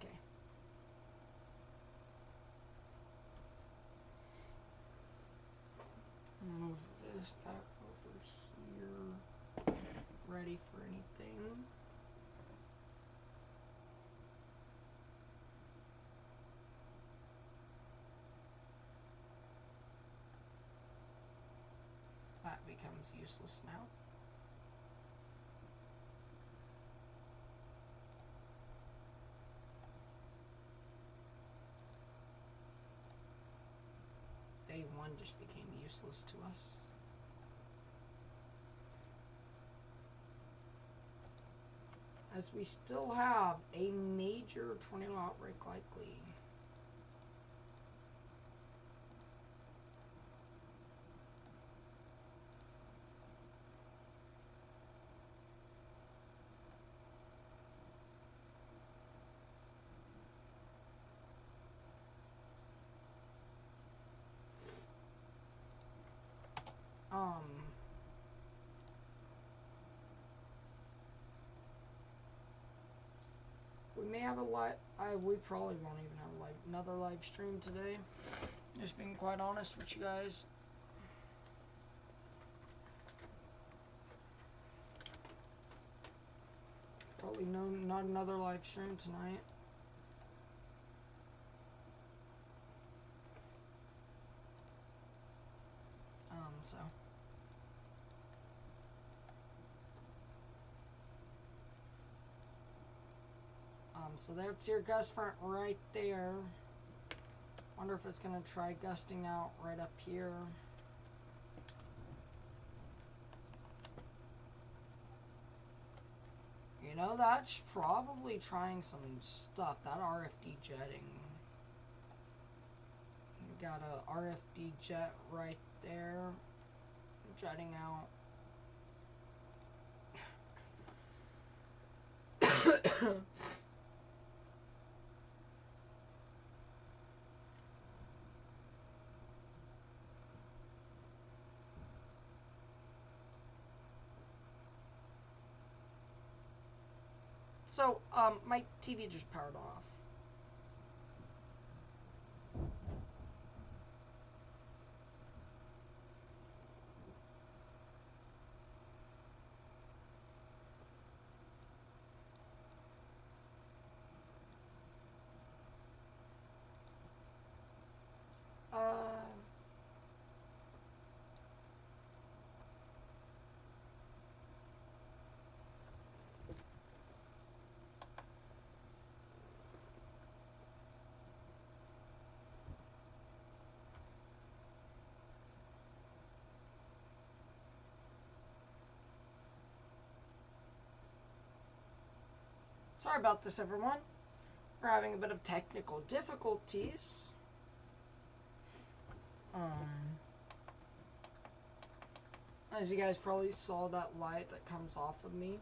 Okay. Move this back over here. Ready for anything. That becomes useless now. Day one just became useless to us. As we still have a major tornado outbreak likely. We may have a live. We probably won't even have another live stream today. Just being quite honest with you guys. Probably not another live stream tonight. So. So that's your gust front right there. Wonder if it's gonna try gusting out right up here. You know, that's probably trying some stuff. That RFD jetting. You got a RFD jet right there, jetting out. So, my TV just powered off. Sorry about this, everyone. We're having a bit of technical difficulties. As you guys probably saw, that light that comes off of me.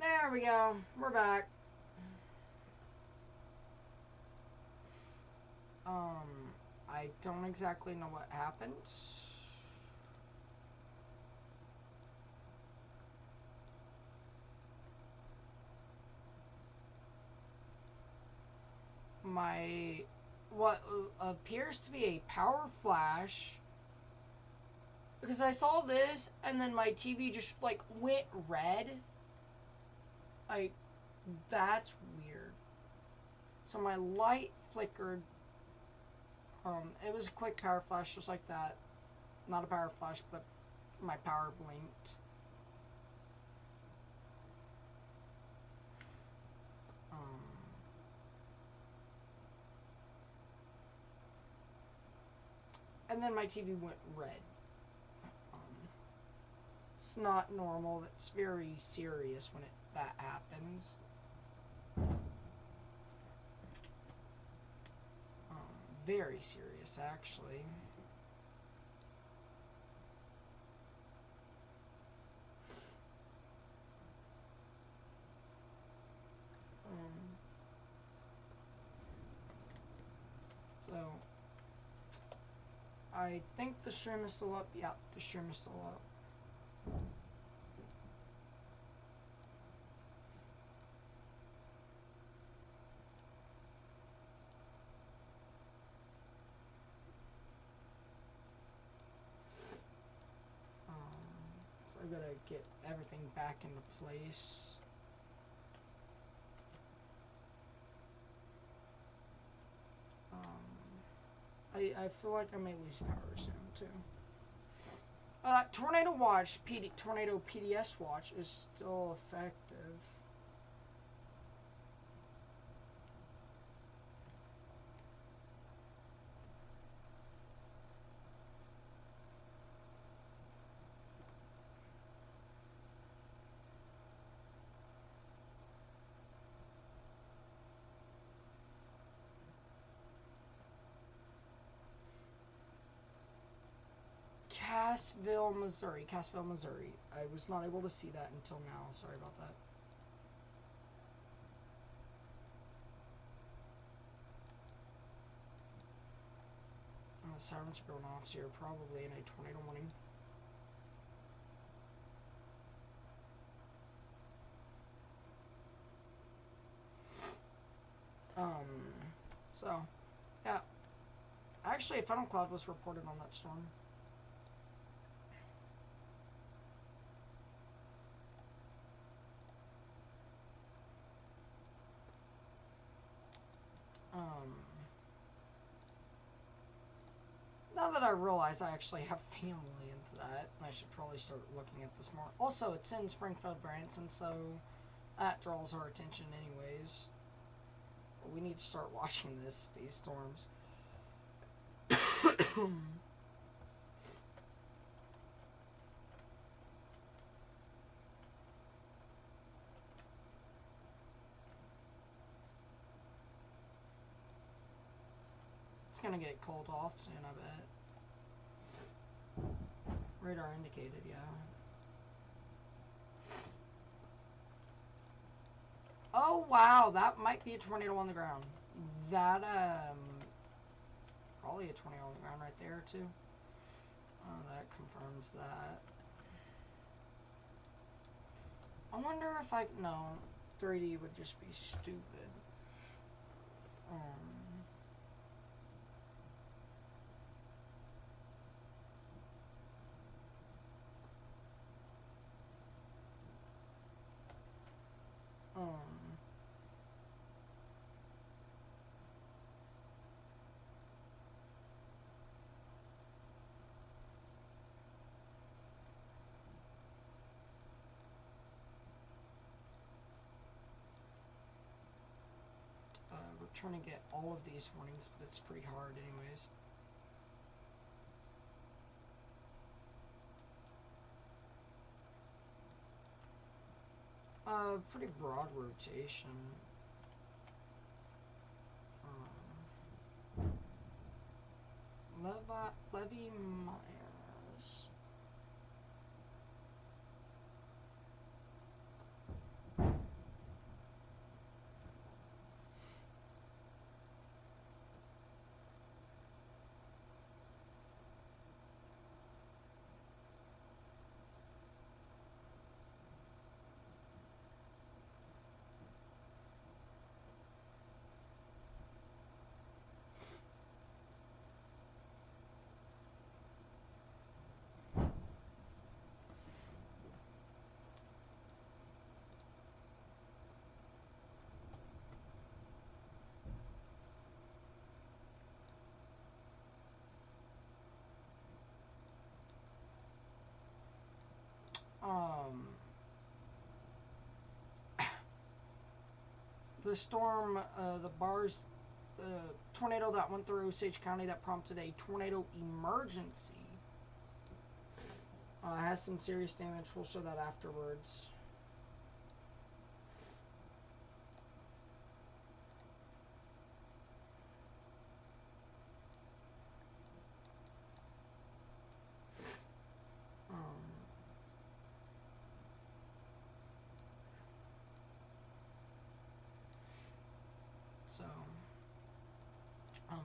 There we go. We're back. I don't exactly know what happened. What appears to be a power flash, because I saw this and then my TV just like went red. Like, that's weird. So my light flickered. It was a quick power flash, just like that. Not a power flash, but my power blinked. And then my TV went red. It's not normal. It's very serious when that happens. Very serious, actually. So, I think the stream is still up. Yeah, the stream is still up. So I gotta get everything back into place. I feel like I may lose power soon too. Tornado Watch, Tornado PDS Watch is still effective. Cassville, Missouri. I was not able to see that until now. Sorry about that. The sirens are going off, so you're probably in a tornado warning. So, yeah. Actually, a funnel cloud was reported on that storm. Now that I realize I actually have family into that, I should probably start looking at this more. Also, it's in Springfield, Branson, so that draws our attention anyways. But we need to start watching these storms. It's gonna get cold off soon, I bet. Radar indicated, yeah. Oh wow, that might be a tornado on the ground. That probably a tornado on the ground right there too. That confirms that. wonder if I... No, 3D would just be stupid. We're trying to get all of these warnings, but it's pretty hard anyways. Pretty broad rotation. Levy Myers. The storm, the tornado that went through Osage County that prompted a tornado emergency has some serious damage. We'll show that afterwards.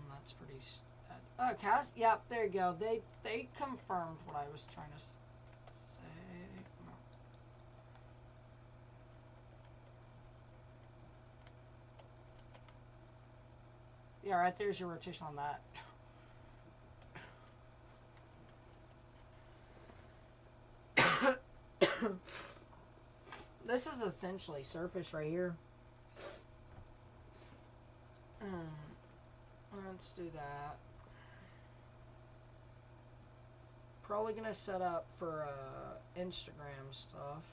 That's pretty sad. Cast, yep, there you go. They confirmed what I was trying to say. No. Yeah, right there's your rotation on that. This is essentially surface right here. Let's do that. Probably gonna set up for Instagram stuff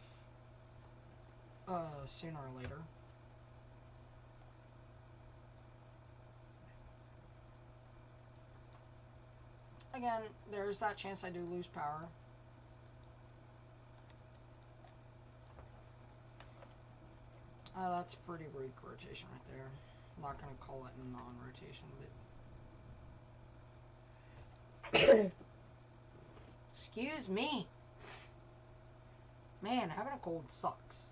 sooner or later. Again, there's that chance I do lose power. That's pretty weak rotation right there. I'm not gonna call it non-rotation, but excuse me. Man, having a cold sucks.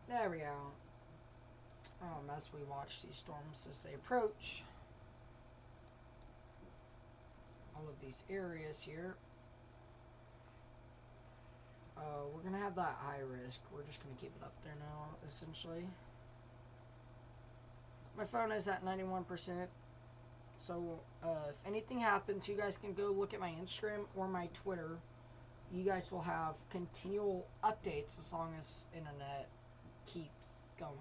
There we go. As we watch these storms as they approach all of these areas here, we're gonna have that high risk. We're just gonna keep it up there now, essentially. My phone is at 91%, so if anything happens, you guys can go look at my Instagram or my Twitter. You guys will have continual updates as long as internet keeps going.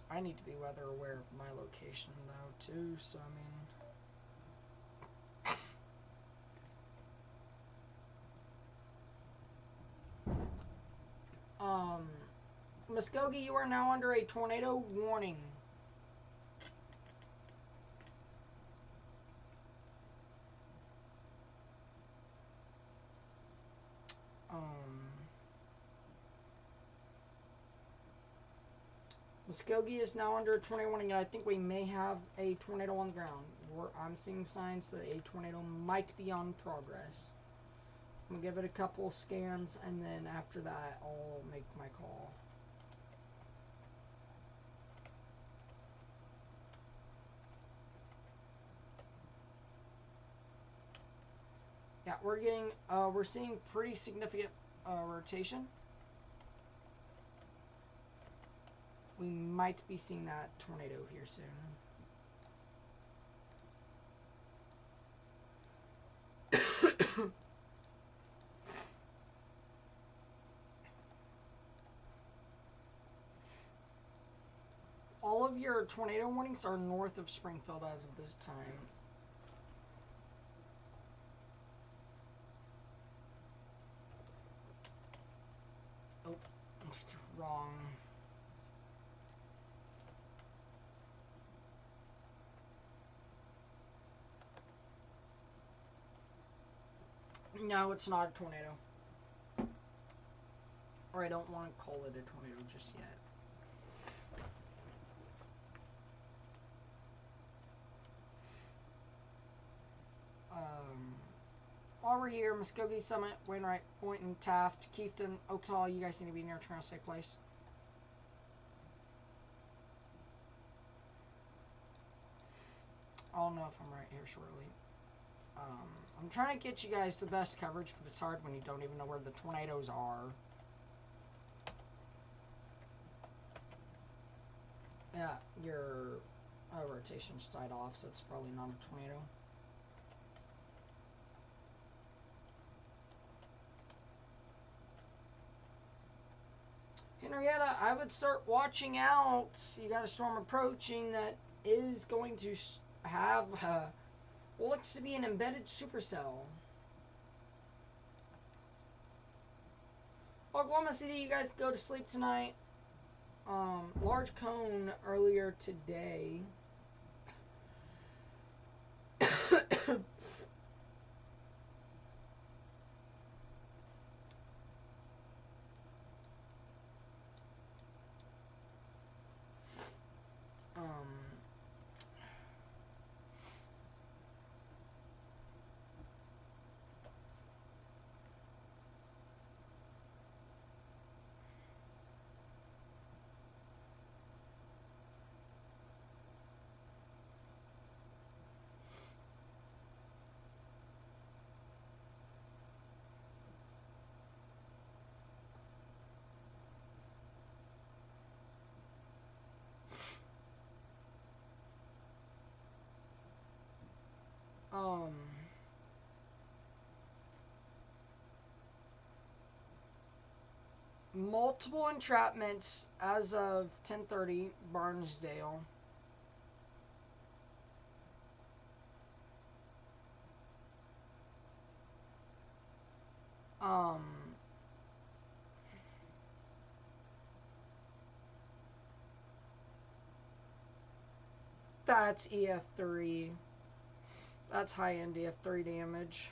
I need to be weather aware of my location though too, so I mean, Muskogee, you are now under a tornado warning. Muskogee is now under a tornado warning, and I think we may have a tornado on the ground. I'm seeing signs that a tornado might be on progress. I'm going to give it a couple scans, and then after that, I'll make my call. Yeah, we're seeing pretty significant rotation. We might be seeing that tornado here soon. All of your tornado warnings are north of Springfield as of this time. Oh, wrong. No, it's not a tornado. Or I don't want to call it a tornado just yet. While we're here, Muskogee, Summit, Wainwright, Boynton, Taft, Keefton, Oaktal, you guys need to be near a tornado safe place. I'll know if I'm right here shortly. I'm trying to get you guys the best coverage, but it's hard when you don't even know where the tornadoes are. Yeah, your rotation's died off, so it's probably not a tornado. Henrietta, I would start watching out. You got a storm approaching that is going to have what looks to be an embedded supercell. Oklahoma City, you guys go to sleep tonight. Large cone earlier today. Multiple entrapments as of 10:30, Barnesdale. That's EF3. That's high-end EF3 damage.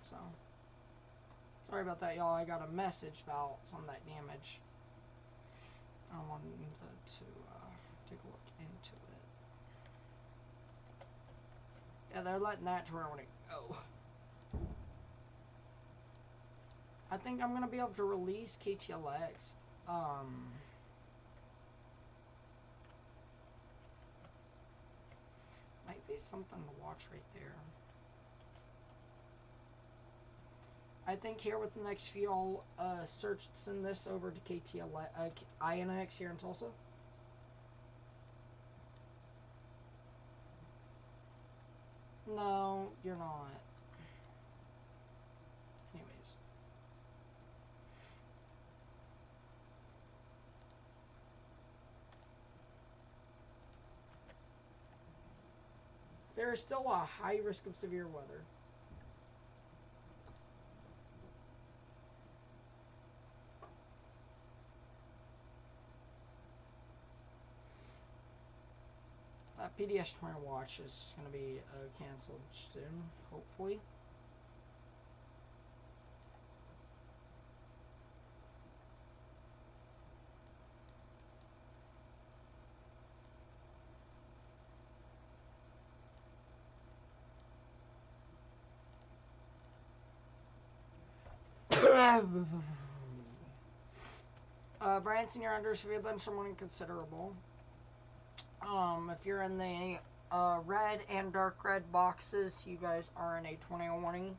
So sorry about that, y'all. I got a message about some of that damage. I wanted to take a look into it. Yeah, they're letting that tornado go. I think I'm gonna be able to release KTLX. Might be something to watch right there. I think here with the next few, I'll send this over to KTLX, INX here in Tulsa. No, you're not. Anyways. There is still a high risk of severe weather. PDS 20 watch is going to be canceled soon, hopefully. Branson, you're under severe thunderstorm considerable. If you're in the red and dark red boxes, you guys are in a tornado warning.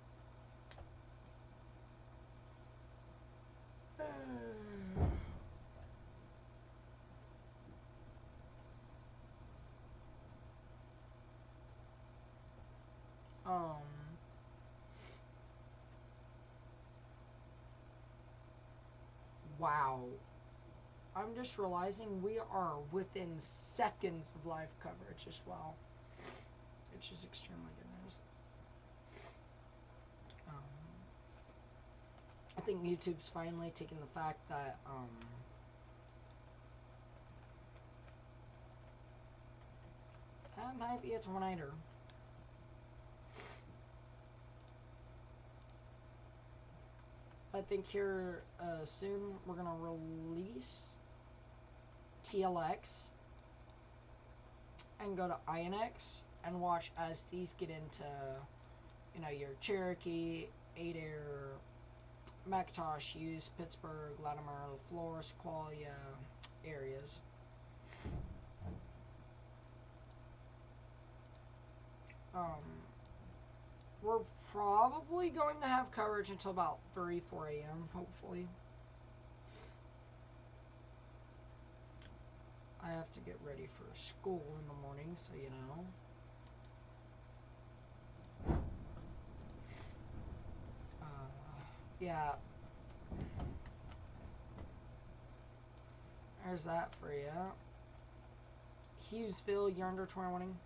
Wow. I'm just realizing we are within seconds of live coverage as well, which is extremely good news. I think YouTube's finally taking the fact that that might be a tornado. I think here soon we're gonna release TLX and go to INX and watch as these get into, you know, your Cherokee, Adair, McIntosh, Hughes, Pittsburgh, Latimer, LaFleur, Sequoia areas. We're probably going to have coverage until about 3, 4 a.m. hopefully. I have to get ready for school in the morning, so you know. Yeah. There's that for you. Hughesville, you're under 20 warning.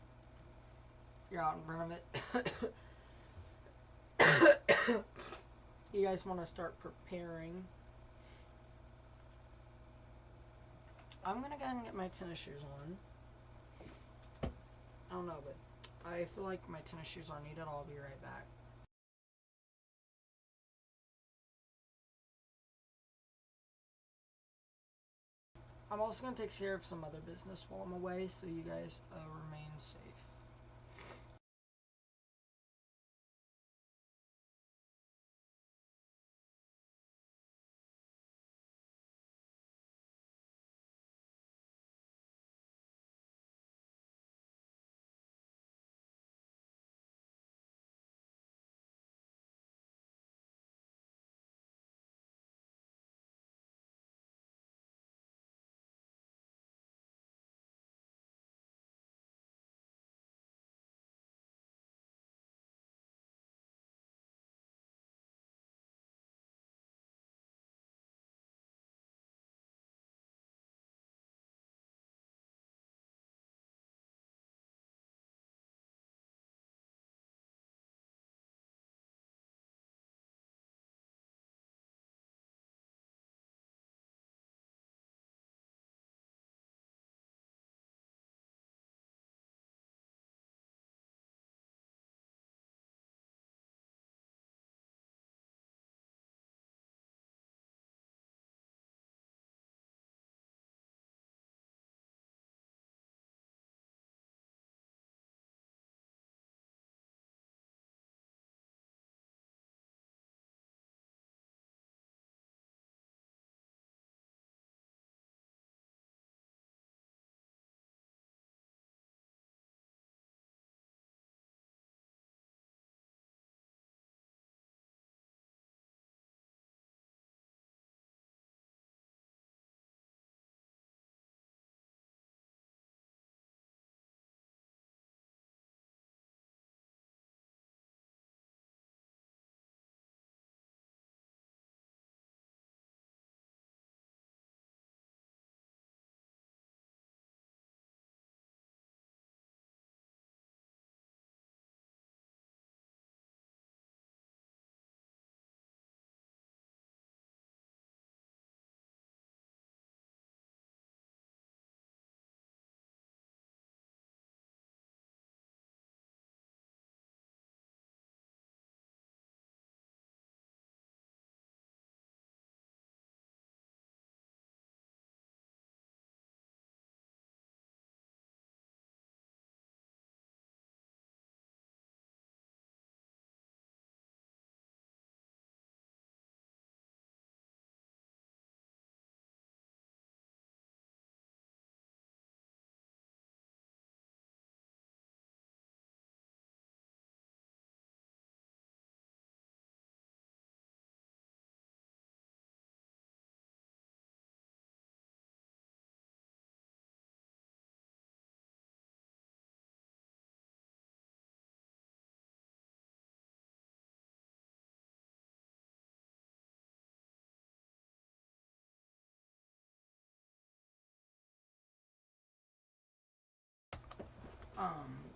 You're out in front of it. You guys want to start preparing. I'm going to go ahead and get my tennis shoes on. I don't know, but I feel like my tennis shoes are needed. I'll be right back. I'm also going to take care of some other business while I'm away, so you guys remain safe.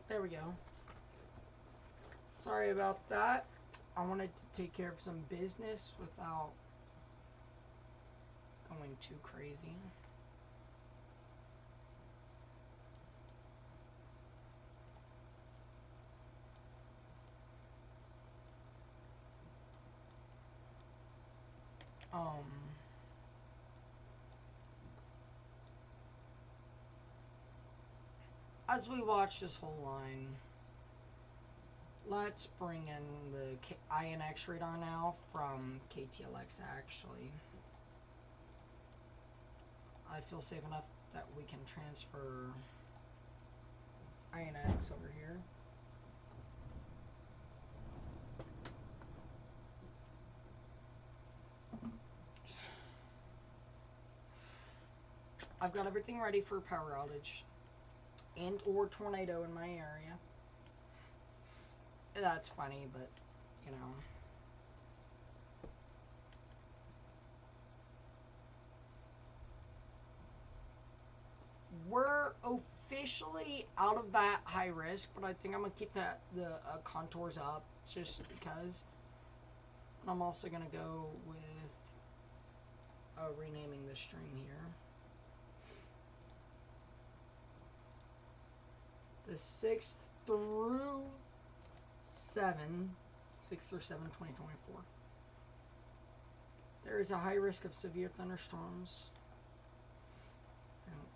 There we go. Sorry about that. I wanted to take care of some business without going too crazy. As we watch this whole line, let's bring in the INX radar now from KTLX actually. I feel safe enough that we can transfer INX over here. I've got everything ready for power outage and or tornado in my area. That's funny, but you know. We're officially out of that high risk, but I think I'm gonna keep the contours up just because. And I'm also gonna go with renaming the string here. The 6th through 7, 2024. There is a high risk of severe thunderstorms. I don't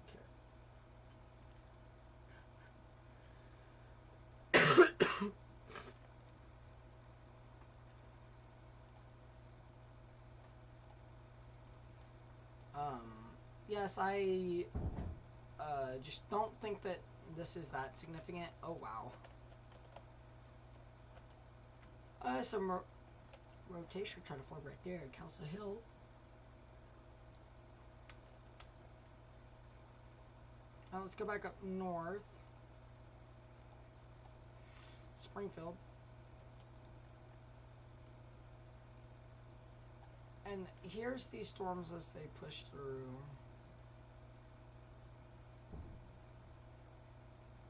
care. Yes, I just don't think that this is that significant. Oh, wow. Some rotation trying to form right there at Kelsa Hill. Now let's go back up north. Springfield. And here's these storms as they push through.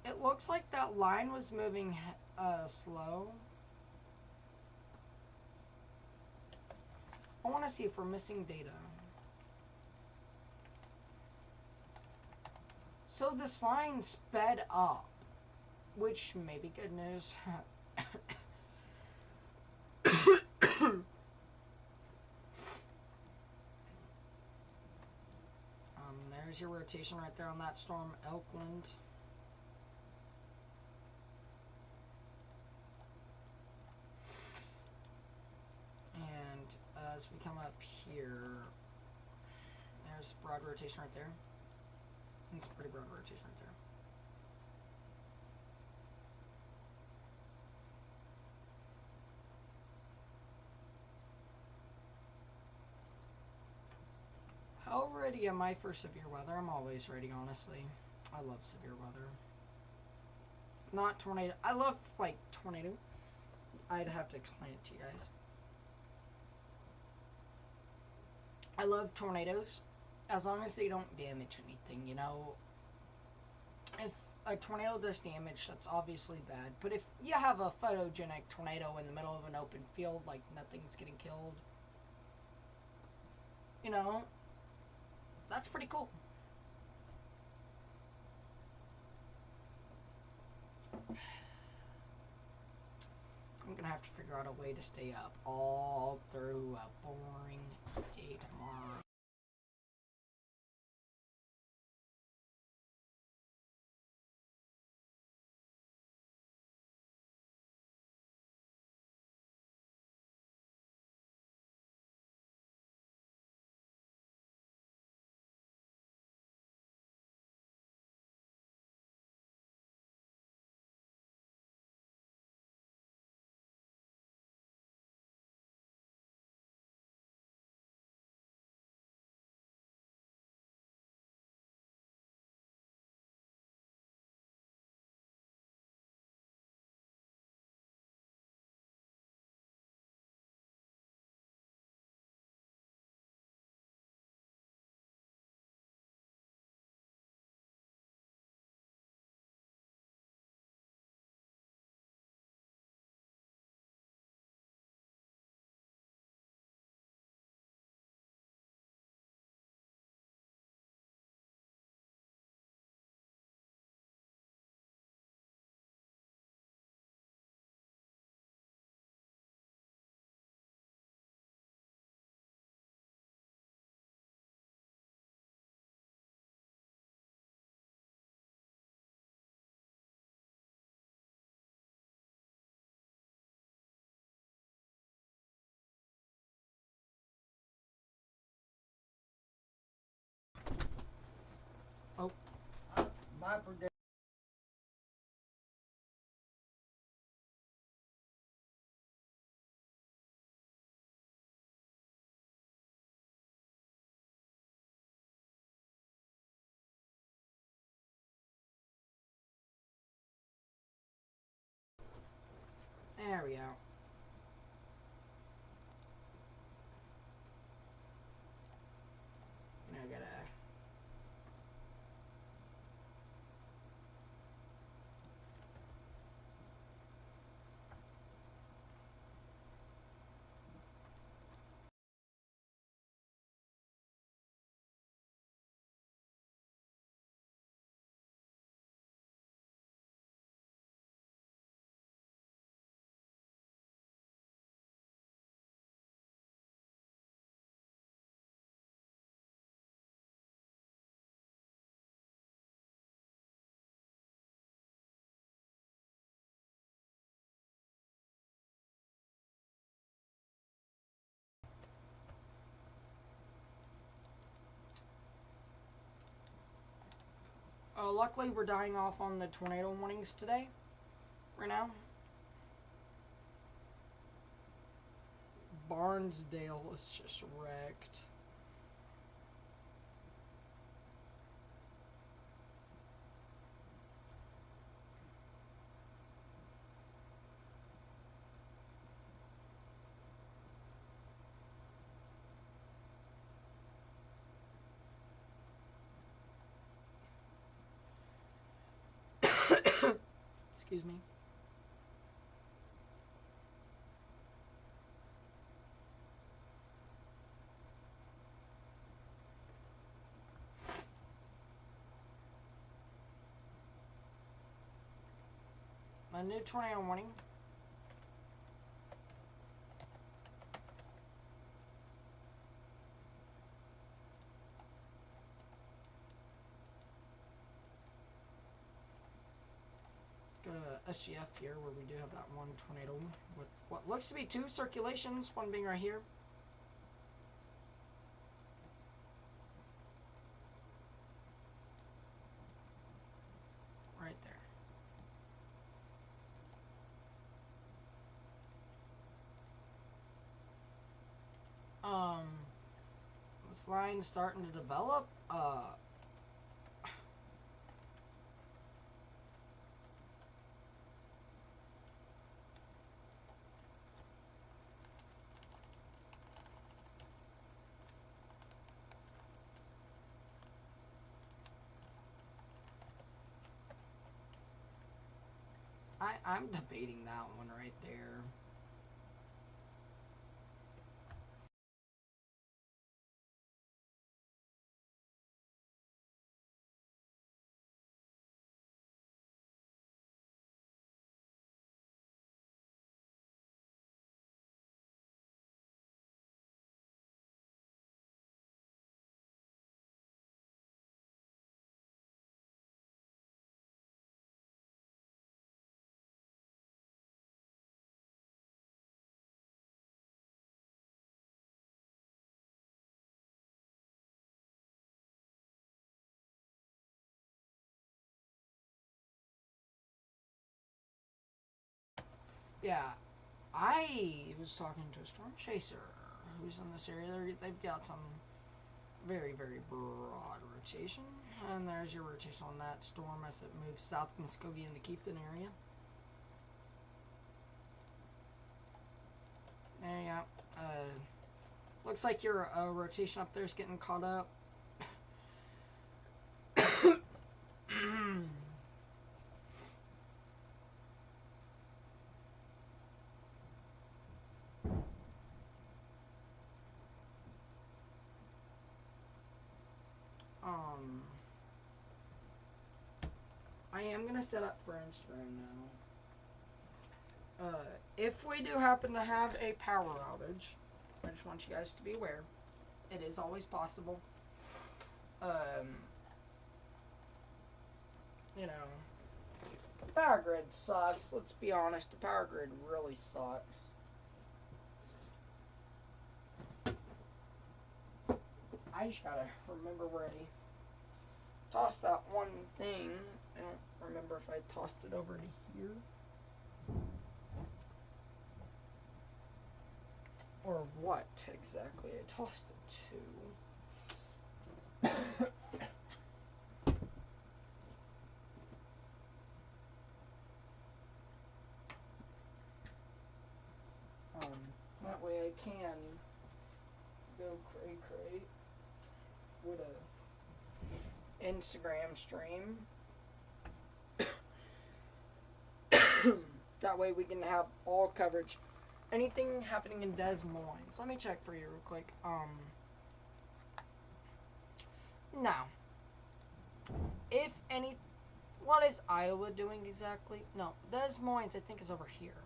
It looks like that line was moving slow. I want to see if we're missing data. So this line sped up, which may be good news. There's your rotation right there on that storm, Elkland. And as we come up here, there's broad rotation right there. It's a pretty broad rotation right there. How ready am I for severe weather? I'm always ready, honestly. I love severe weather. Not tornado. I love, like, tornado. I'd have to explain it to you guys. I love tornadoes as long as they don't damage anything, you know. If a tornado does damage, that's obviously bad. But if you have a photogenic tornado in the middle of an open field, like nothing's getting killed, you know, that's pretty cool. I'm gonna have to figure out a way to stay up all through a boring day tomorrow. My prediction. There we go. You know, I gotta. Luckily, we're dying off on the tornado warnings today. Right now. Barnesdale is just wrecked. Excuse me. A new tornado warning. Go to SGF here, where we do have that one tornado with what looks to be two circulations, one being right here. Right there. This line's starting to develop. I'm debating that one right there. Yeah, I was talking to a storm chaser who's in this area. They've got some very, very broad rotation. And there's your rotation on that storm as it moves south of Muskogee in the Keefton area. There you go. Looks like your rotation up there is getting caught up. I am going to set up for Instagram now. If we do happen to have a power outage, I just want you guys to be aware. It is always possible. You know, the power grid sucks. Let's be honest, the power grid really sucks. I just gotta remember where tossed that one thing. I don't remember if I tossed it over to here. Or what exactly I tossed it to. That way I can go cray-cray with a Instagram stream. That way we can have all coverage. Anything happening in Des Moines. Let me check for you real quick. Now, if any, what is Iowa doing exactly? No, Des Moines I think is over here.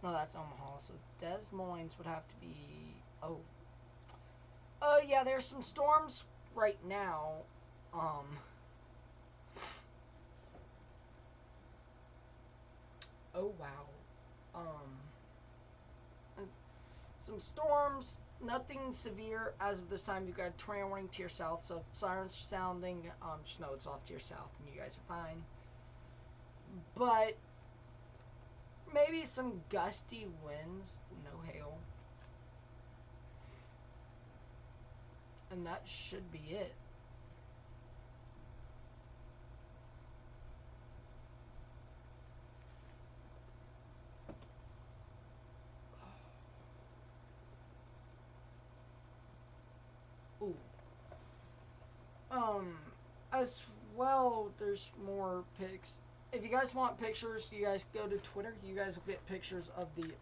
No, that's Omaha. So Des Moines would have to be. Yeah, there's some storms right now. Oh wow. Some storms. Nothing severe as of this time. You've got a tornado warning to your south, so if sirens are sounding, just know it's off to your south, and you guys are fine. But maybe some gusty winds, no hail. And that should be it. Ooh. As well, there's more pics. If you guys want pictures, you guys go to Twitter. You guys will get pictures of the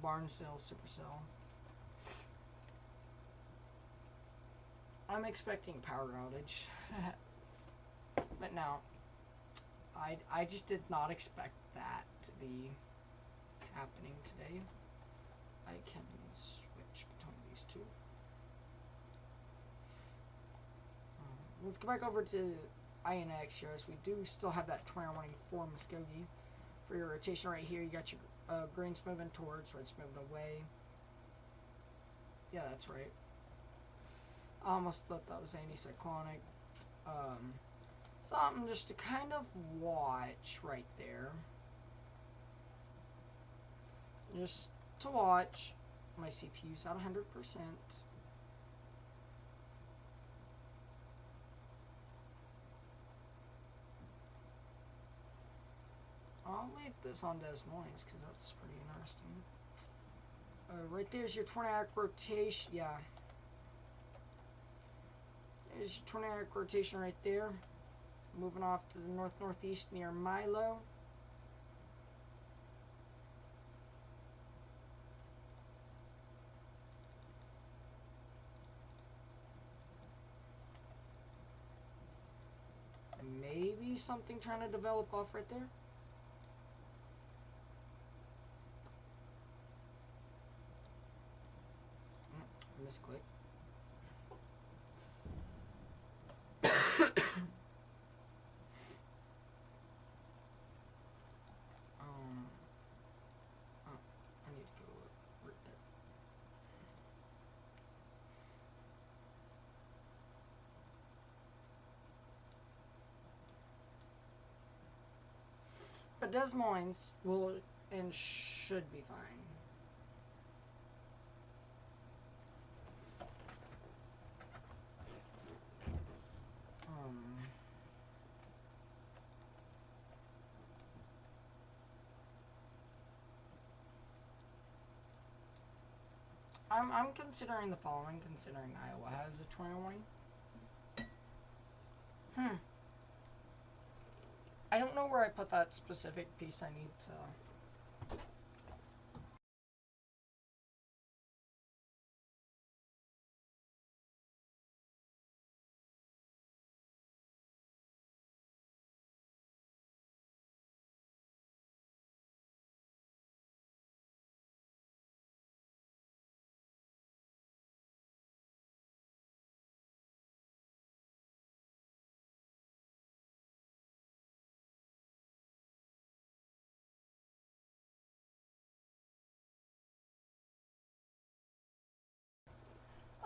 Bartlesville supercell. I'm expecting power outage. But no. I just did not expect that to be happening today. I can switch between these two. Let's go back over to INX here, as we do still have that tornado warning for Muskogee. For your rotation right here, you got your green's moving towards, red's moving away. Yeah, that's right. I almost thought that was anticyclonic. Something just to kind of watch right there. Just to watch. My CPU's at 100%. I'll leave this on Des Moines because that's pretty interesting. Right there's your tornadic rotation. Yeah. There's your tornadic rotation right there. Moving off to the north-northeast near Milo. Maybe something trying to develop off right there. Misclick. I need to go right there. But Des Moines will and should be fine. I'm considering the following, considering Iowa has a tornado warning. I don't know where I put that specific piece. I need to...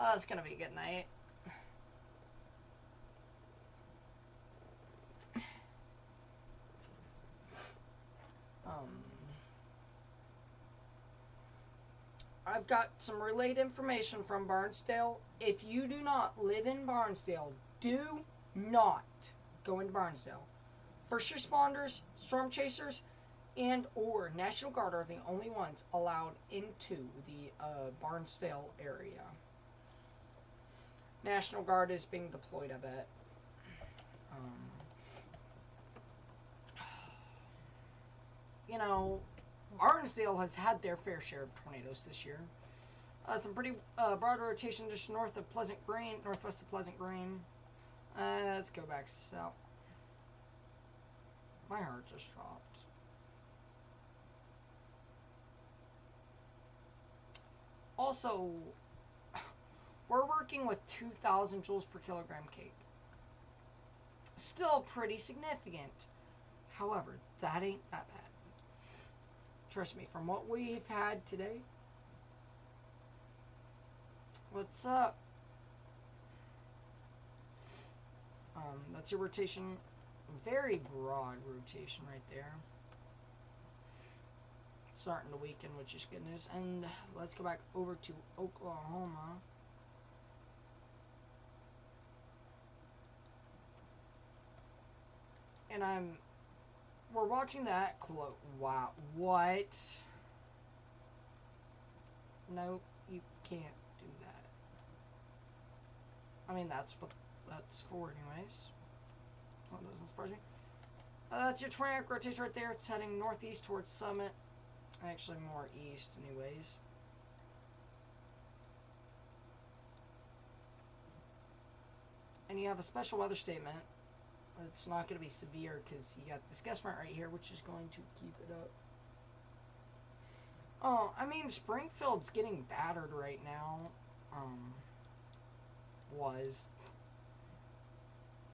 Oh, it's gonna be a good night. I've got some relayed information from Barnesdale. If you do not live in Barnesdale, do not go into Barnesdale. First responders, storm chasers, and or National Guard are the only ones allowed into the Barnesdale area. National Guard is being deployed, I bet. You know, Barnesdale has had their fair share of tornadoes this year. Some pretty broad rotation just north of Pleasant Green, northwest of Pleasant Green. Let's go back south. My heart just dropped. Also, we're working with 2,000 joules per kilogram CAPE. Still pretty significant. However, that ain't that bad. Trust me, from what we've had today. What's up? That's your rotation. Very broad rotation right there. Starting the weekend, which is good news. And let's go back over to Oklahoma. And we're watching that close. Wow, what? No, you can't do that. I mean, that's what that's for anyways. So that doesn't surprise me. That's your 20-arc rotation right there. It's heading northeast towards Summit. Actually, more east anyways. And you have a special weather statement. It's not going to be severe because you got this gust front right here, which is going to keep it up. Oh, I mean, Springfield's getting battered right now. Was.